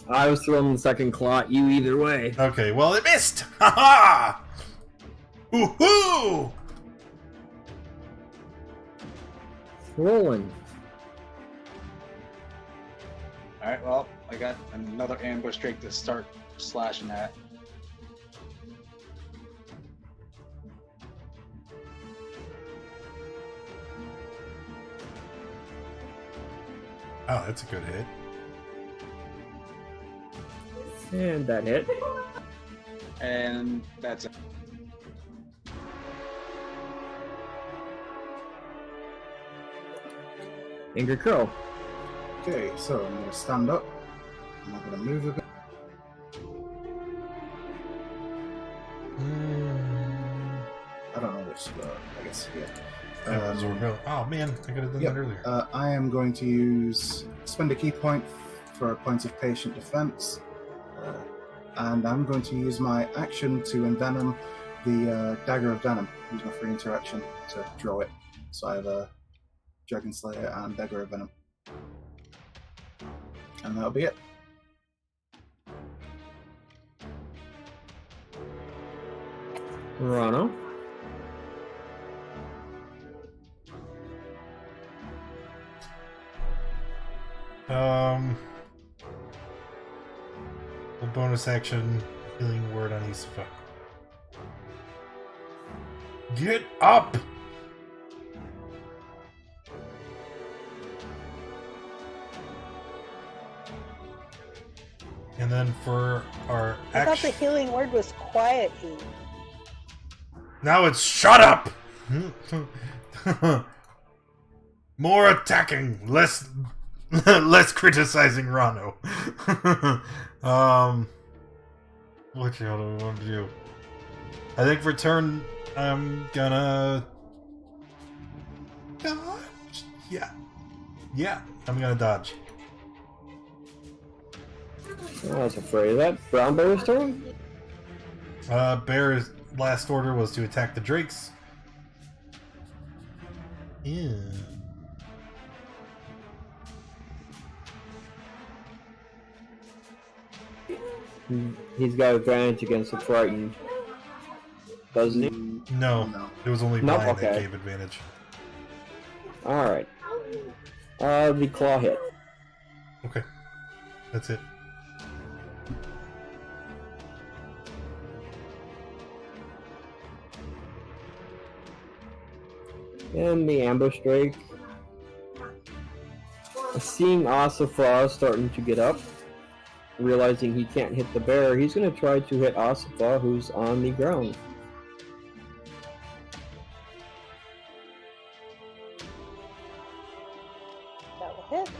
I was throwing the second claw at you either way. Okay, well it missed! Ha ha! Woohoo! Rolling. Alright, well, I got another ambush drake to start slashing at. Oh, that's a good hit. And that hit. And that's it. Angry Crow. Okay, so I'm going to stand up. I'm not going to move a bit. I don't know which, I guess, yeah. Oh man, I could have done Yep. that earlier. I am going to spend a key point for a point of patient defense. And I'm going to use my action to envenom the Dagger of Venom. Use my free interaction to draw it. So I have a Dragon Slayer and Dagger of Venom. And that'll be it. Rano. A bonus action healing word on Isifa. Get up! And then for our I thought the action. healing word was quiet heat. Now it's shut up! More attacking, less criticizing Rano. What the hell do we want to do? I think for turn, I'm gonna dodge. Yeah, I'm gonna dodge. I was afraid of that. Brown Bear's turn? Bear's last order was to attack the drakes. Yeah. He's got advantage against the frightened. Doesn't he? No, No. it was only Nope, Brian that okay. gave advantage. Alright. The claw hit. Okay, that's it. And the ambush drake. Seeing Asafra starting to get up, realizing he can't hit the bear, he's going to try to hit Asifa, who's on the ground. That will hit.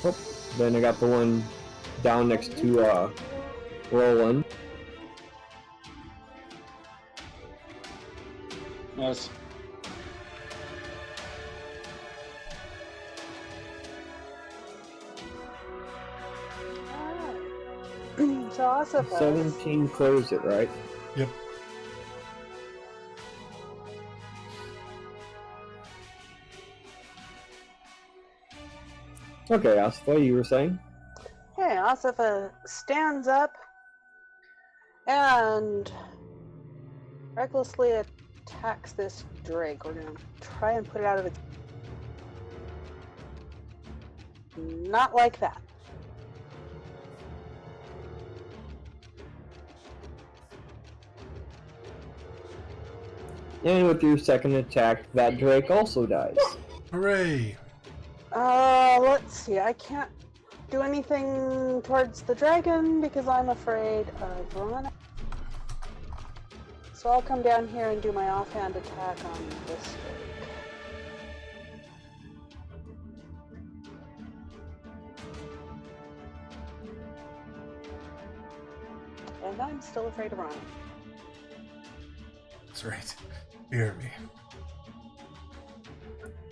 Oh, then I got the one down next to Roland. Nice. Alright. So Asifa. 17 clears it, right? Yep. Okay, Asifa, you were saying? Okay, Asifa stands up and recklessly attacks this drake. We're gonna try and put it out of its. Not like that. And with your second attack, that drake also dies. Hooray! Let's see. I can't do anything towards the dragon because I'm afraid of running. So I'll come down here and do my offhand attack on this drake. And I'm still afraid of running. That's right. Hear me.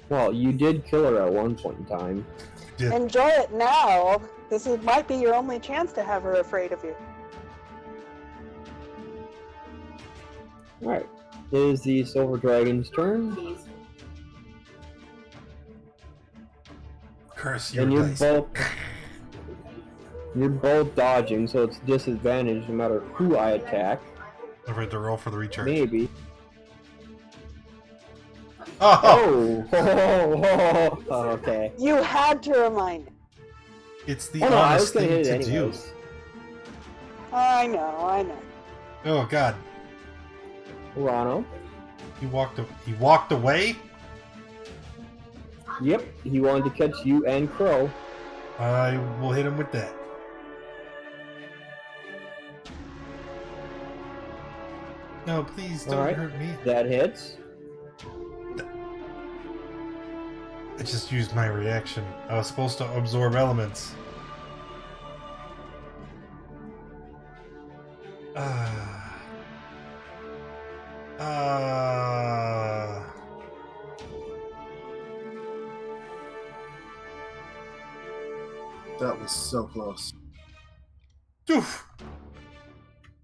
Well, you did kill her at one point in time. Did. Enjoy it now. Might be your only chance to have her afraid of you. Alright. It is the Silver Dragon's turn. Curse your And dice. you're both dodging, so it's disadvantage no matter who I attack. Don't forget to roll for the recharge. Maybe. Oh! Oh, okay. You had to remind me. It's the Oh no, I was honest gonna thing hit it to do. anyways. I know. Oh god. Rano. He walked away? Yep, he wanted to catch you and Crow. I will hit him with that. No, please don't Alright. hurt me. That hits. I just used my reaction. I was supposed to absorb elements. That was so close. Oof!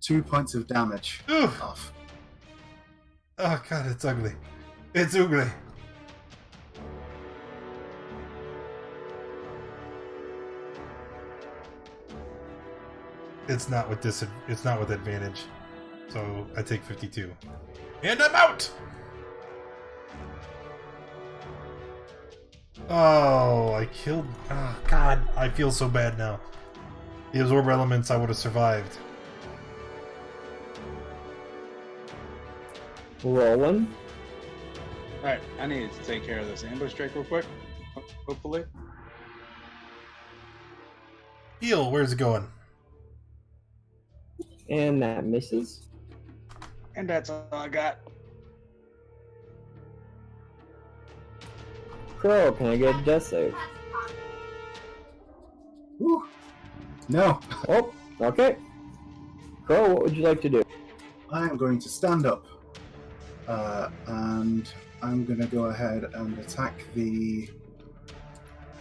2 points of damage Oof! off. Oh god, it's ugly. It's ugly. It's not with it's not with advantage. So I take 52. And I'm out! Oh, I killed... Oh, God, I feel so bad now. The absorb elements, I would have survived. Rolling. Alright, I need to take care of this ambush drake real quick. Hopefully. Heal, where's it going? And that misses. And that's all I got. Crow, can I get a death save? Woo. No, Oh, okay. Crow, what would you like to do? I am going to stand up. And I'm going to go ahead and attack the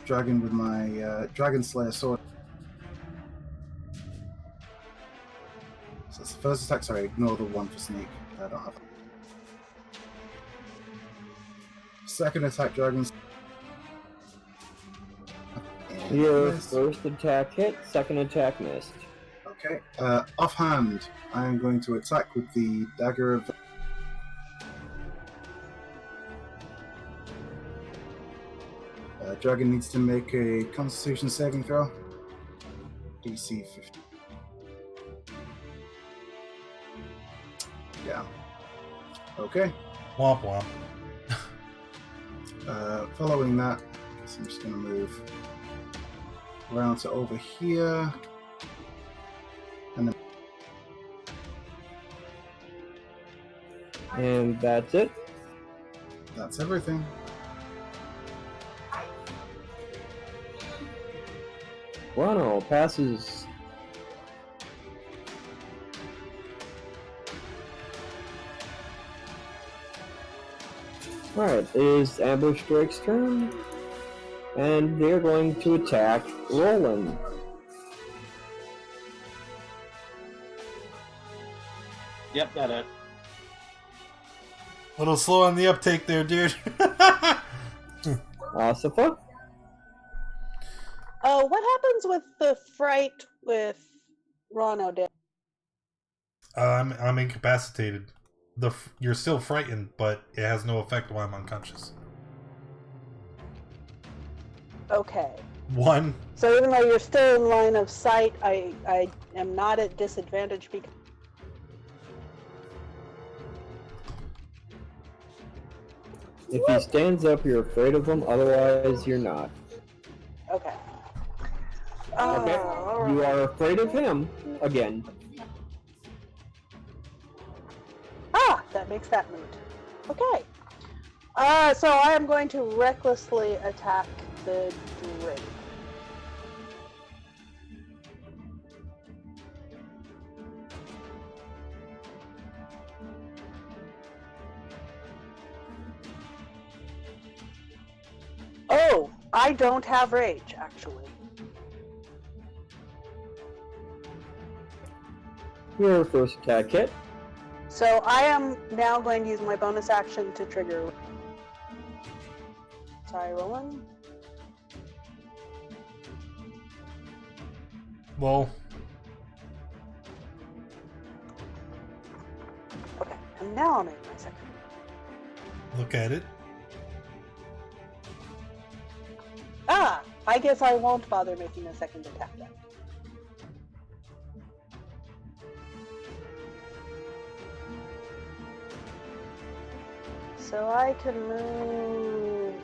dragon with my Dragon Slayer sword. So that's the first attack. Sorry, ignore the one for sneak. I don't have. Second attack, Dragon. And Your miss. first attack hit, second attack missed. Okay. Offhand, I am going to attack with the dagger of. Dragon needs to make a Constitution saving throw. DC 50. Yeah. Okay. Womp womp. Following that, I guess I'm just going to move around to over here. And that's it. That's everything. Guano passes. Alright, it is Ambush Drake's turn. And they're going to attack Roland. Yep, that it. A little slow on the uptake there, dude. Asifa? Oh, what happens with the fright with Rono? I'm incapacitated. You're still frightened, but it has no effect while I'm unconscious. Okay. 1. So even though you're still in line of sight, I am not at disadvantage because. If he stands up, you're afraid of him. Otherwise, you're not. Okay. Okay. All You right. are afraid of him again. That makes that moot. Okay. So I am going to recklessly attack the drake. Oh, I don't have rage, actually. Your first attack hit. So I am now going to use my bonus action to trigger. Sorry, Roland. Well, Okay, and now I'll make my second. look at it. I guess I won't bother making a second attack then. So I can move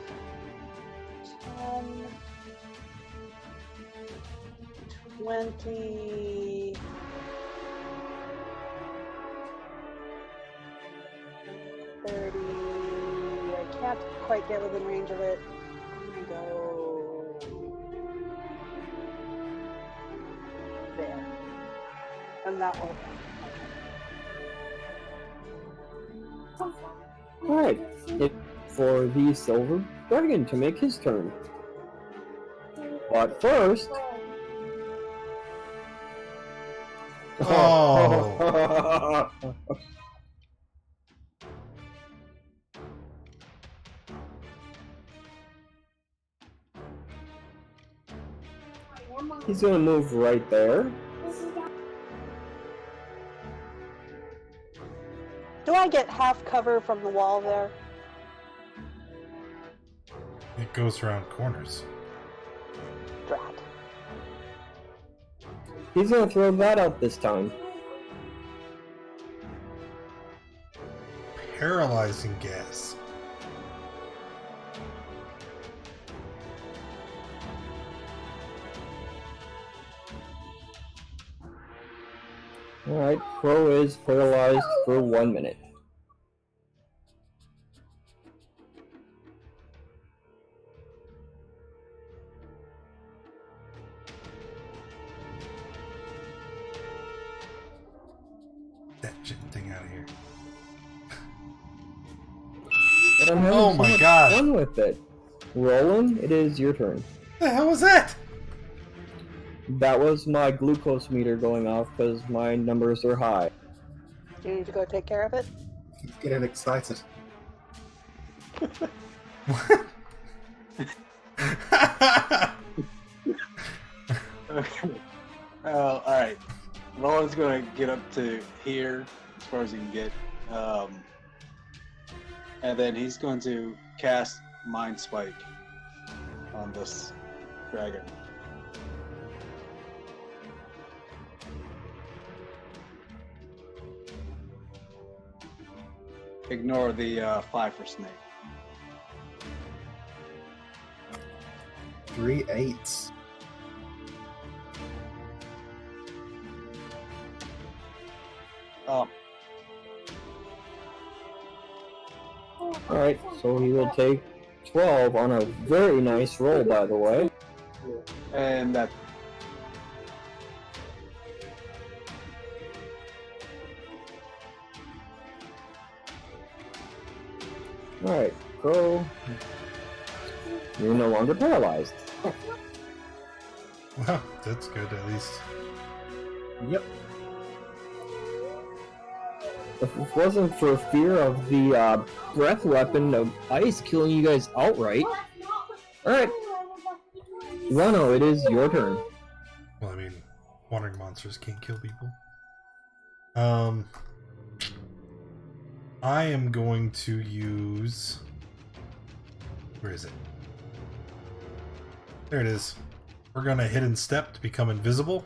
10, 20, 30. I can't quite get within range of it. I'm gonna go there. And that will. Alright. It for the Silver Dragon to make his turn. But first. Oh. He's gonna move right there. Do I get half cover from the wall there? It goes around corners. Drat. He's gonna throw that out this time. Paralyzing gas. Alright, Crow is paralyzed for 1 minute. That shit thing out of here. And I'm having Oh so my much God. fun with it. Roland, it is your turn. What the hell was that? That was my glucose meter going off because my numbers are high. Do you need to go take care of it? He's getting excited. Okay. All right. Roland's going to get up to here as far as he can get. And then he's going to cast Mind Spike on this dragon. Ignore the 5 for snake. 3 8s. Oh, Alright, so he will take 12 on a very nice roll, by the way. and that. Alright, Crow. You're no longer paralyzed. Well, that's good at least. Yep. If it wasn't for fear of the breath weapon of ice killing you guys outright. Alright. Wano, it is your turn. Well, I mean, wandering monsters can't kill people. I am going to use... Where is it? There it is. We're gonna hidden step to become invisible.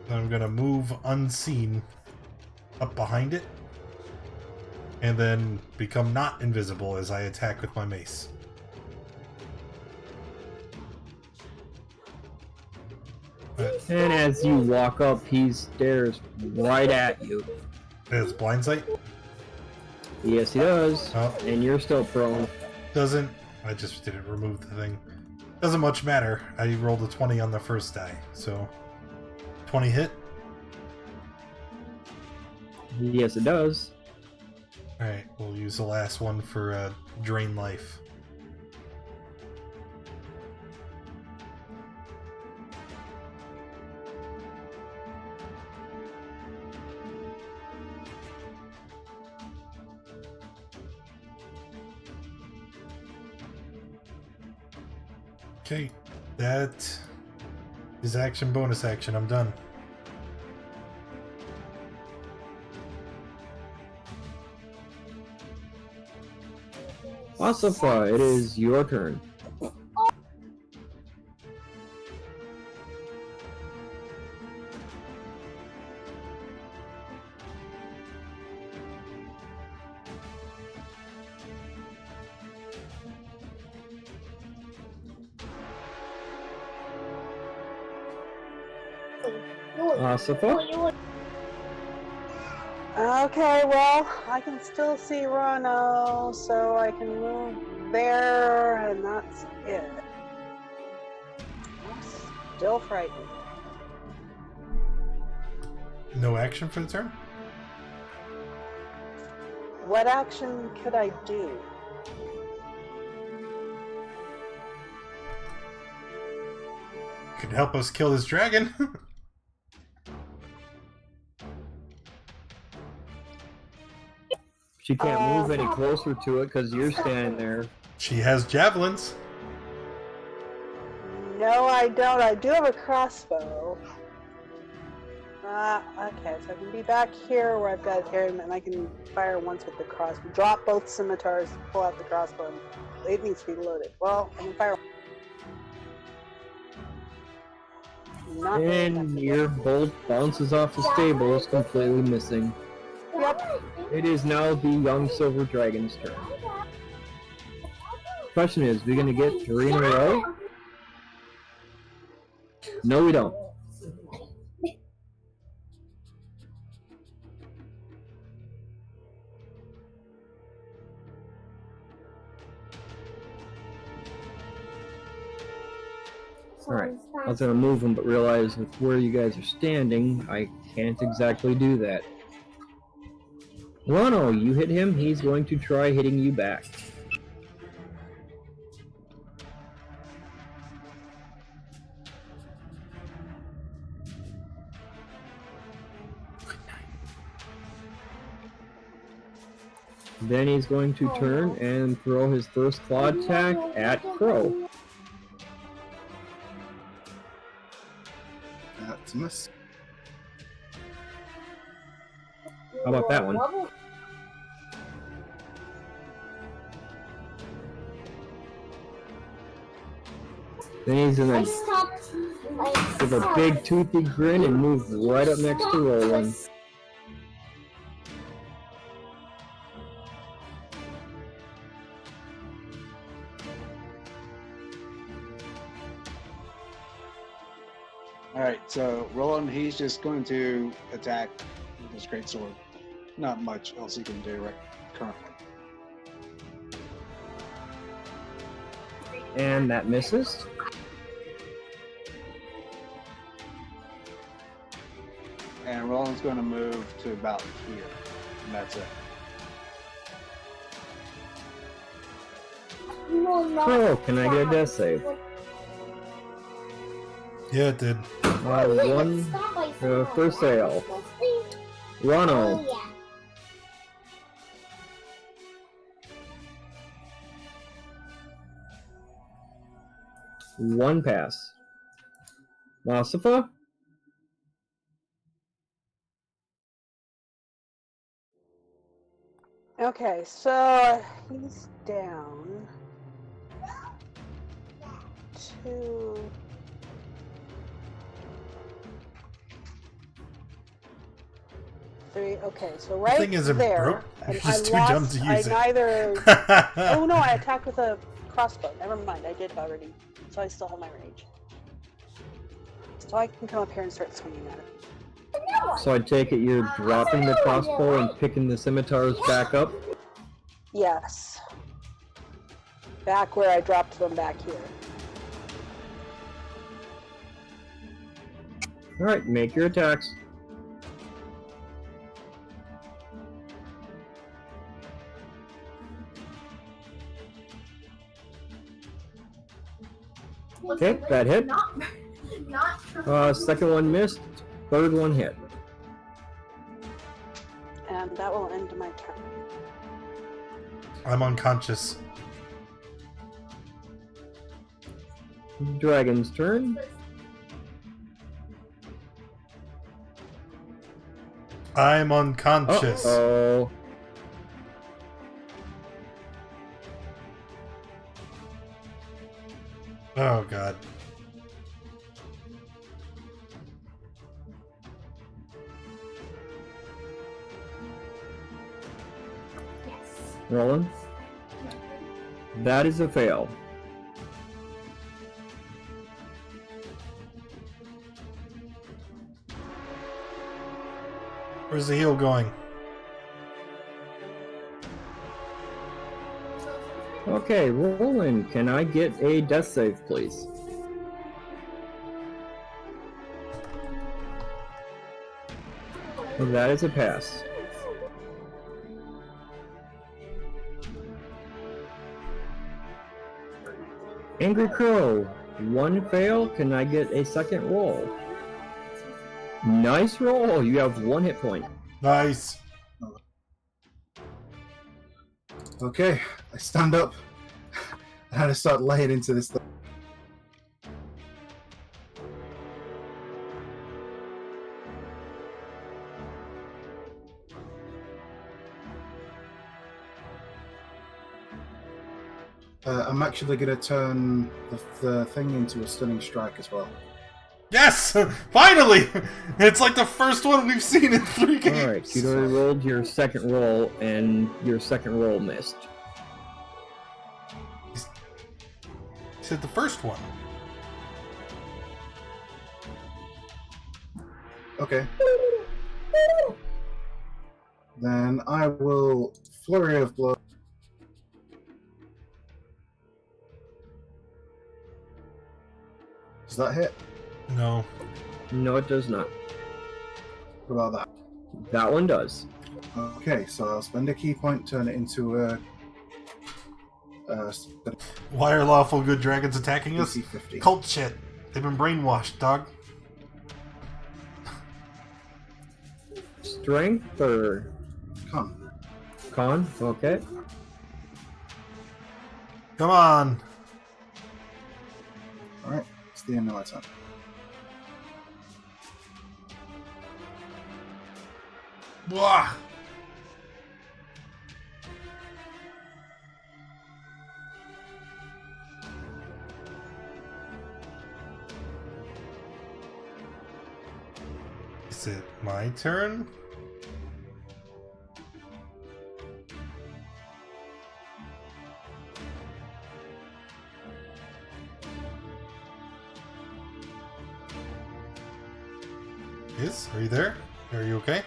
Then I'm gonna move unseen up behind it. And then become not invisible as I attack with my mace. And as you walk up, he stares right at you. It's blind sight? Yes, he does. Oh. And you're still prone. Doesn't... I just didn't remove the thing. Doesn't much matter. I rolled a 20 on the first die, so... 20 hit? Yes, it does. Alright, we'll use the last one for drain life. Okay, that is action bonus action. I'm done. Asafa, it is your turn. Asafa? Okay, well, I can still see Rano, so I can move there, and that's it. I'm still frightened. No action for the turn? What action could I do? Could help us kill this dragon. She can't move any closer to it because you're standing there. She has javelins. No, I don't. I do have a crossbow. Okay, so I can be back here where I've got aim, and I can fire once with the crossbow. Drop both scimitars, pull out the crossbow, and it needs to be loaded. Well, I can fire. Not really And effective. your bolt bounces off the stable, it's completely missing. Yep. It is now the young silver dragon's turn. Question is, we gonna get 3 in a row? No, we don't. Alright, I was gonna move him, but realized with where you guys are standing, I can't exactly do that. Wano, you hit him, he's going to try hitting you back. Then he's going to turn and throw his first claw attack at Crow. That's a miss. How about that one? Then he's gonna give a big toothy grin and move right up next to Roland. So Roland, he's just going to attack with his great sword. Not much else he can do right currently. And that misses. And Roland's going to move to about here, and that's it. Oh, can I get a death save? Yeah, it did. One first sale. Ronald. One pass. Masifa? Okay, so he's down. 2. Three. Okay, so right thing isn't there. broke. and You're just I too dumb to use it. neither. Oh no, I attacked with a crossbow. Never mind, I did already. So I still have my rage. So I can come up here and start swinging at it. So I take it you're dropping the crossbow and picking the scimitars back up? Yes. Back where I dropped them back here. Alright, make your attacks. Okay, that hit. Second one missed. Third one hit. And that will end my turn. I'm unconscious. Dragon's turn. I'm unconscious. Oh. Oh god. Roland. That is a fail. Where's the heal going? Okay, Roland, can I get a death save, please? That is a pass. Angry Crow, one fail. Can I get a second roll? Nice roll. You have one hit point. Nice. Okay, I stand up and I start laying into this thing. I'm actually going to turn the thing into a stunning strike as well. Yes! Finally! It's like the first one we've seen in 3 games. Alright, you already rolled your second roll, and your second roll missed. You said the first one. Okay. Then I will flurry of blows. Does that hit? No. No, it does not. What about that? That one does. Okay, so I'll spend a key point, turn it into a Why are lawful good dragons attacking us? DC 50. Cult shit. They've been brainwashed, dog. Strength or Con. con? Okay. Come on. Alright, it's the end of my turn. Blah. Is it my turn? Bonus, are you there? Are you okay?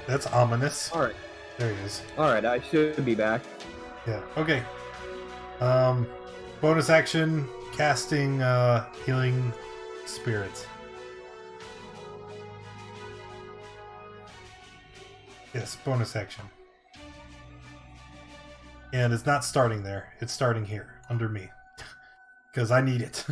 That's ominous. Alright. There he is. Alright, I should be back. Yeah. Okay. Bonus action, casting healing spirit. Yes, bonus action. And it's not starting there. It's starting here, under me. Because I need it.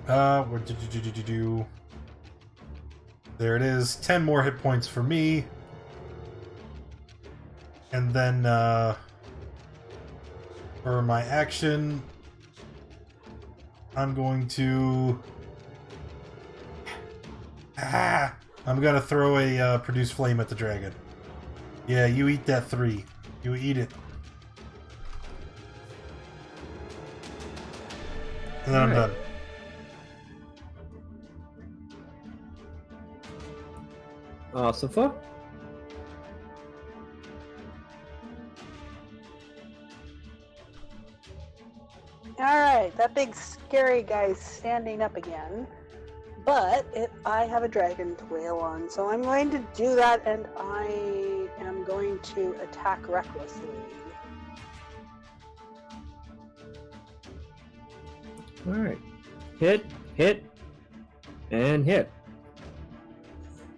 What did you do? There it is. 10 more hit points for me. And then, for my action, I'm going to... I'm gonna throw a produce flame at the dragon. Yeah, you eat that 3. You eat it. And then I'm done. Safa? Alright, that big scary guy's standing up again. But I have a dragon to wail on, so I'm going to do that, and I am going to attack recklessly. Alright. Hit, and hit.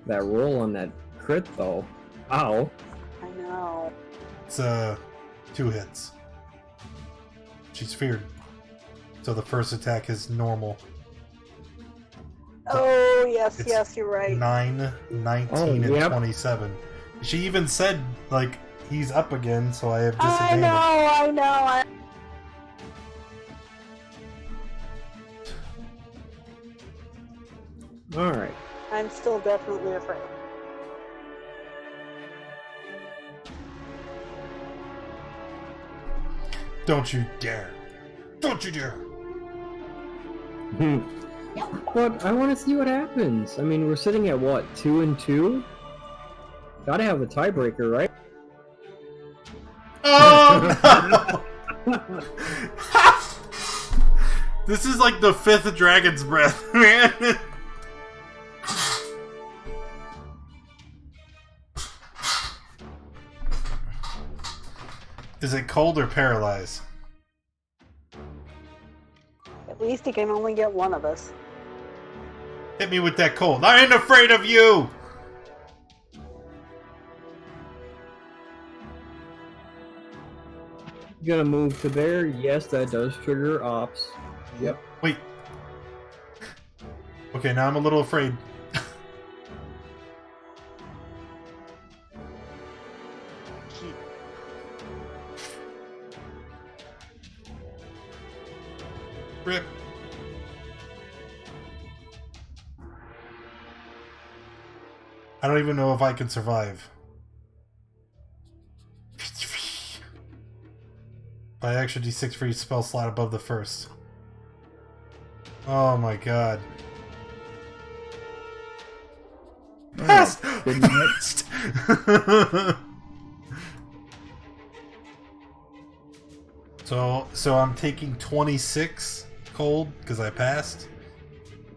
That roll on that crit, though. Ow. I know. It's 2 hits. She's feared. So the first attack is normal. Oh, yes, It's yes, you're right. 9, 19, and 27. She even said, like, he's up again, so I have disadvantage. I know. Alright. I'm still definitely afraid. Don't you dare. Don't you dare. But I want to see what happens. I mean, we're sitting at what, 2 and 2? Gotta have a tiebreaker, right? Oh, no! This is like the 5th dragon's breath, man. Is it cold or paralyzed? At least he can only get one of us. Hit me with that cold. I ain't afraid of you! Gonna move to there. Yes, that does trigger ops. Yep. Wait. Okay, now I'm a little afraid. Rip. I don't even know if I can survive. By extra d6 for each spell slot above the first. Oh my god. Past! Past! So I'm taking 26 cold because I passed.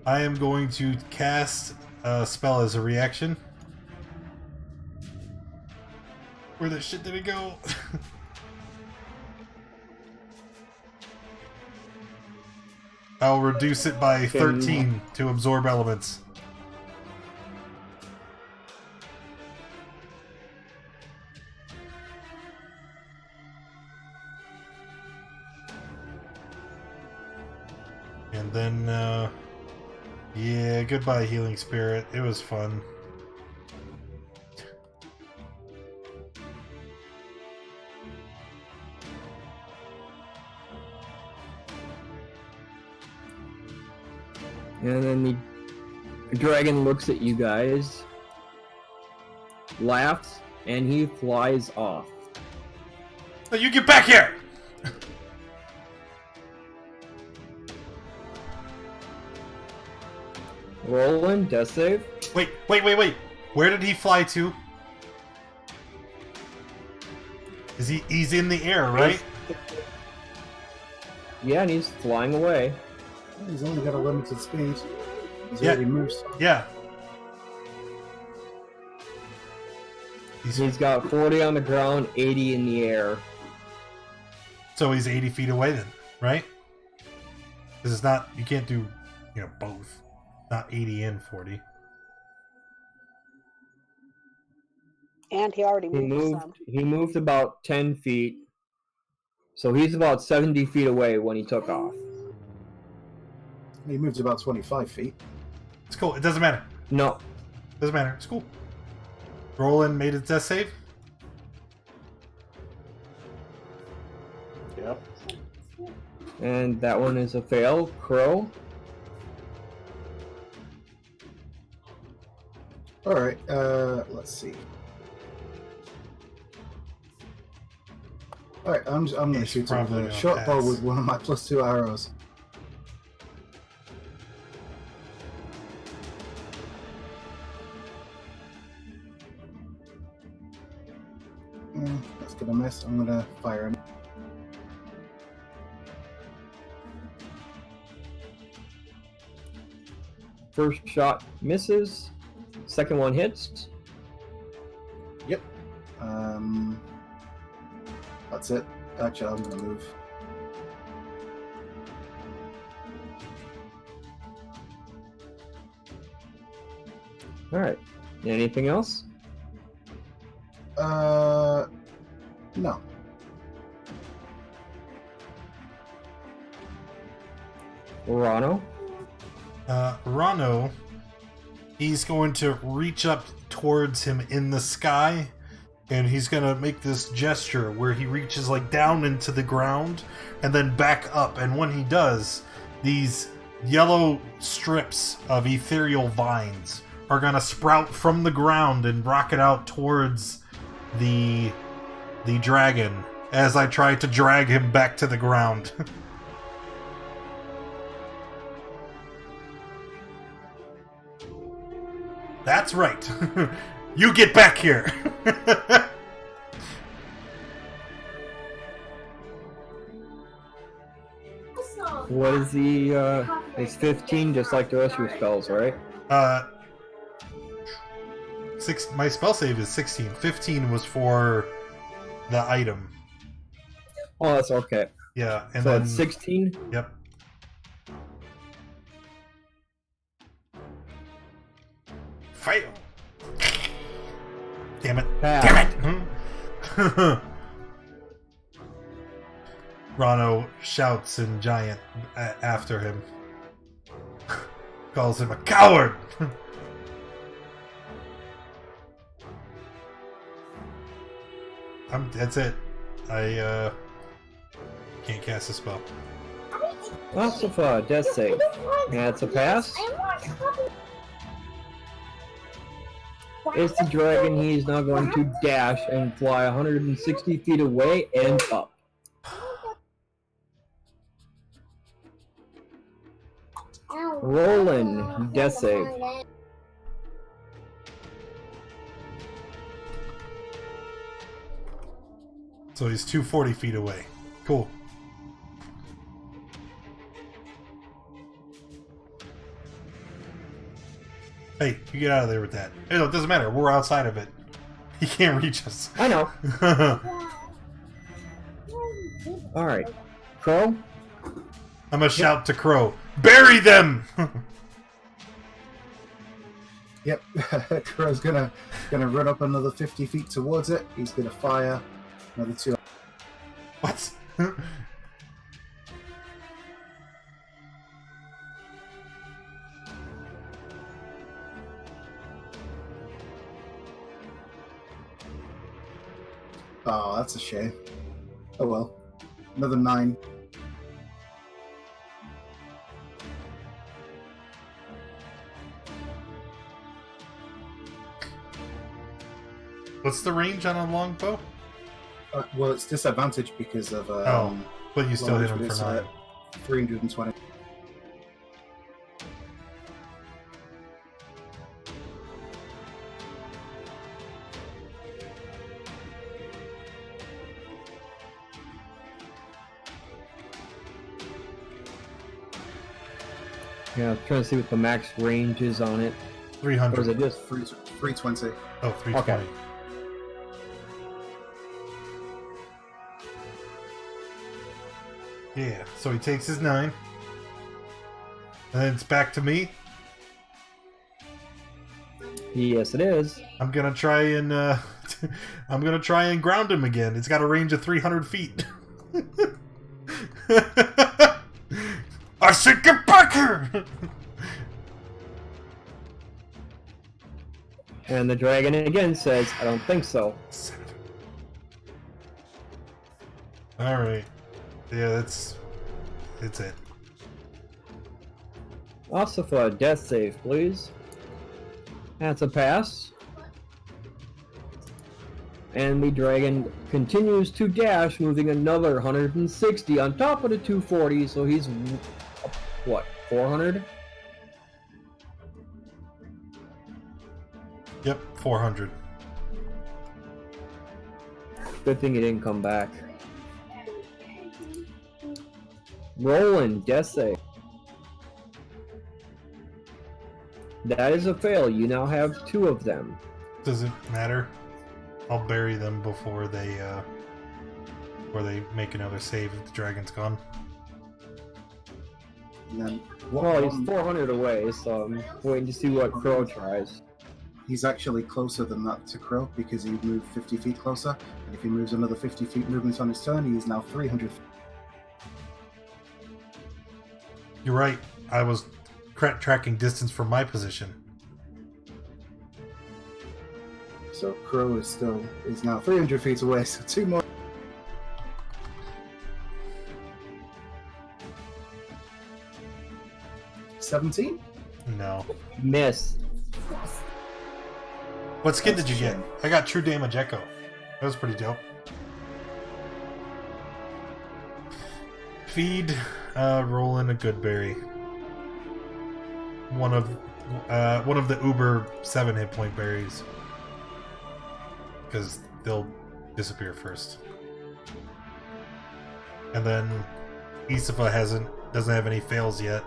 I am going to cast a spell as a reaction. Where the shit did it go? I'll reduce it by 13 to absorb elements. And then, yeah, goodbye, Healing Spirit. It was fun. And then the dragon looks at you guys, laughs, and he flies off. Oh, you get back here! Roland, death save. Wait. Where did he fly to? He's in the air, right? Yeah, and he's flying away. He's only got a limited speed. He's Yeah. already moved. Yeah. He's got 40 on the ground, 80 in the air. So he's 80 feet away then, right? This is not, you can't do, both. Not 80 and 40. And he already He moved some. moved about 10 feet. So he's about 70 feet away when he took off. He moved about 25 feet. It's cool. It doesn't matter. No. Doesn't matter. It's cool. Roland made his death save. Yep. And that one is a fail. Crow. Alright, let's see. Alright, I'm going to He's shoot him with probably a gonna short bow pass. with one of my +2 arrows. That's gonna miss. I'm gonna fire him. First shot misses. Second one hits. Yep. That's it. Actually, I'm gonna move. Alright. Anything else? No. Rano. Rano, he's going to reach up towards him in the sky, and he's going to make this gesture where he reaches down into the ground and then back up. And when he does, these yellow strips of ethereal vines are going to sprout from the ground and rocket out towards the dragon as I try to drag him back to the ground. That's right. You get back here. What is the, it's 15 just like the rest of your spells, right? My spell save is 16. 15 was for the item. Oh, that's okay. Yeah, and So then it's 16? Yep. Fail. Damn it. Pass. Damn it. Rano shouts in giant after him. Calls him a coward. That's it. I can't cast a spell. Lots of death save. That's a pass. It's the dragon. He's now going to dash and fly 160 feet away and up. Roland, death save. So he's 240 feet away. Cool. Hey, you get out of there with that. Hey, no, it doesn't matter. We're outside of it. He can't reach us. I know. Alright. Crow? I'm gonna shout to Crow. Bury them! Yep. Crow's gonna run up another 50 feet towards it. He's gonna fire another 2. What? Oh, that's a shame. Oh well. Another 9. What's the range on a longbow? Well, it's disadvantaged because of. But you still hit him it's, for 9. 320. Yeah, I'm trying to see what the max range is on it. 300. Or is it just 320. Oh, 320. Okay. Yeah, so he takes his 9. And then it's back to me. Yes, it is. I'm gonna try and I'm gonna try and ground him again. It's got a range of 300 feet. I said get back here! And the dragon again says, I don't think so. Alright. Yeah, that's it. Ossifa, death save, please. That's a pass. And the dragon continues to dash, moving another 160 on top of the 240, so he's, what, 400? Yep, 400. Good thing he didn't come back. Roland, death save. That is a fail. You now have 2 of them. Does it matter? I'll bury them before they make another save if the dragon's gone. And then Well, he's 400 away, so I'm waiting to see what Crow tries. he's actually closer than that to Crow because he moved 50 feet closer. And if he moves another 50 feet movement on his turn, he is now 300 feet. You're right. I was tracking distance from my position. So Crow is now 300 feet away, so 2 more. $17? No. Miss. What skin That's did you a get? shame. I got True Damage Echo. That was pretty dope. Feed Roland a good berry. One of the Uber 7 hit point berries. Because they'll disappear first. And then Isifa doesn't have any fails yet.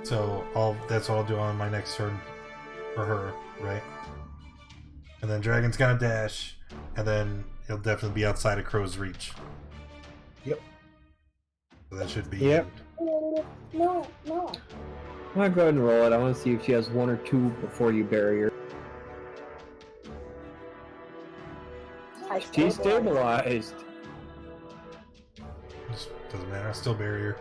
So that's what I'll do on my next turn for her, right? And then Dragon's gonna dash, and then he'll definitely be outside of Crow's reach. Yep. So that should be Yep. No. I'm gonna go ahead and roll it. I want to see if she has 1 or 2 before you bury her. She's stabilized. Doesn't matter, I'll still bury her.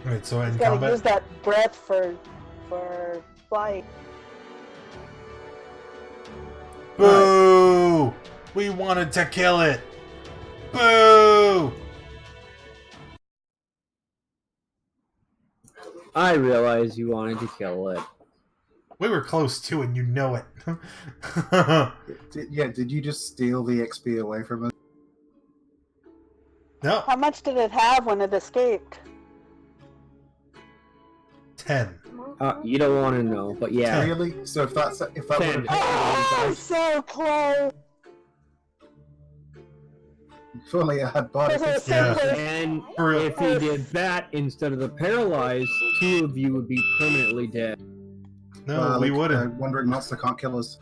Alright, so in Gotta combat. use that breath for flight. Boo! We wanted to kill it! Boo! I realize you wanted to kill it. We were close to it, and you know it. Did you just steal the XP away from us? No, How much did it have when it escaped? 10. You don't want to know, but yeah. Really? So if that would have Oh, so close! if only I had bought Because it it. was so Yeah. close. And For real. if he did that instead of the paralyzed, 2 of you would be permanently dead. No, we wouldn't. Wandering monster can't kill us.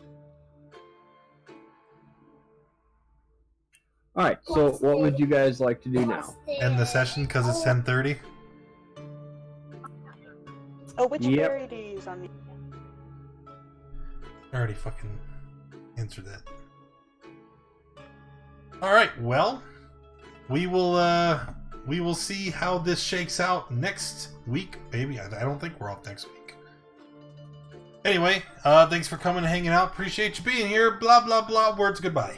Alright, so what would you guys like to do now? End the session because it's 10:30. Oh, which Yep. berry do you use on the... I already fucking answered that. Alright, well, we will see how this shakes out next week. Maybe. I don't think we're off next week. Anyway, thanks for coming and hanging out. Appreciate you being here. Blah, blah, blah. Words goodbye.